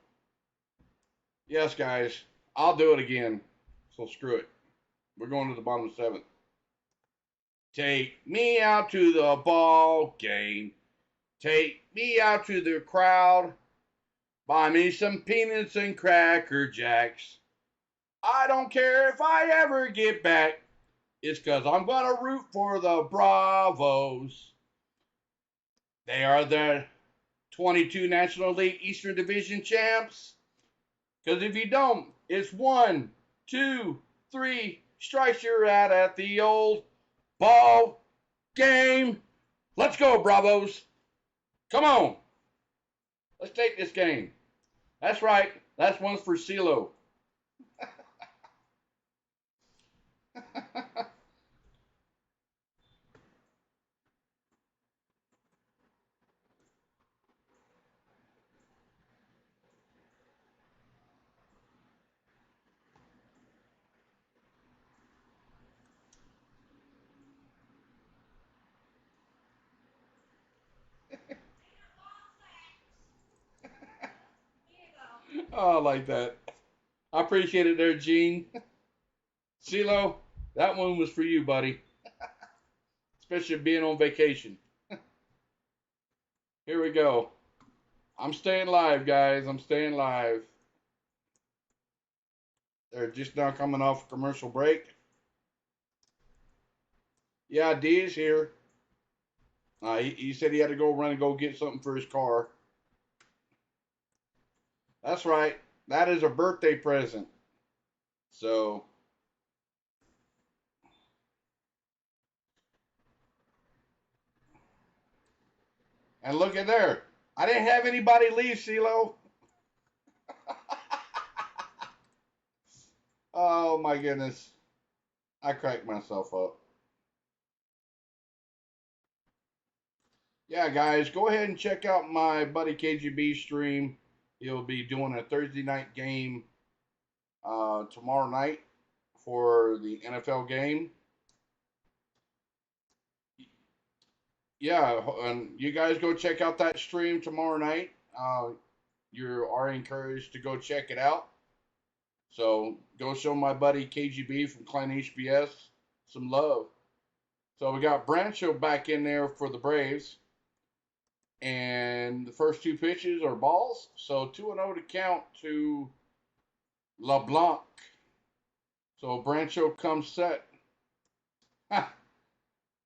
yes, guys, I'll do it again. So screw it. We're going to the bottom of the 7th. Take me out to the ball game. Take me out to the crowd. Buy me some peanuts and Cracker Jacks. I don't care if I ever get back. It's because I'm going to root for the Bravos. They are the 22 National League Eastern Division champs. Because if you don't, it's 1, 2, 3 strikes you're out at the old ball game. Let's go, Bravos. Come on. Let's take this game. That's right. That's one for CeeLo. Oh, I like that. I appreciate it there, Gene. CeeLo, that one was for you, buddy. Especially being on vacation. Here we go. I'm staying live, guys. I'm staying live. They're just now coming off a commercial break. Yeah, D is here. He said he had to go run and go get something for his car. That's right. That is a birthday present. So, and look at there. I didn't have anybody leave, CeeLo. Oh, my goodness. I cracked myself up. Yeah, guys, go ahead and check out my buddy KGB stream. He'll be doing a Thursday night game tomorrow night for the NFL game. Yeah, and you guys go check out that stream tomorrow night. You are encouraged to go check it out. So go show my buddy KGB from ClanHBS some love. So we got Brancho back in there for the Braves. And the first 2 pitches are balls. So 2-0 to count to LeBlanc. So Brancho comes set.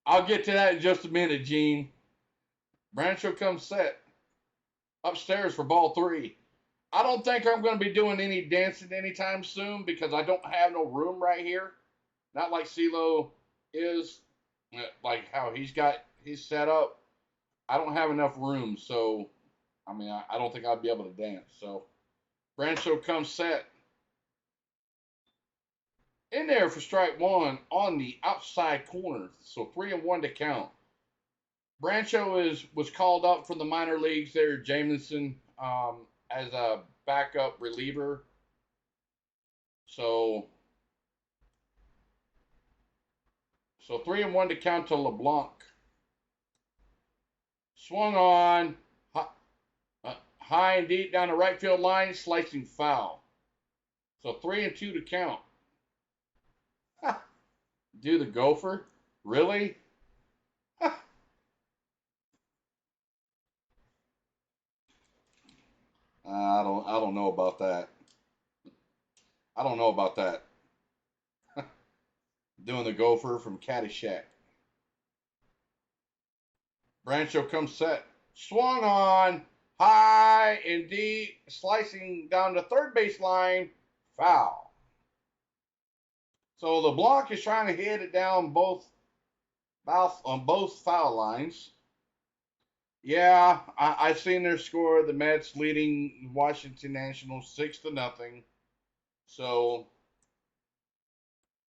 I'll get to that in just a minute, Gene. Brancho comes set. Upstairs for ball 3. I don't think I'm going to be doing any dancing anytime soon because I don't have no room right here. Not like CeeLo is, like how he's got his set up. I don't have enough room, so I mean, I don't think I'd be able to dance. So Brancho comes set. In there for strike one on the outside corner. So 3-1 to count. Brancho was called up from the minor leagues there, Jamison, as a backup reliever. So 3-1 to count to LeBlanc. Swung on, high and deep down the right field line, slicing foul. So 3-2 to count. Do the gopher? Really? I don't know about that. I don't know about that. Doing the gopher from Caddyshack. Brancho comes set. Swung on, high and deep, slicing down the third base line, foul. So LeBlanc is trying to hit it down on both foul lines. Yeah, I've seen their score. The Mets leading Washington Nationals 6-0. So,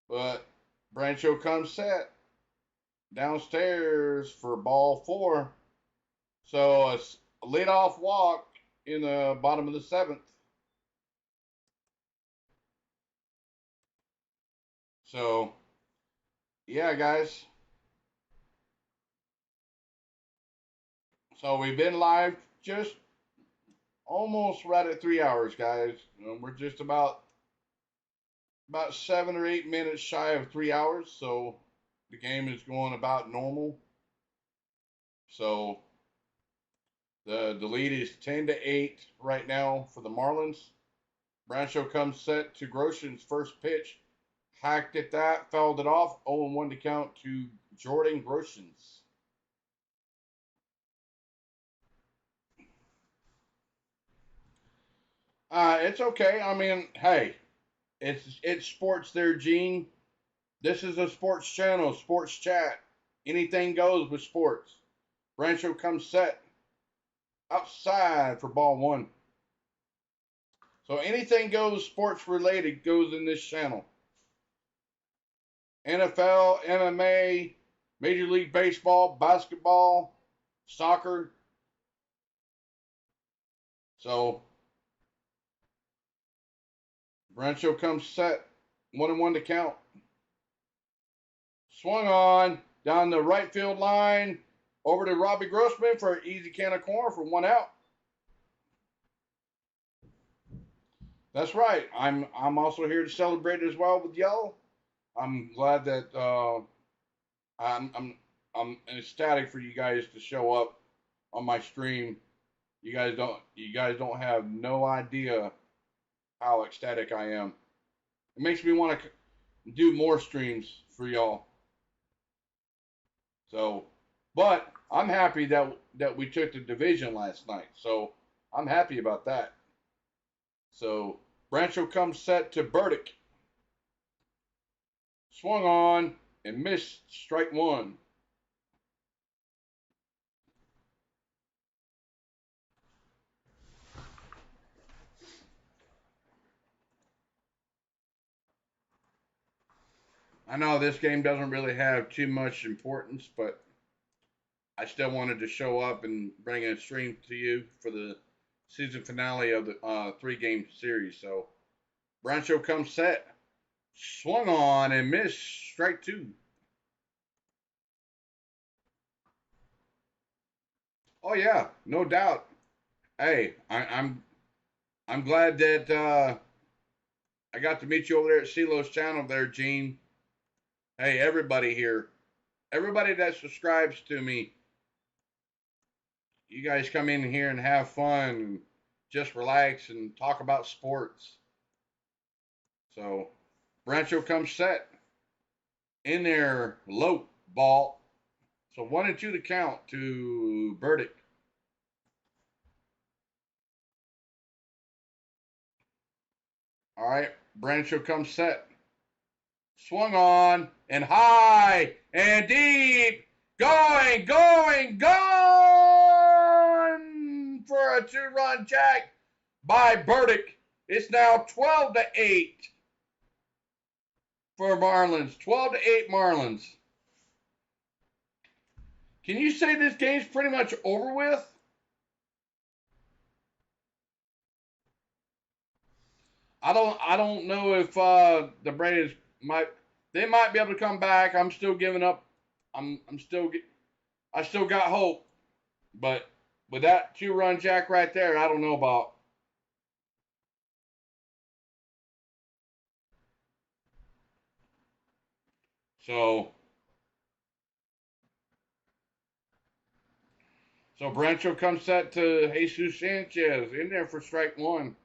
but Brancho comes set downstairs for ball 4. So a leadoff walk in the bottom of the 7th. So, yeah, guys. So we've been live just almost right at 3 hours, guys. We're just about 7 or 8 minutes shy of 3 hours. So the game is going about normal. So the lead is 10-8 right now for the Marlins. Brancho comes set to Groshans' first pitch. Hacked at that, fouled it off. 0-1 to count to Jordan Groshans. It's okay. I mean, hey, it's sports there, Gene. This is a sports channel, sports chat. Anything goes with sports. Brancho comes set outside for ball 1. So anything goes sports related goes in this channel. NFL, MMA, Major League Baseball, basketball, soccer. So Brancho comes set, 1-1 to count. Swung on down the right field line over to Robbie Grossman for an easy can of corn for 1 out. That's right. I'm also here to celebrate as well with y'all. I'm glad that I'm ecstatic for you guys to show up on my stream. You guys don't have no idea how ecstatic I am. It makes me want to do more streams for y'all. So, but I'm happy that we took the division last night. So I'm happy about that. So Brancho comes set to Burdick. Swung on and missed strike 1. I know this game doesn't really have too much importance, but I still wanted to show up and bring a stream to you for the season finale of the 3-game series. So Brancho comes set, swung on and missed strike 2. Oh yeah, no doubt. Hey, I'm glad that I got to meet you over there at CeeLo's channel there, Gene. Hey, everybody here, everybody that subscribes to me, you guys come in here and have fun and just relax and talk about sports. So Brancho comes set in there, low ball. So 1-2 to count to Burdick. All right, Brancho comes set. Swung on and high and deep. Going for a two-run jack by Burdick. It's now 12-8 for Marlins. 12-8 Marlins. Can you say this game's pretty much over with? I don't know if the Braves might be able to come back. I'm still giving up. I still got hope, but with that two-run jack right there, I don't know about. So Brancho comes set to Jesus Sanchez in there for strike one.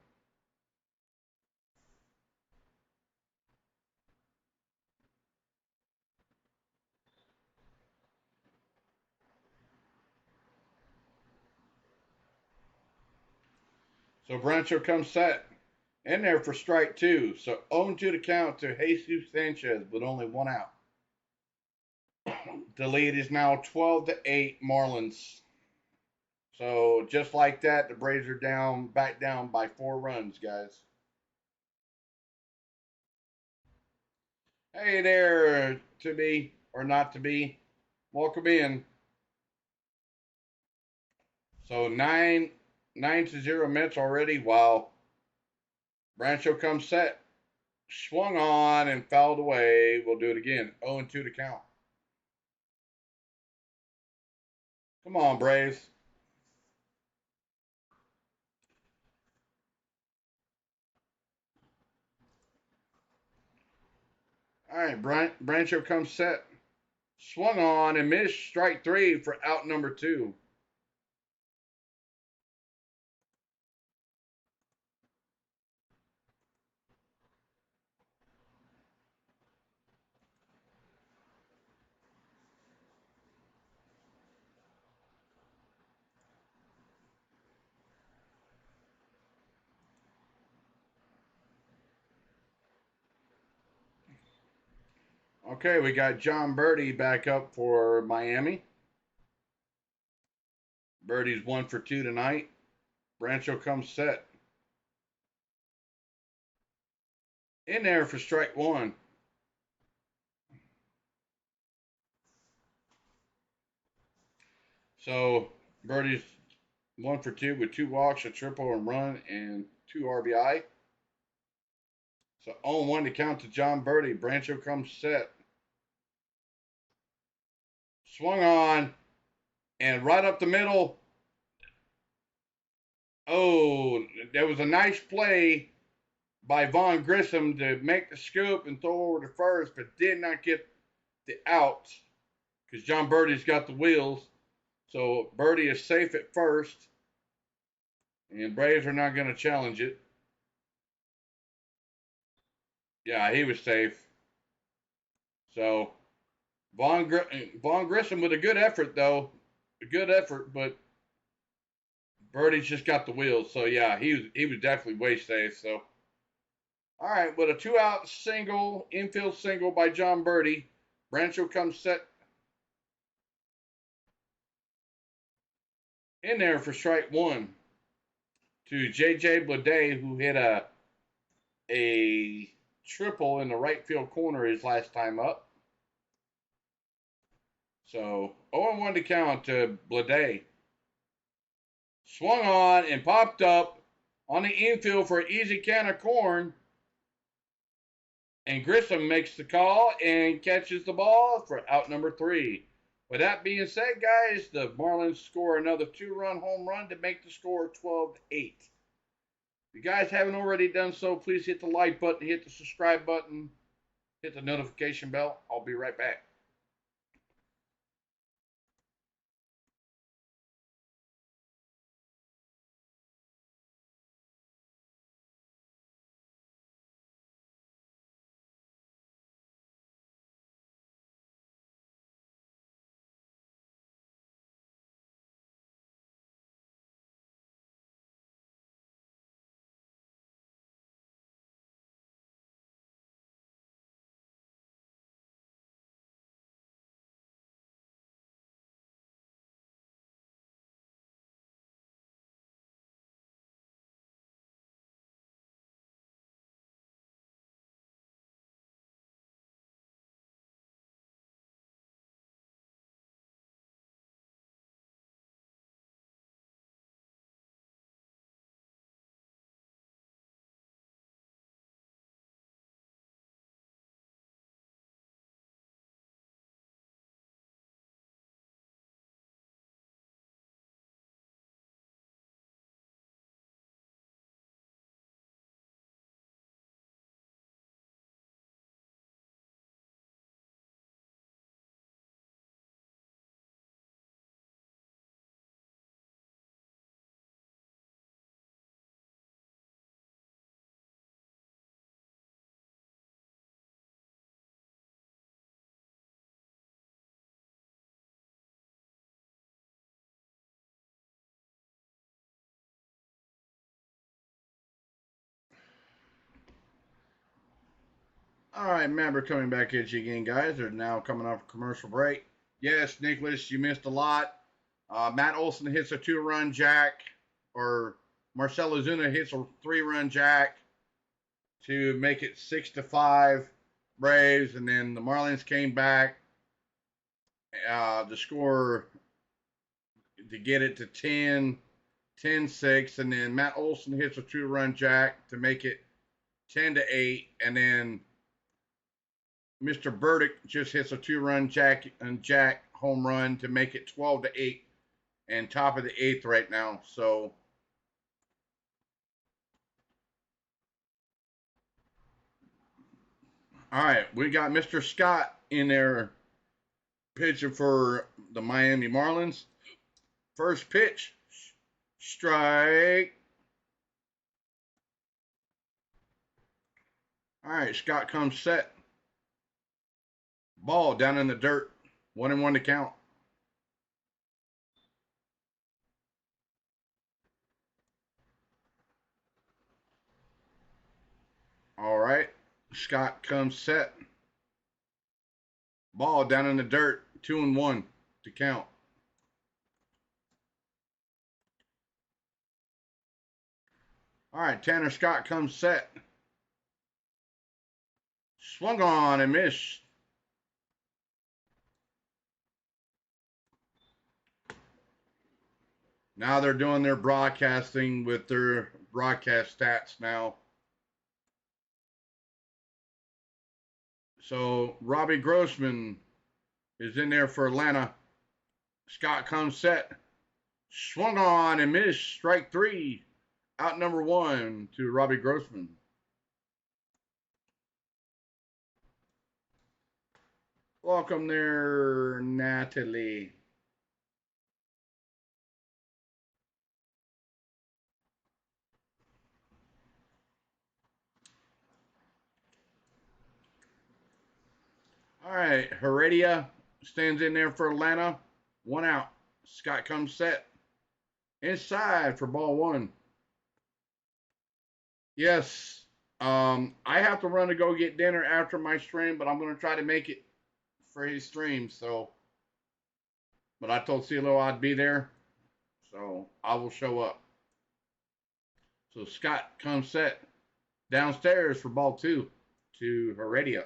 So Brancho comes set in there for strike two. So 0-2 to count to Jesus Sanchez with only one out. The lead is now 12-8 Marlins. So just like that, the Braves are back down by 4 runs, guys. Hey there, to be or not to be. Welcome in. So 9-0 Mets already. Wow. Brancho comes set. Swung on and fouled away. We'll do it again. 0-2 to count. Come on, Braves. All right, Brancho comes set. Swung on and missed strike 3 for out number 2. Okay, we got John Birdie back up for Miami. Birdie's 1 for 2 tonight. Brancho comes set. In there for strike 1. So Birdie's 1 for 2 with 2 walks, a triple and run, and 2 RBI. So 0-1 to count to John Birdie. Brancho comes set. Swung on and right up the middle. Oh, there was a nice play by Vaughn Grissom to make the scoop and throw over to first, but did not get the out because John Birdie's got the wheels. So Birdie is safe at first, and Braves are not going to challenge it. Yeah, he was safe. So Vaughn Grissom with a good effort, though. A good effort, but Birdie's just got the wheels. So, yeah, he was definitely way safe. So, all right, with a 2-out single, infield single by John Birdie, Brancho comes set in there for strike 1 to J.J. Bleday, who hit a triple in the right field corner his last time up. So 0-1 to count to Bleday. Swung on and popped up on the infield for an easy can of corn. And Grissom makes the call and catches the ball for out number 3. With that being said, guys, the Marlins score another 2-run home run to make the score 12-8. If you guys haven't already done so, please hit the like button, hit the subscribe button, hit the notification bell. I'll be right back. All right, remember coming back at you again, guys. They're now coming off a commercial break. Yes, Nicholas, you missed a lot. Matt Olson hits a 2-run jack, or Marcell Ozuna hits a 3-run jack to make it 6-5 Braves, and then the Marlins came back to score to get it to 10-6, and then Matt Olson hits a 2-run jack to make it 10-8, and then Mr. Burdick just hits a 2-run jack home run to make it 12-8, and top of the 8th right now. So all right, we got Mr. Scott in there pitching for the Miami Marlins. First pitch, strike. All right, Scott comes set. Ball down in the dirt. 1-1 to count. All right, Scott comes set. Ball down in the dirt. 2-1 to count. All right, Tanner Scott comes set. Swung on and missed. Now they're doing their broadcasting with their broadcast stats now. So Robbie Grossman is in there for Atlanta. Scott comes set. Swung on and missed. Strike 3. Out number 1 to Robbie Grossman. Welcome there, Natalie. All right, Heredia stands in there for Atlanta. 1 out. Scott comes set. Inside for ball 1. Yes, I have to run to go get dinner after my stream, but I'm going to try to make it for his stream. So, but I told CeeLo I'd be there, so I will show up. So Scott comes set downstairs for ball 2 to Heredia.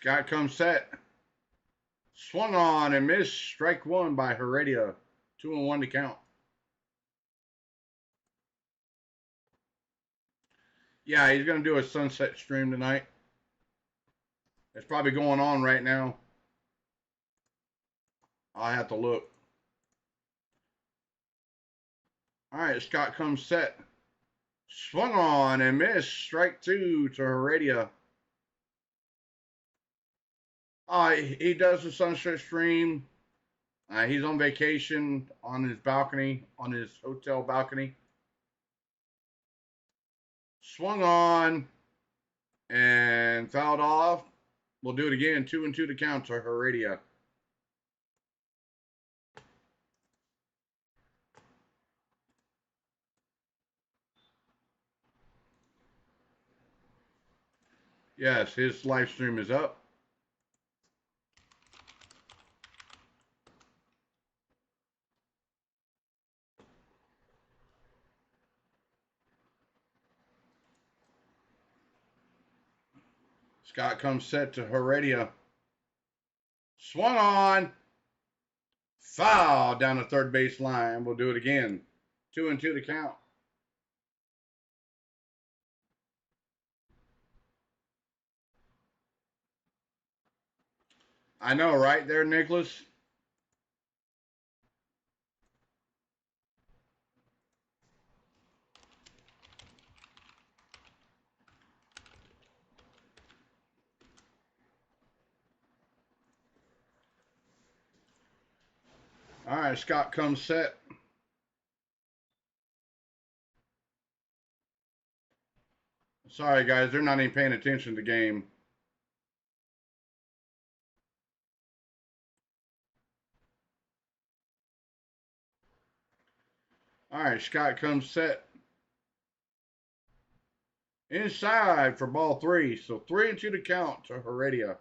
Scott comes set. Swung on and missed. Strike 1 by Heredia. 2-1 to count. Yeah, he's going to do a sunset stream tonight. It's probably going on right now. I'll have to look. All right, Scott comes set. Swung on and missed. Strike 2 to Heredia. He does the sunset stream. He's on vacation on his balcony, on his hotel balcony. Swung on and fouled off. We'll do it again. 2-2 to count to Heredia. Yes, his live stream is up. Scott comes set to Heredia. Swung on. Foul down the third base line. We'll do it again. 2-2 to count. I know, right there, Nicholas? All right, Scott comes set. Sorry, guys. They're not even paying attention to the game. All right, Scott comes set. Inside for ball 3. So 3-2 to count to Heredia.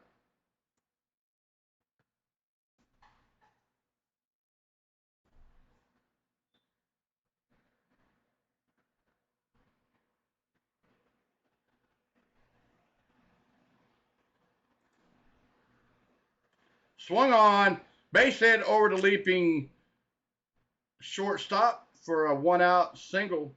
Swung on. Base hit over the leaping shortstop for a 1-out single.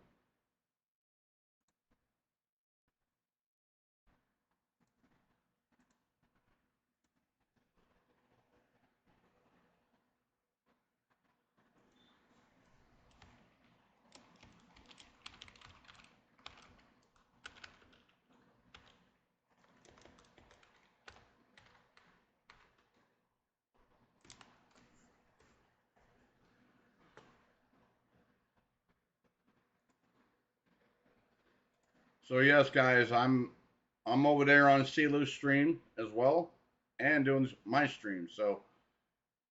So yes, guys, I'm over there on CeeLo's stream as well, and doing my stream. So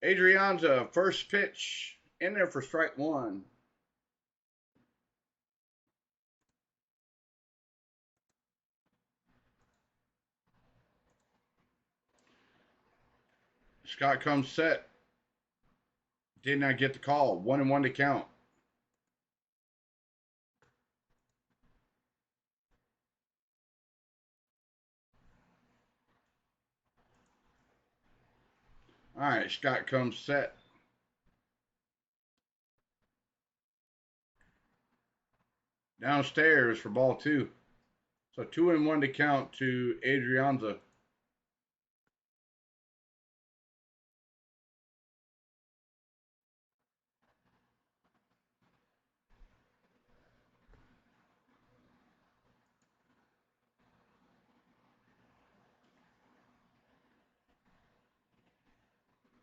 Adrianza, first pitch in there for strike 1. Scott comes set. Did not get the call. 1-1 to count. All right, Scott comes set. Downstairs for ball 2. So 2-1 to count to Adrianza.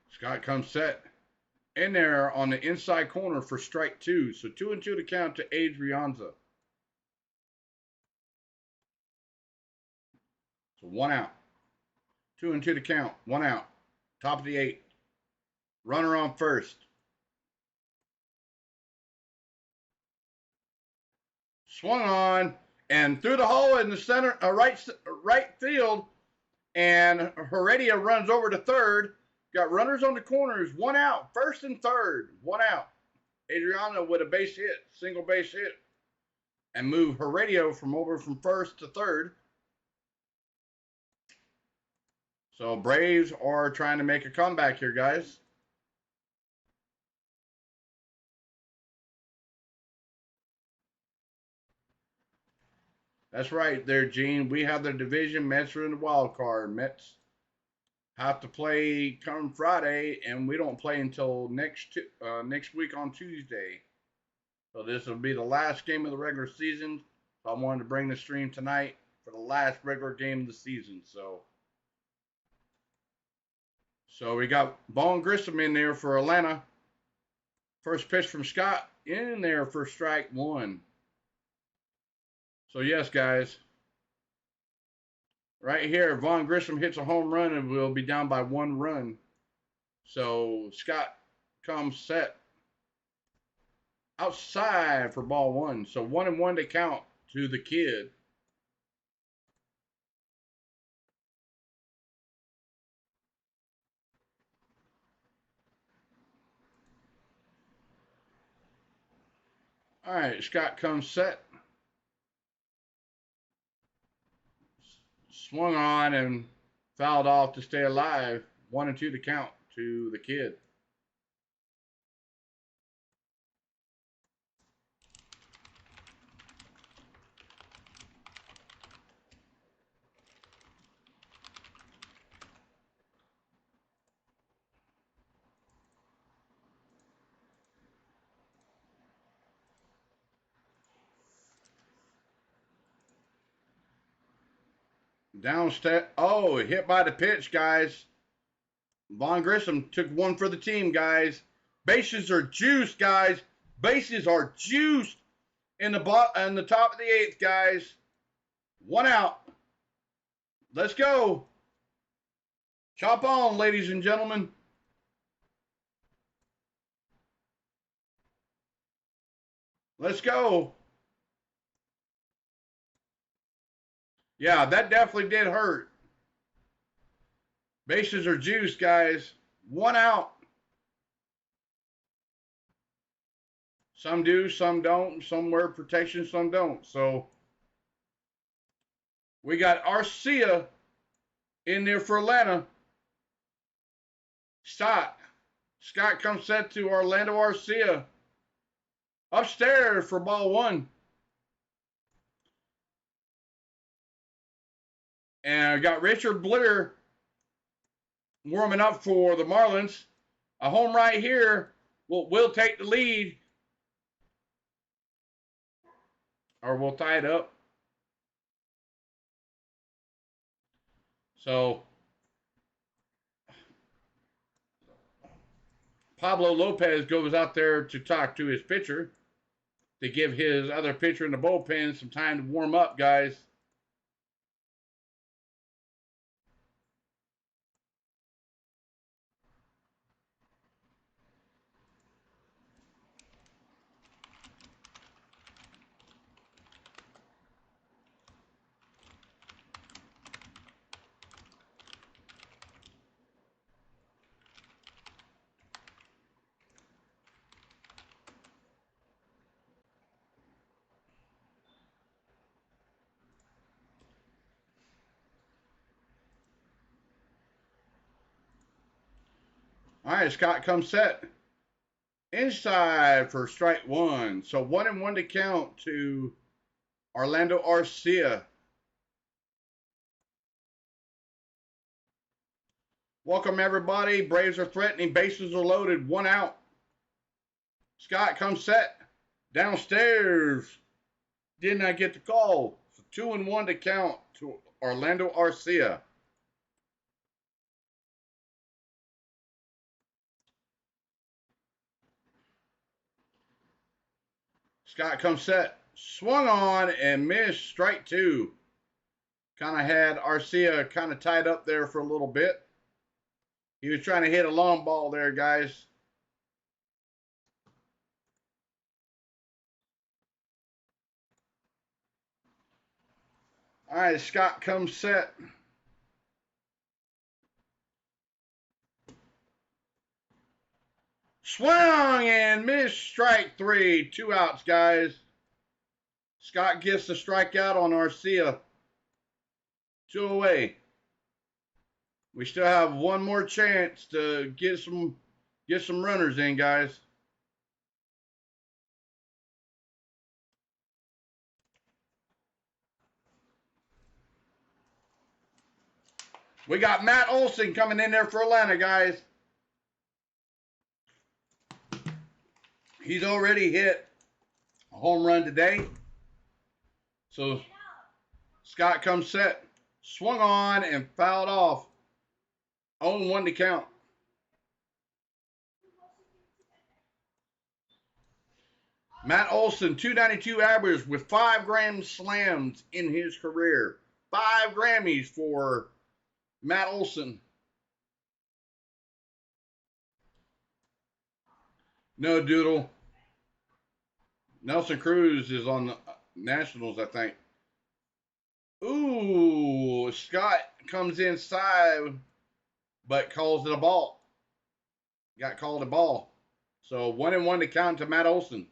Scott comes set. In there on the inside corner for strike 2. So 2-2 to count to Adrianza. So 1 out. 2-2 to count. 1 out. Top of the 8th. Runner on first. Swung on and through the hole in the center, right field, and Heredia runs over to third. Got runners on the corners. 1 out. First and third. 1 out. Adriana with a base hit, single base hit, and move Heredia from first to third. So Braves are trying to make a comeback here, guys. That's right there, Gene. We have the division. Mets are in the wild card. Mets have to play come Friday, and we don't play until next week on Tuesday. So this will be the last game of the regular season. So I wanted to bring the stream tonight for the last regular game of the season. So we got Vaughn Grissom in there for Atlanta. First pitch from Scott in there for strike 1. So yes, guys. Right here, Vaughn Grissom hits a home run and we'll be down by 1 run. So Scott comes set outside for ball 1. So 1-1 to count to the kid. All right, Scott comes set. Swung on and fouled off to stay alive. 1-2 to count to the kid. Downstep. Oh, hit by the pitch, guys. Vaughn Grissom took 1 for the team, guys. Bases are juiced, guys. Bases are juiced in the top of the 8th, guys. 1 out. Let's go. Chop on, ladies and gentlemen. Let's go. Yeah, that definitely did hurt. Bases are juice, guys. 1 out. Some do, some don't. Some wear protection, some don't. So we got Arcia in there for Atlanta. Scott comes set to Orlando Arcia. Upstairs for ball 1. And I got Richard Blitter warming up for the Marlins. A home right here will take the lead. Or we'll tie it up. So Pablo Lopez goes out there to talk to his pitcher to give his other pitcher in the bullpen some time to warm up, guys. All right, Scott comes set. Inside for strike 1. So 1-1 to count to Orlando Arcia. Welcome, everybody. Braves are threatening. Bases are loaded. 1 out. Scott comes set. Downstairs. Did not get the call. So 2-1 to count to Orlando Arcia. Scott comes set. Swung on and missed. Strike 2. Kind of had Arcia kind of tied up there for a little bit. He was trying to hit a long ball there, guys. All right, Scott comes set. Swung and missed. Strike 3. 2 outs, guys. Scott gets the strikeout on Arcia. 2 away. We still have one more chance to get some runners in, guys. We got Matt Olson coming in there for Atlanta, guys. He's already hit a home run today. So Scott comes set. Swung on and fouled off. 0-1 to count. Matt Olson, 292 average with 5 grand slams in his career. 5 Grammys for Matt Olson. No, Doodle. Nelson Cruz is on the Nationals, I think. Ooh, Scott comes inside, but calls it a ball. Got called a ball. So 1-1 to count to Matt Olson.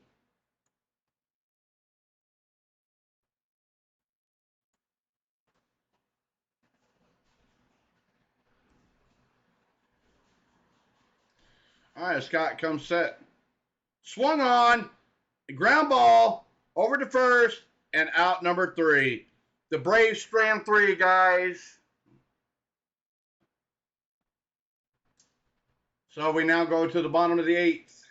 All right, Scott comes set. Swung on, ground ball, over to first, and out number 3. The Braves strand 3, guys. So we now go to the bottom of the 8th.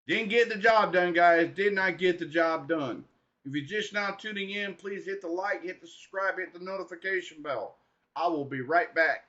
Didn't get the job done, guys. Did not get the job done. If you're just now tuning in, please hit the like, hit the subscribe, hit the notification bell. I will be right back.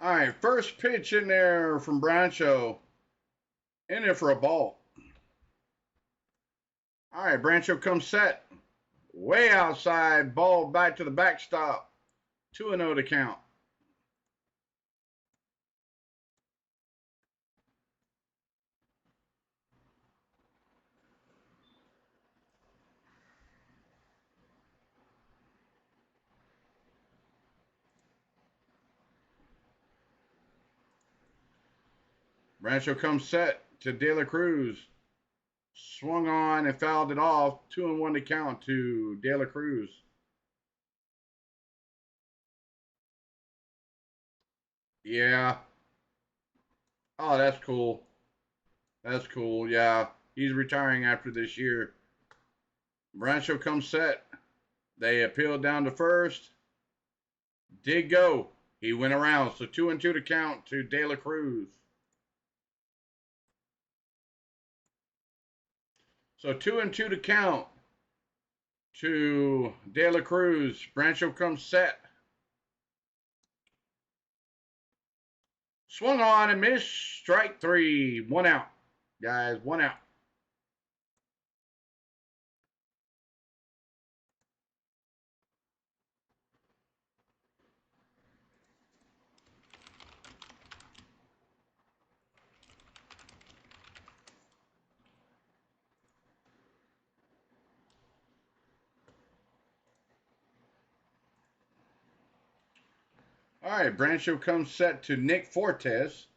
All right, first pitch in there from Brancho. In there for a ball. All right, Brancho comes set. Way outside, ball back to the backstop. 2-0 to count. Brancho comes set to De La Cruz. Swung on and fouled it off. 2-1 to count to De La Cruz. Yeah. Oh, that's cool. That's cool. Yeah. He's retiring after this year. Brancho comes set. They appealed down to first. Did go. He went around. So 2-2 to count to De La Cruz. So 2-2 to count to De La Cruz. Brancho comes set. Swung on and missed. Strike 3. 1 out. Guys, 1 out. All right, Brancho comes set to Nick Fortes.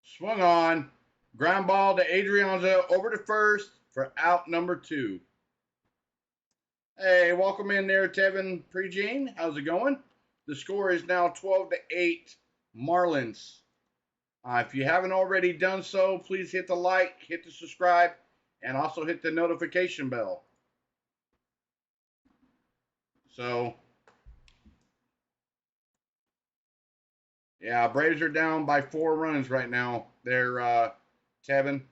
Swung on. Ground ball to Adrianza over to first for out number 2. Hey, welcome in there, Tevin Pregene. How's it going? The score is now 12-8 Marlins. If you haven't already done so, please hit the like, hit the subscribe, and also hit the notification bell. So, yeah, Braves are down by 4 runs right now. They're Tevin.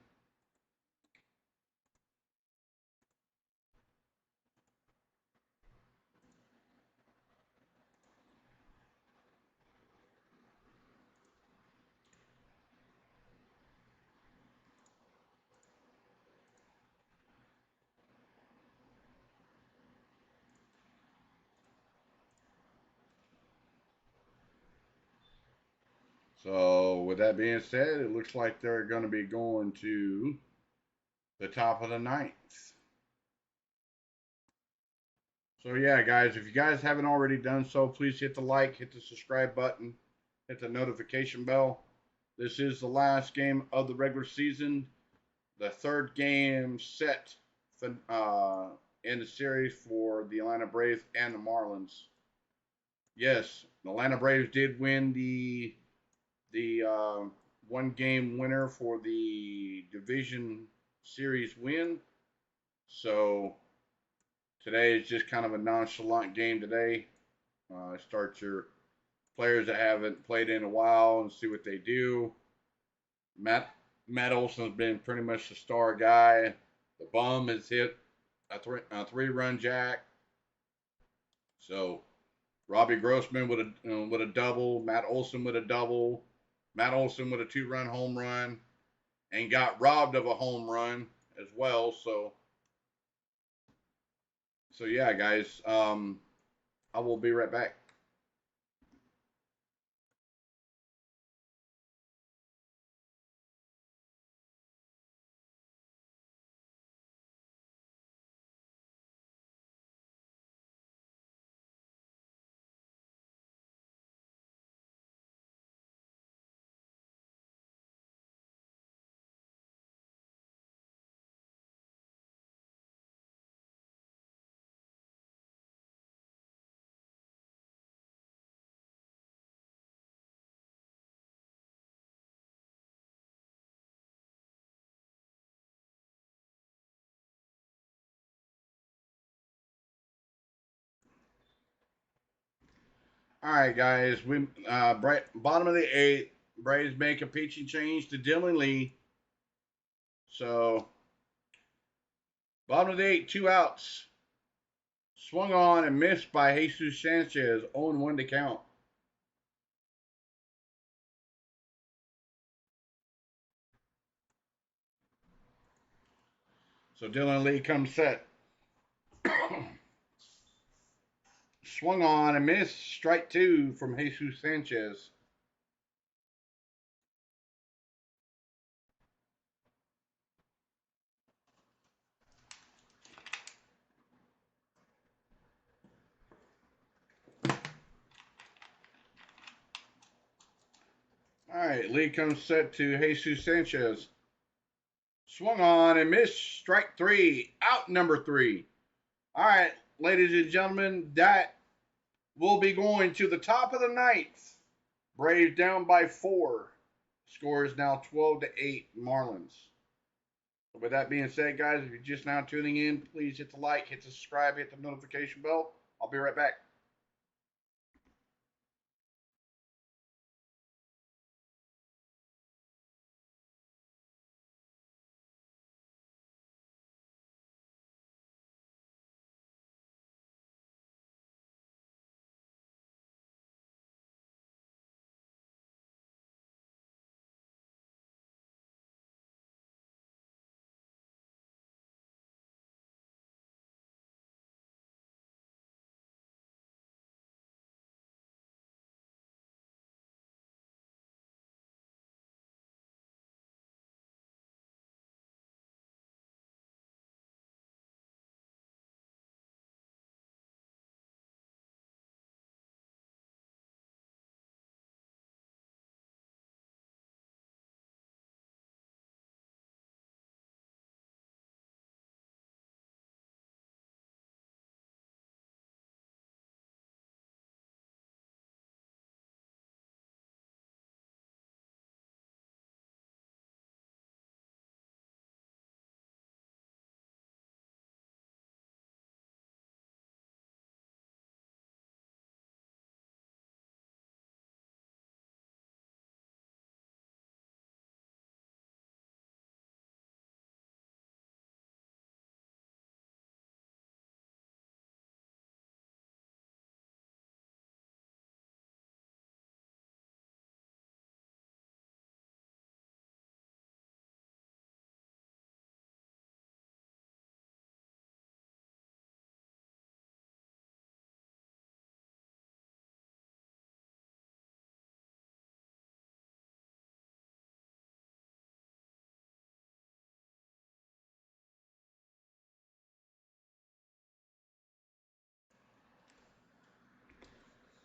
So, with that being said, it looks like they're going to be going to the top of the 9th. So, yeah, guys, if you guys haven't already done so, please hit the like, hit the subscribe button, hit the notification bell. This is the last game of the regular season. The third game set in the series for the Atlanta Braves and the Marlins. Yes, the Atlanta Braves did win the 1-game winner for the division series win. So today is just kind of a nonchalant game today. Start your players that haven't played in a while and see what they do. Matt Olson's been pretty much the star guy. The bum has hit a 3-run jack. So Robbie Grossman with a double. Matt Olson with a double. Matt Olson with a 2-run home run, and got robbed of a home run as well. So yeah, guys. I will be right back. All right, guys. We bottom of the 8th. Braves make a pitching change to Dylan Lee. So bottom of the 8th, 2 outs. Swung on and missed by Jesus Sanchez. 0-1 to count. So Dylan Lee comes set. Swung on and missed. Strike 2 from Jesus Sanchez. All right, Lee comes set to Jesus Sanchez. Swung on and missed. Strike 3. Out number 3. All right, ladies and gentlemen, that will be going to the top of the ninth. Braves down by 4. Score is now 12-8 Marlins. So with that being said, guys, if you're just now tuning in, please hit the like, hit the subscribe, hit the notification bell. I'll be right back.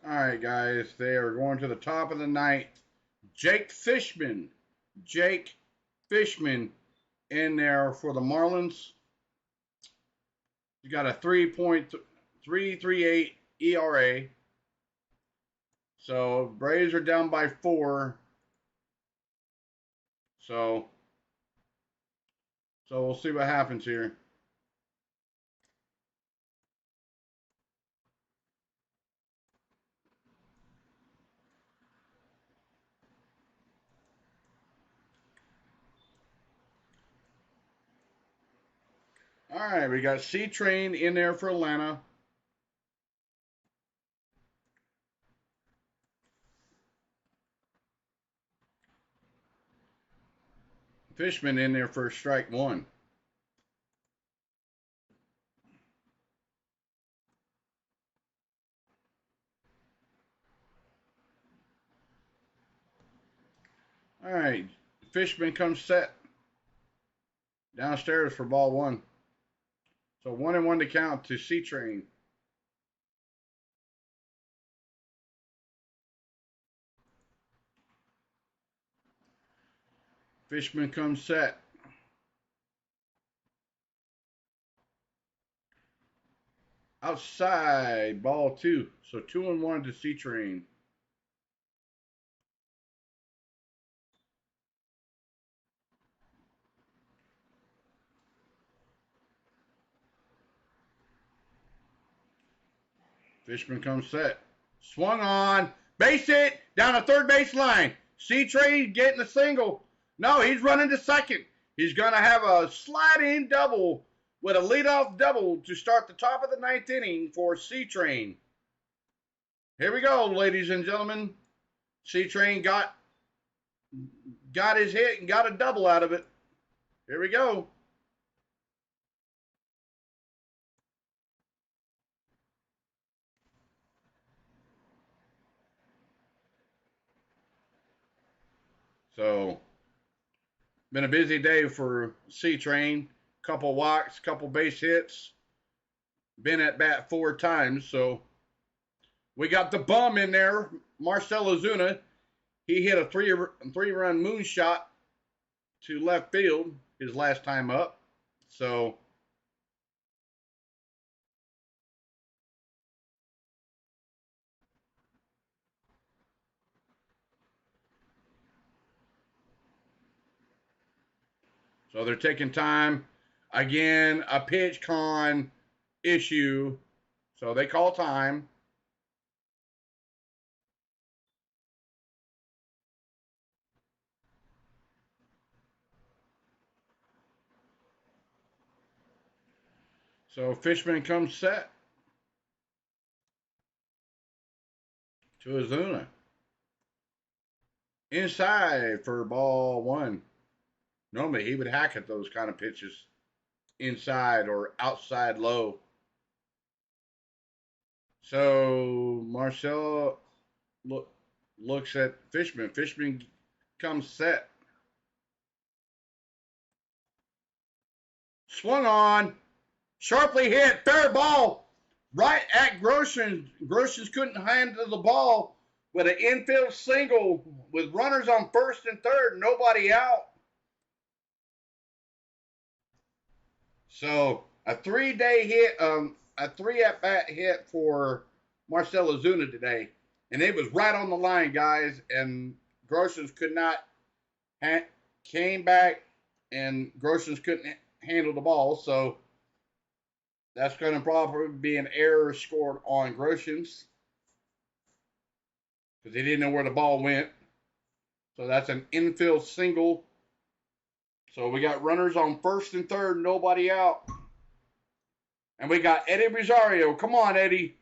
All right, guys, they are going to the top of the ninth. Jake Fishman in there for the Marlins. He's got a 3.338 ERA. So Braves are down by 4. So we'll see what happens here. All right, we got C-Train in there for Atlanta. Fishman in there for strike 1. All right, Fishman comes set downstairs for ball 1. So 1-1 to count to C-Train. Fishman comes set. Outside, ball 2. So 2-1 to C-Train. Fishman comes set. Swung on. Base hit down the third base line. C-Train getting a single. No, he's running to second. He's going to have a slide-in double with a leadoff double to start the top of the 9th inning for C-Train. Here we go, ladies and gentlemen. C-Train got his hit and got a double out of it. Here we go. So, been a busy day for C-Train. Couple walks, couple base hits. Been at bat 4 times. So, we got the bum in there, Marcell Ozuna. He hit a three-run moonshot to left field his last time up. So, they're taking time. Again, a pitch con issue. So they call time. So Fishman comes set to Ozuna. Inside for ball 1. Normally he would hack at those kind of pitches. Inside or outside low. So Marcell looks at Fishman. Fishman comes set. Swung on. Sharply hit. Fair ball. Right at Groshans. Groshans couldn't handle the ball with an infield single with runners on first and third. Nobody out. So a 3-day hit, a 3-at-bat hit for Marcell Ozuna today. And it was right on the line, guys. And Groshans could not, came back and Groshans couldn't handle the ball. So that's going to probably be an error scored on Groshans because he didn't know where the ball went. So that's an infield single. So we got runners on first and third, nobody out. And we got Eddie Rosario. Come on, Eddie.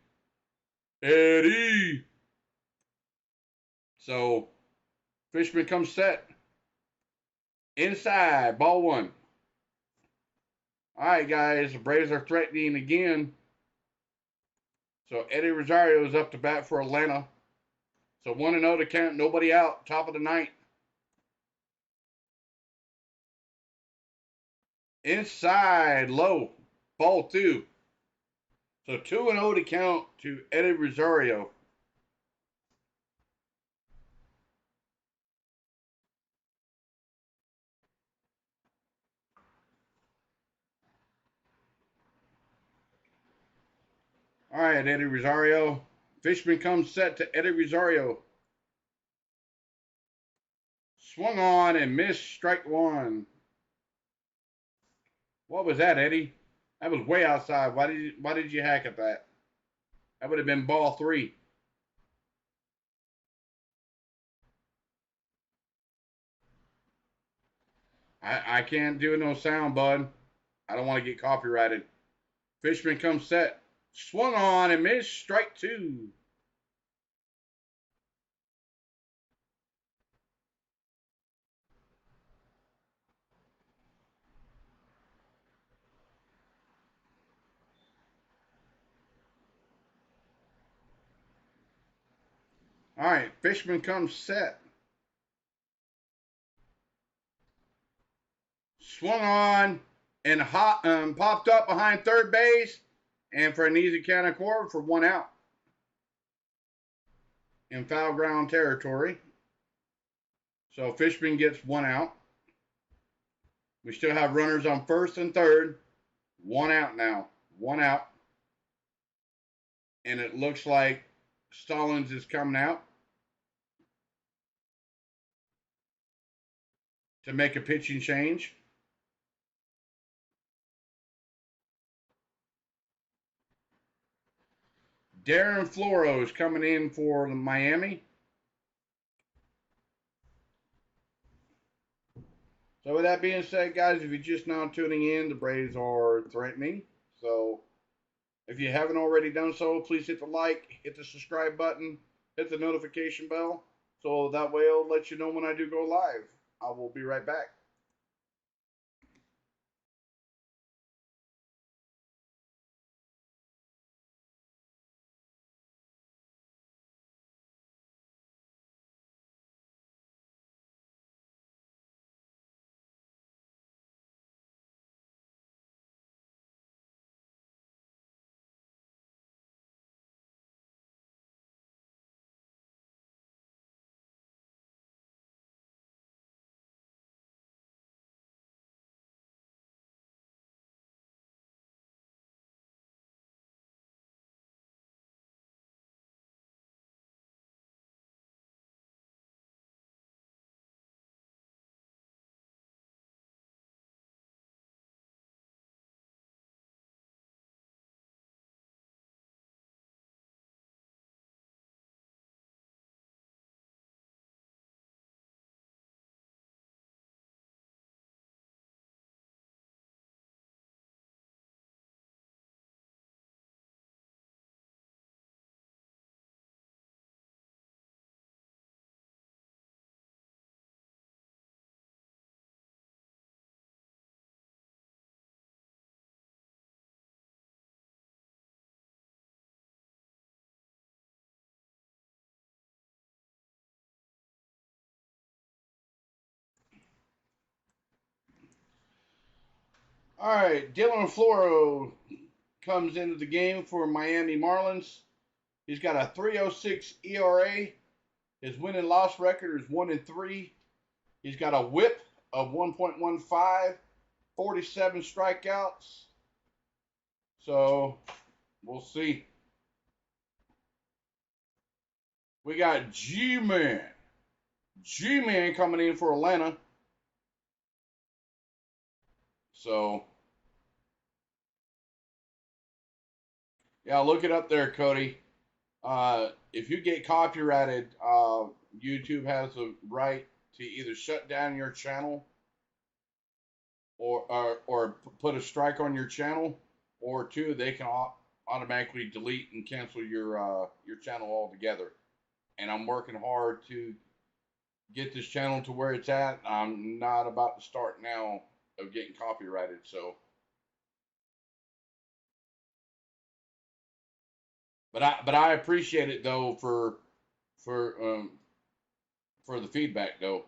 Eddie. So Fishman comes set. Inside, ball 1. All right, guys, the Braves are threatening again. So Eddie Rosario is up to bat for Atlanta. So 1-0 to count, nobody out, top of the 9th. Inside, low, ball 2. So 2-0 to count to Eddie Rosario. All right, Eddie Rosario. Fishman comes set to Eddie Rosario. Swung on and missed, strike 1. What was that, Eddie? That was way outside. Why did you hack at that? That would have been ball 3. I can't do no sound, bud. I don't want to get copyrighted. Fishman comes set. Swung on and missed, strike 2. All right, Fishman comes set. Swung on and popped up behind third base, and for an easy count of court for 1 out in foul ground territory. So Fishman gets 1 out. We still have runners on first and third. 1 out now. 1 out. And it looks like Stallings is coming out to make a pitching change. Darren Floro is coming in for Miami. So with that being said, guys, if you're just now tuning in, the Braves are threatening. So if you haven't already done so, please hit the like, hit the subscribe button, hit the notification bell, so that way it'll let you know when I do go live. I will be right back. All right, Dylan Floro comes into the game for Miami Marlins. He's got a 3.06 ERA. His win and loss record is 1-3. He's got a WHIP of 1.15, 47 strikeouts. So we'll see. We got G-Man. G-Man coming in for Atlanta. So, yeah, look it up there, Cody. If you get copyrighted, YouTube has the right to either shut down your channel or put a strike on your channel, or two, they can automatically delete and cancel your channel altogether. And I'm working hard to get this channel to where it's at. I'm not about to start now of getting copyrighted, so. But I appreciate it though for the feedback though.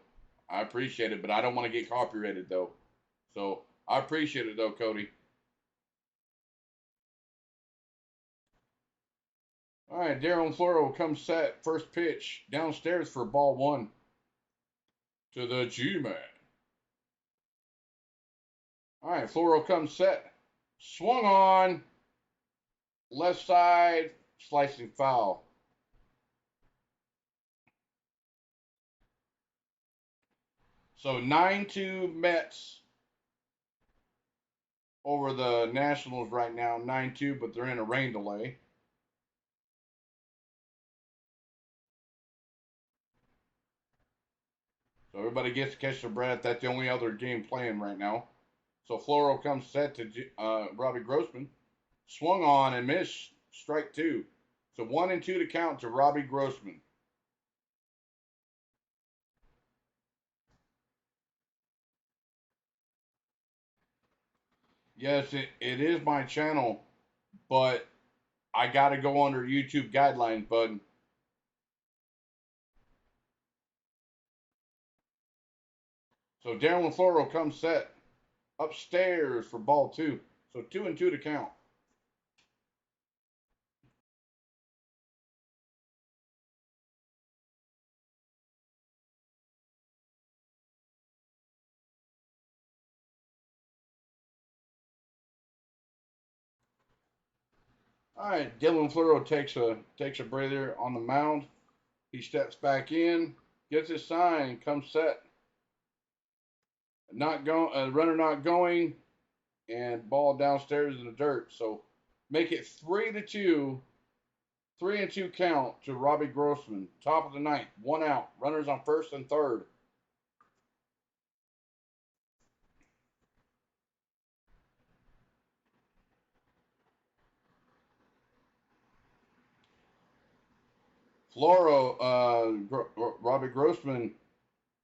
I appreciate it, but I don't want to get copyrighted though. So I appreciate it though, Cody. All right, Darren Floro comes set, first pitch downstairs for ball one to the G-Man. All right, Floro comes set, swung on, left side, slicing foul. So 9-2 Mets over the Nationals right now, 9-2, but they're in a rain delay. So everybody gets to catch their breath. That's the only other game playing right now. So Floro comes set to Robbie Grossman. Swung on and missed, strike two. So 1-2 to count to Robbie Grossman. Yes, it is my channel, but I got to go under YouTube guidelines, bud. So Darren Floro comes set upstairs for ball two. So 2-2 to count. All right, Dylan Floro takes a breather on the mound. He steps back in, gets his sign, comes set. Runner not going, and ball downstairs in the dirt. So make it 3-2, 3-2 count to Robbie Grossman. Top of the ninth, one out. Runners on first and third. Robbie Grossman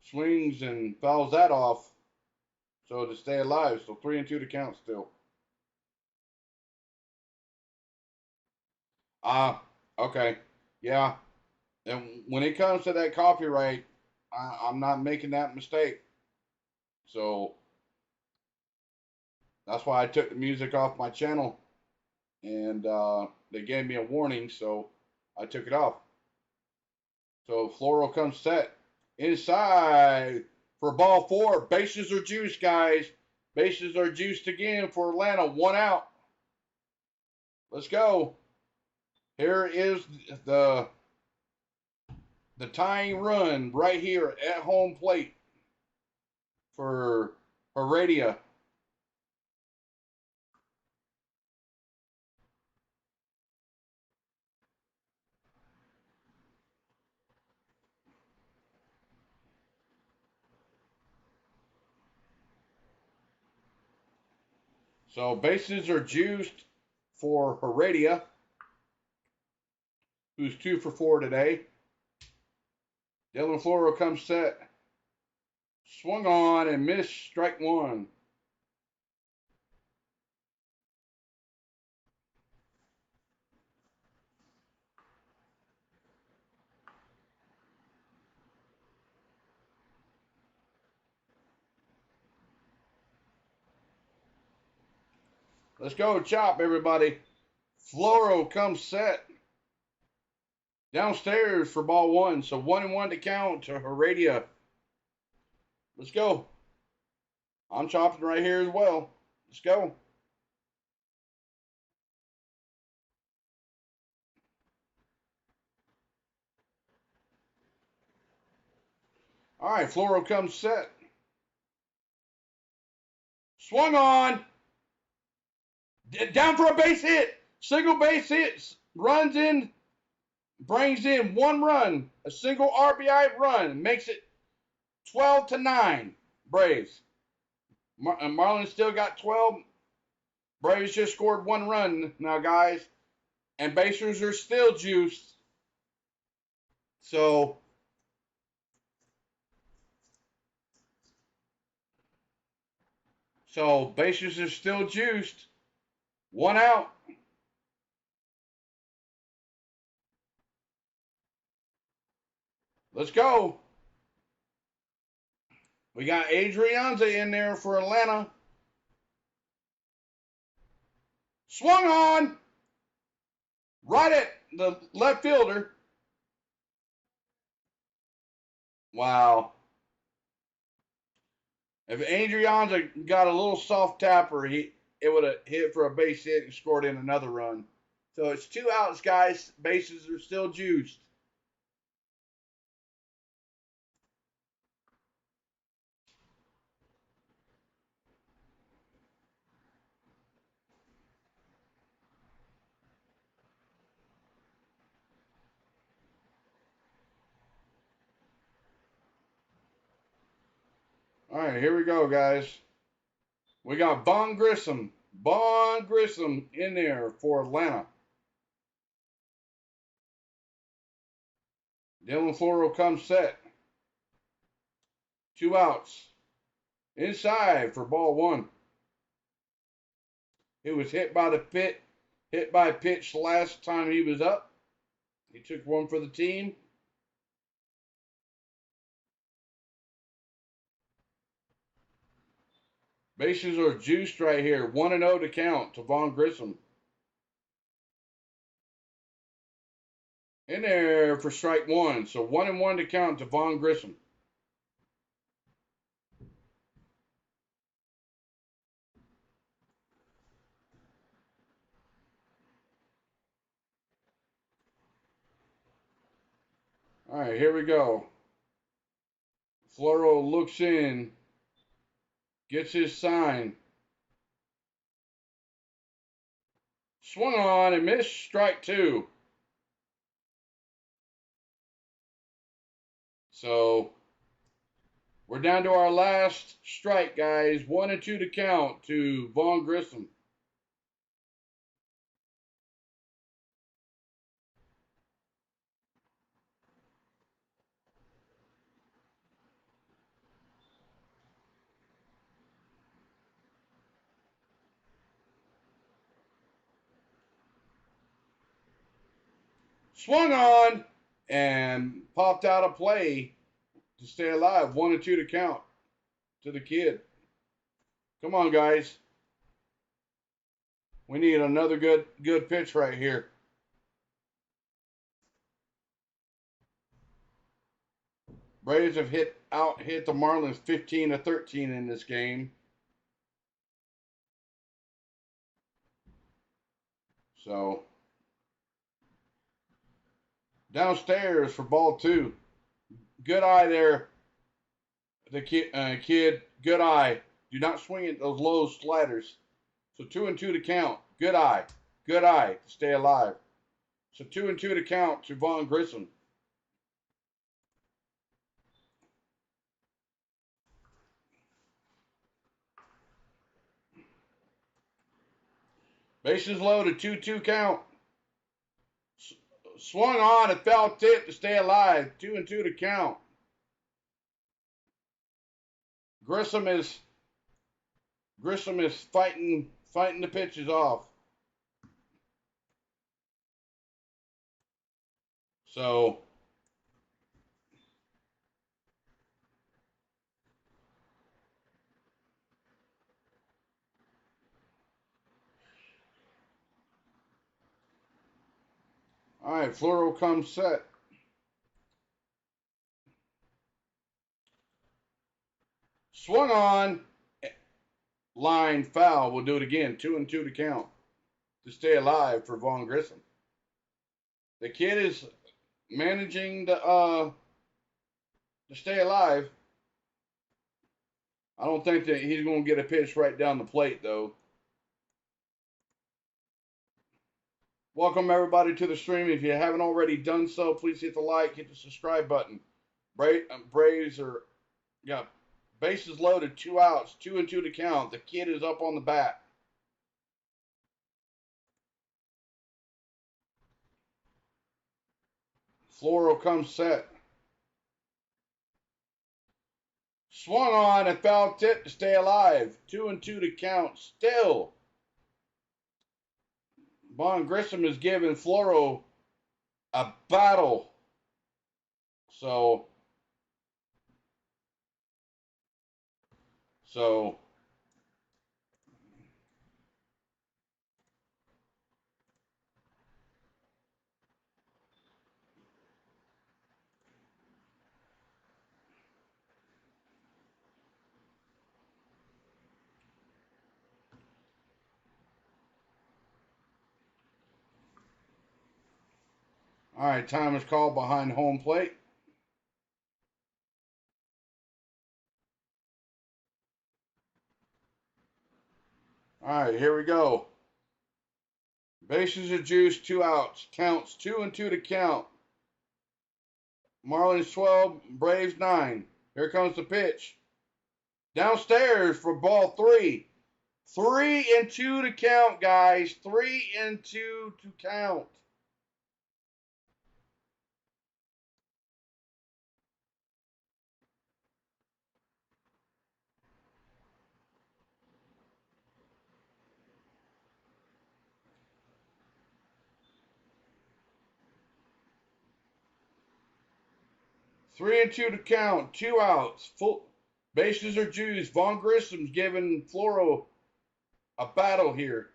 swings and fouls that off. So to stay alive, so 3-2 to count still. Okay. Yeah. And when it comes to that copyright, I'm not making that mistake. So that's why I took the music off my channel. And they gave me a warning, so I took it off. So Floro comes set. Inside for ball 4. Bases are juiced, guys. Bases are juiced again for Atlanta. 1 out. Let's go. Here is the tying run right here at home plate for Heredia. So bases are juiced for Heredia, who's 2 for 4 today. Dylan Floro comes set. Swung on and missed, strike 1. Let's go, chop, everybody. Floro comes set. Downstairs for ball 1. So 1-1 to count to Heredia. Let's go. I'm chopping right here as well. Let's go. All right, Floro comes set. Swung on. Down for a base hit. Single base hit. Runs in. Brings in 1 run. A single RBI run. Makes it 12-9. Braves. Marlins still got 12. Braves just scored 1 run now, guys. And basers are still juiced. So bases are still juiced. 1 out. Let's go. We got Adrianza in there for Atlanta. Swung on. Right at the left fielder. Wow. If Adrianza got a little soft tapper, it would have hit for a base hit and scored in another run. So it's 2 outs, guys. Bases are still juiced. All right, here we go, guys. We got Von Grissom in there for Atlanta. Dylan Floro comes set. 2 outs. Inside for ball 1. He was hit by pitch last time he was up. He took 1 for the team. Bases are juiced right here. 1-0 to count to Von Grissom. In there for strike 1. So 1-1 to count to Von Grissom. All right, here we go. Floro looks in. Gets his sign. Swung on and missed, strike 2. So we're down to our last strike, guys. 1-2 to count to Von Grissom. Swung on and popped out of play to stay alive. 1-2 to count to the kid. Come on, guys. We need another good pitch right here. Braves have hit the Marlins 15-13 in this game. So downstairs for ball 2. Good eye there. The kid, good eye. Do not swing at those low sliders. So 2-2 to count. Good eye. Good eye to stay alive. So 2-2 to count to Vaughn Grissom. Bases loaded, 2-2 count. Swung on a foul tip to stay alive. 2-2 to count. Grissom is fighting the pitches off. So all right, Floro comes set. Swung on, line foul. We'll do it again. 2-2 to count to stay alive for Vaughn Grissom. The kid is managing to stay alive. I don't think that he's going to get a pitch right down the plate, though. Welcome, everybody, to the stream. If you haven't already done so, please hit the like, hit the subscribe button. Braves are, bases loaded, 2 outs, 2-2 to count. The kid is up on the bat. Floro comes set. Swung on a foul tip to stay alive. 2-2 to count still. Vaughn Grissom is giving Floro a battle. So all right, time is called behind home plate. All right, here we go. Bases are juiced, 2 outs. Counts 2-2 to count. Marlins 12, Braves 9. Here comes the pitch. Downstairs for ball 3. 3-2 to count, guys. 3-2 to count. Three and two to count. 2 outs. Full bases are juiced. Vaughn Grissom's giving Floro a battle here.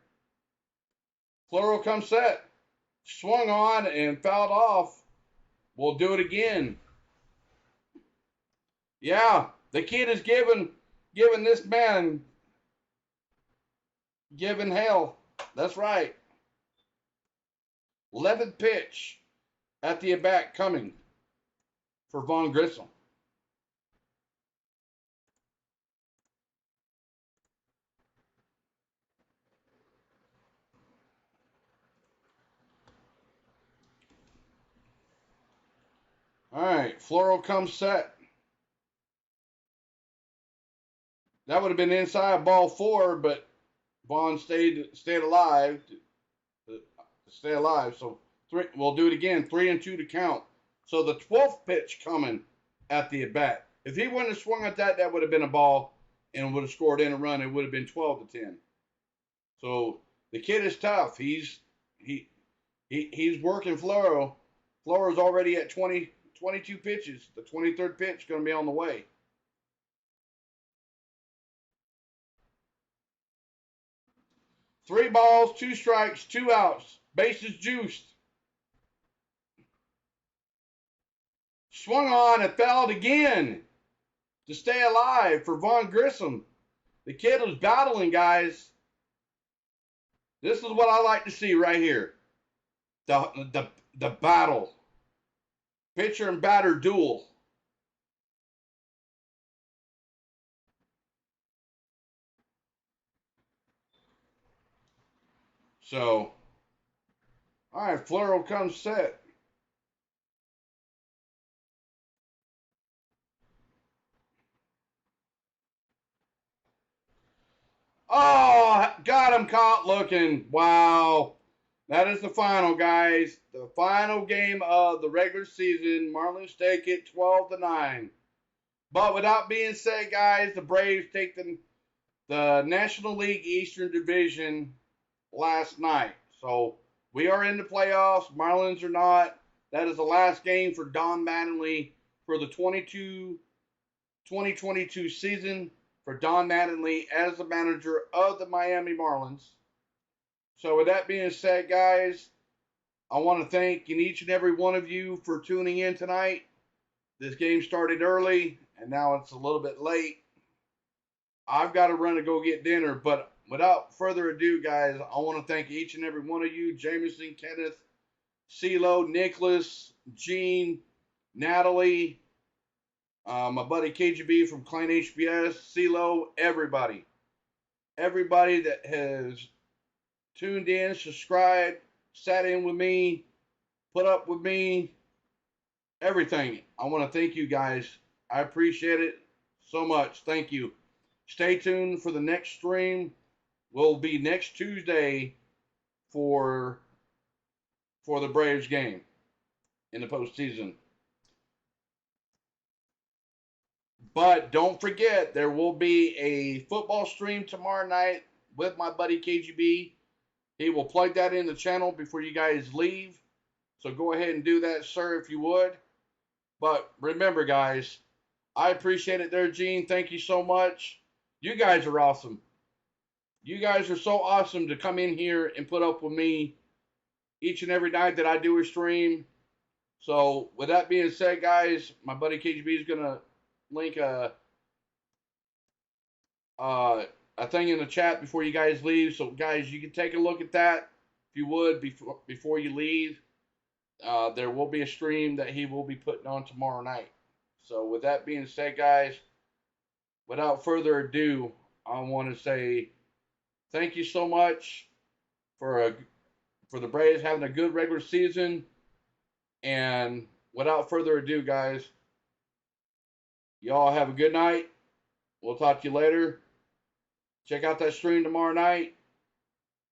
Floro comes set. Swung on and fouled off. We'll do it again. Yeah, the kid is giving this man hell. That's right. 11th pitch at the at-bat coming for Vaughn Grissom. All right, Floro comes set. That would have been inside ball 4, but Vaughn stayed alive. Stay alive. So we'll do it again. 3-2 to count. So the 12th pitch coming at the at bat. If he wouldn't have swung at that, that would have been a ball and would have scored in a run. It would have been 12-10. So the kid is tough. He's working Floro. Florida's already at 22 pitches. The 23rd pitch is going to be on the way. Three balls, 2 strikes, 2 outs. Bases juiced. Swung on and fouled again to stay alive for Vaughn Grissom. The kid was battling, guys. This is what I like to see right here. The battle. Pitcher and batter duel. So, all right, Floro comes set. Oh, got him caught looking. Wow. That is the final, guys. The final game of the regular season. Marlins take it 12-9. But without being said, guys, the Braves take the National League Eastern Division last night. So we are in the playoffs. Marlins are not. That is the last game for Don Mattingly for the 2022 season. For Don Mattingly as the manager of the Miami Marlins. So with that being said, guys, I want to thank each and every one of you for tuning in tonight. This game started early, and now it's a little bit late. I've got to run to go get dinner, but without further ado, guys, I want to thank each and every one of you, Jameson, Kenneth, CeeLo, Nicholas, Gene, Natalie, my buddy KGB from ClanHBS, CeeLo, everybody. Everybody that has tuned in, subscribed, sat in with me, put up with me, everything. I want to thank you guys. I appreciate it so much. Thank you. Stay tuned for the next stream. Will be next Tuesday for the Braves game in the postseason. But don't forget, there will be a football stream tomorrow night with my buddy KGB. He will plug that in the channel before you guys leave. So go ahead and do that, sir, if you would. But remember, guys, I appreciate it there, Gene. Thank you so much. You guys are awesome. You guys are so awesome to come in here and put up with me each and every night that I do a stream. So with that being said, guys, my buddy KGB is going to link a thing in the chat before you guys leave. So guys, you can take a look at that if you would before you leave. There will be a stream that he will be putting on tomorrow night. So with that being said, guys, without further ado, I want to say thank you so much for the Braves having a good regular season. And without further ado, guys, y'all have a good night. We'll talk to you later. Check out that stream tomorrow night.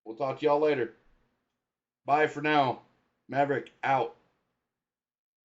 We'll talk to y'all later. Bye for now. Maverick out.